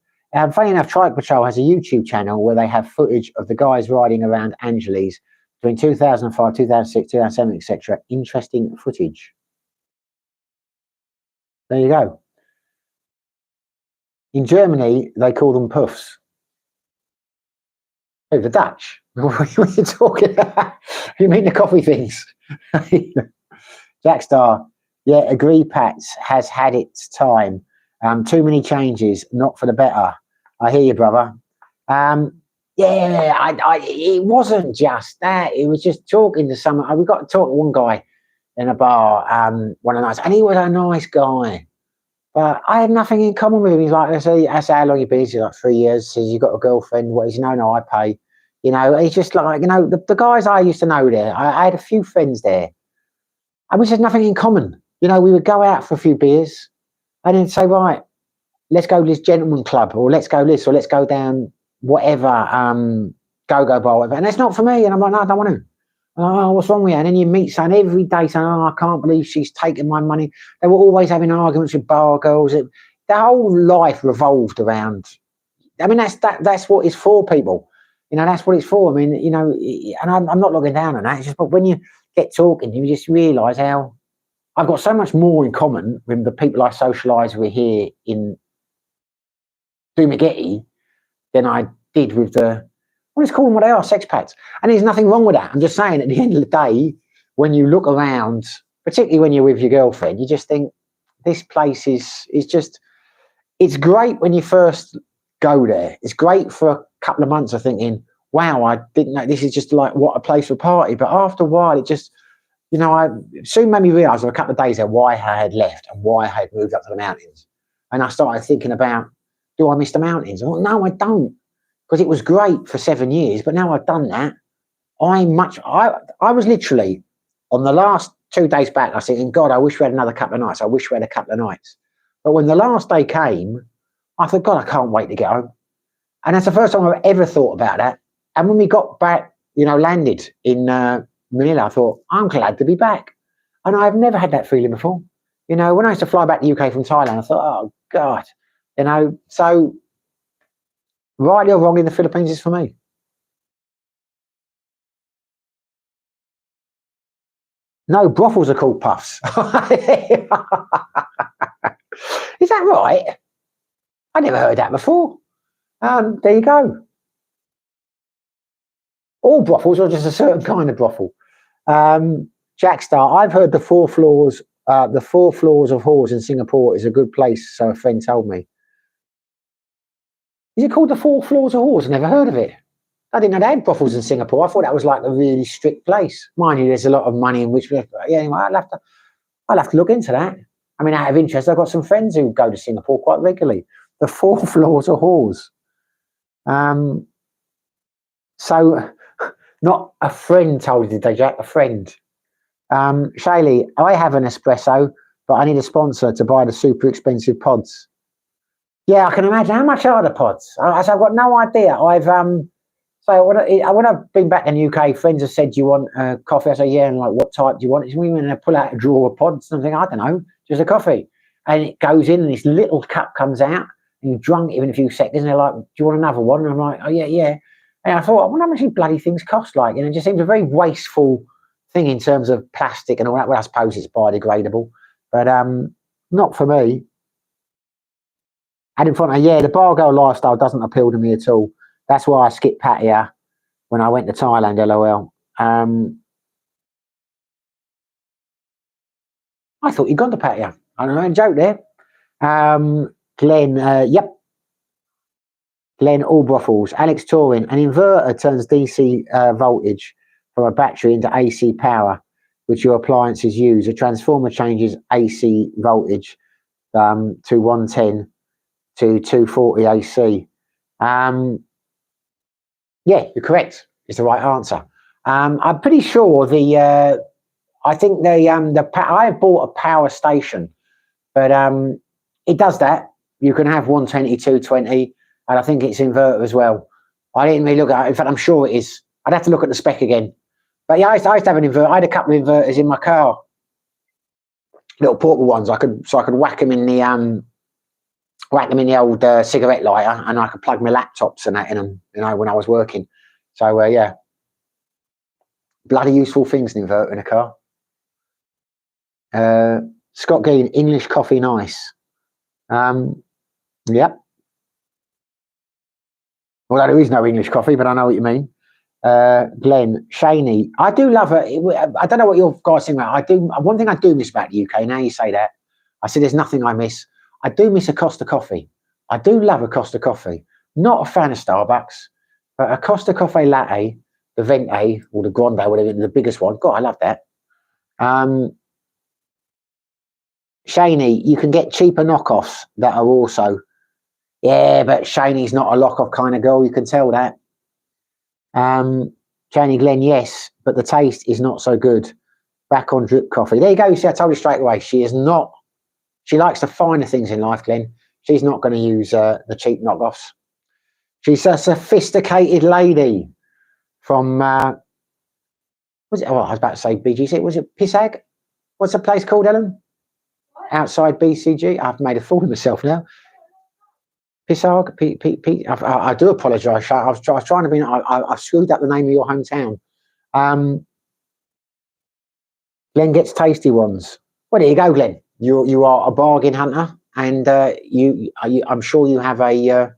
funny enough, Trike Patrol has a YouTube channel where they have footage of the guys riding around Angeles between 2005, 2006, 2007, etc. Interesting footage. There you go. In Germany, they call them puffs. Oh, the Dutch. What are you talking about? You mean the coffee things? Jackstar, Yeah, agree, Pats has had its time. Too many changes, not for the better. I hear you, brother. Yeah, it wasn't just that. It was just talking to someone. We got to talk to one guy in a bar one of the nights, and he was a nice guy. But I had nothing in common with him. He's like, I say, how long you been? He's like 3 years. Says, you got a girlfriend? What is, no, I pay. You know, he's just like, you know, the guys I used to know there, I had a few friends there. And we just had nothing in common. You know, we would go out for a few beers and then say, right, let's go to this gentleman club, or let's go this, or let's go down whatever, go-go bar, whatever. And that's not for me. And I'm like, no, I don't want to. Oh, what's wrong with you? And then you meet someone every day saying, oh, I can't believe she's taking my money. They were always having arguments with bar girls. Their whole life revolved around. I mean, that's what it's for, people. You know, that's what it's for. I mean, you know, and I'm not looking down on that. It's just, but when you get talking, you just realise how I've got so much more in common with the people I socialise with here in Dumagetti than I did with the, well, let's call them what they are, expats. And there's nothing wrong with that. I'm just saying, at the end of the day, when you look around, particularly when you're with your girlfriend, you just think this place is just, it's great when you first go there. It's great for a couple of months of thinking, wow, I didn't know, this is just like what a place for a party. But after a while, it just, you know, I soon made me realise for a couple of days there why I had left and why I had moved up to the mountains. And I started thinking about, do I miss the mountains? Well, no, I don't. Because it was great for 7 years, but now I've done that. I was literally on the last 2 days back, I was thinking, God, I wish we had another couple of nights. I wish we had a couple of nights. But when the last day came, I thought, God, I can't wait to get home. And that's the first time I've ever thought about that. And when we got back, you know, landed in Manila, I thought, I'm glad to be back. And I've never had that feeling before. You know, when I used to fly back to the UK from Thailand, I thought, oh, God, you know, so rightly or wrongly, the Philippines is for me. No, brothels are called puffs. Is that right? I never heard that before. There you go. All brothels or just a certain kind of brothel? Jackstar, I've heard the 4 floors of whores in Singapore is a good place, so a friend told me. Is it called the 4 floors of whores? I never heard of it. I didn't know they had brothels in Singapore. I thought that was like a really strict place. Mind you, there's a lot of money in which, yeah, anyway, I'll have to look into that. I mean, out of interest, I've got some friends who go to Singapore quite regularly. The 4 floors of whores. So, not a friend told you, did Jack? A friend. Shaylee, I have an espresso, but I need a sponsor to buy the super expensive pods. Yeah, I can imagine. How much are the pods? I've got no idea. So when I've been back in the UK, friends have said, do you want coffee? I say, yeah, and like, what type do you want? It's when I pull out a drawer of pods, something, I don't know, just a coffee. And it goes in and this little cup comes out and you drunk it in a few seconds and they're like, do you want another one? And I'm like, oh, yeah. And I thought, I wonder how much these bloody things cost. Like, and it just seems a very wasteful thing in terms of plastic and all that. Well, I suppose it's biodegradable, but not for me. And in front of, yeah, the bar girl lifestyle doesn't appeal to me at all. That's why I skipped Pattaya when I went to Thailand, LOL. I thought you'd gone to Pattaya. I don't know, joke there. Glenn, yep. Glenn, all brothels. Alex Turin, an inverter turns DC voltage from a battery into AC power, which your appliances use. A transformer changes AC voltage to 110 to 240 AC. Yeah, you're correct. It's the right answer. I'm pretty sure I think I have bought a power station, but it does that. You can have 120, 220, and I think it's inverter as well. I didn't really look at it. In fact, I'm sure it is. I'd have to look at the spec again. But yeah, I used to have an inverter. I had a couple of inverters in my car, little portable ones. I could whack them in the old cigarette lighter, and I could plug my laptops and that in them, you know, when I was working. So yeah, bloody useful things, an inverter in a car. Scott Gein, English coffee nice. Yep. Well, there is no English coffee, but I know what you mean. Glenn, Shaney, I do love her. I don't know what your guys think about. One thing I do miss about the UK. Now you say that, I said there's nothing I miss. I do miss a Costa coffee. I do love a Costa coffee. Not a fan of Starbucks, but a Costa coffee latte, the Venti or the Grande, whatever, the biggest one. God, I love that. Shaney, you can get cheaper knockoffs that are also. Yeah, but Shaney's not a lock-off kind of girl. You can tell that. Janie Glenn, yes, but the taste is not so good. Back on drip coffee. There you go. You see, I told you straight away. She is not. She likes the finer things in life, Glenn. She's not going to use the cheap knockoffs. She's a sophisticated lady from. Was it? Oh, I was about to say BGC. Was it Pissag? What's the place called, Ellen? What? Outside BCG. I've made a fool of myself now. Pissag, I do apologise. I was trying to be. I've screwed up the name of your hometown. Glenn gets tasty ones. Well, there you go, Glenn. You are a bargain hunter, and I'm sure you have a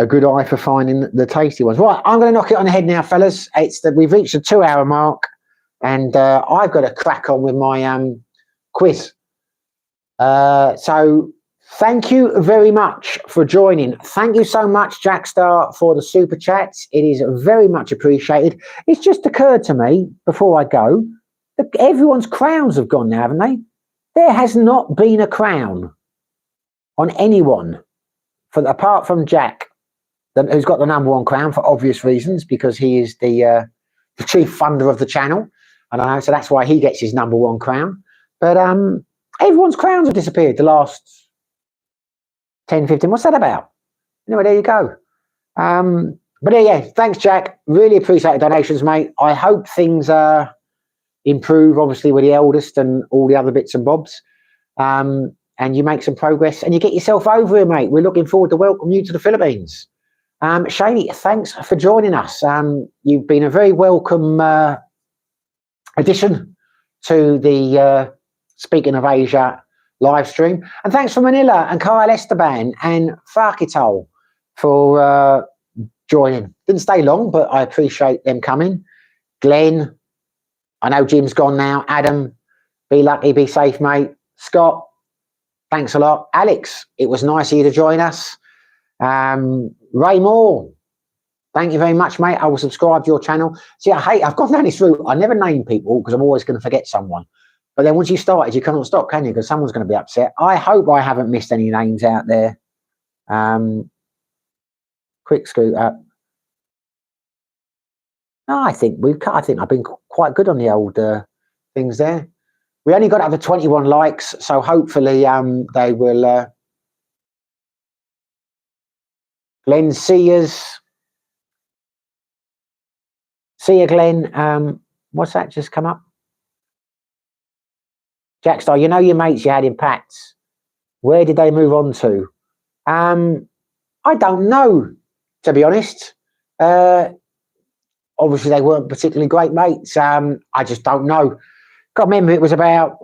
good eye for finding the tasty ones. Right, I'm going to knock it on the head now, fellas. We've reached the 2-hour mark, and I've got to crack on with my quiz. So. Thank you very much for joining. Thank you so much, Jackstar, for the super chats. It is very much appreciated. It's just occurred to me before I go that everyone's crowns have gone now, haven't they? There has not been a crown on anyone apart from Jack, who's got the #1 crown for obvious reasons, because he is the chief funder of the channel. And I know, so that's why he gets his #1 crown. But everyone's crowns have disappeared the last 10, 15. What's that about? Anyway, there you go. But yeah, thanks, Jack. Really appreciate the donations, mate. I hope things improve, obviously, with the eldest and all the other bits and bobs. And you make some progress and you get yourself over here, mate. We're looking forward to welcome you to the Philippines. Shaney, thanks for joining us. You've been a very welcome addition to the Speaking of Asia live stream, and thanks for Manila and Kyle Esteban and Farkitol for joining. Didn't stay long, but I appreciate them coming. Glenn, I know Jim's gone now. Adam, be lucky, be safe, mate. Scott, thanks a lot. Alex, it was nice of you to join us. Ray Moore, thank you very much, mate. I will subscribe to your channel. See, I've gone down this route. I never name people because I'm always going to forget someone. But then once you started, you cannot stop, can you? Because someone's going to be upset. I hope I haven't missed any names out there. Quick scoot up. No, I think I've been quite good on the old things there. We only got up to 21 likes, so hopefully they will. Glenn, see you, Glenn. What's that just come up? Jackstar, you know your mates you had in Pats. Where did they move on to? I don't know, to be honest. Obviously, they weren't particularly great mates. I just don't know. Can't remember. It was about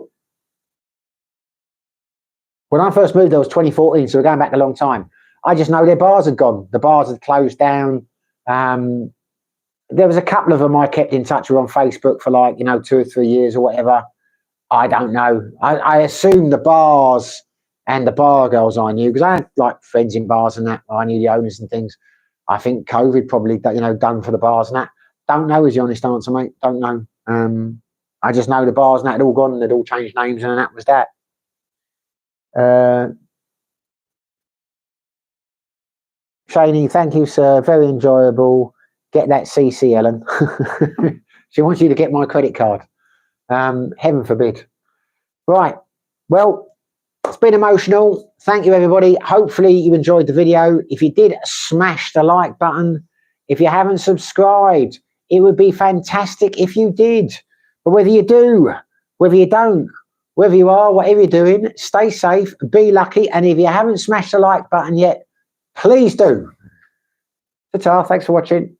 when I first moved there was 2014, so we're going back a long time. I just know their bars had gone. The bars had closed down. There was a couple of them I kept in touch with on Facebook for 2 or 3 years or whatever. I don't know. I assume the bars and the bar girls I knew, because I had friends in bars and that. I knew the owners and things. I think COVID probably done for the bars and that. Don't know is the honest answer, mate. Don't know. I just know the bars and that had all gone and they'd all changed names and that was that. Shaney, thank you, sir. Very enjoyable. Get that CC, Ellen. She wants you to get my credit card. Heaven forbid. Right. Well, it's been emotional. Thank you, everybody. Hopefully you enjoyed the video. If you did, smash the like button. If you haven't subscribed, it would be fantastic if you did. But whether you do, whether you don't, whether you are, whatever you're doing, stay safe, be lucky. And if you haven't smashed the like button yet, please do. Ta-ta. Thanks for watching.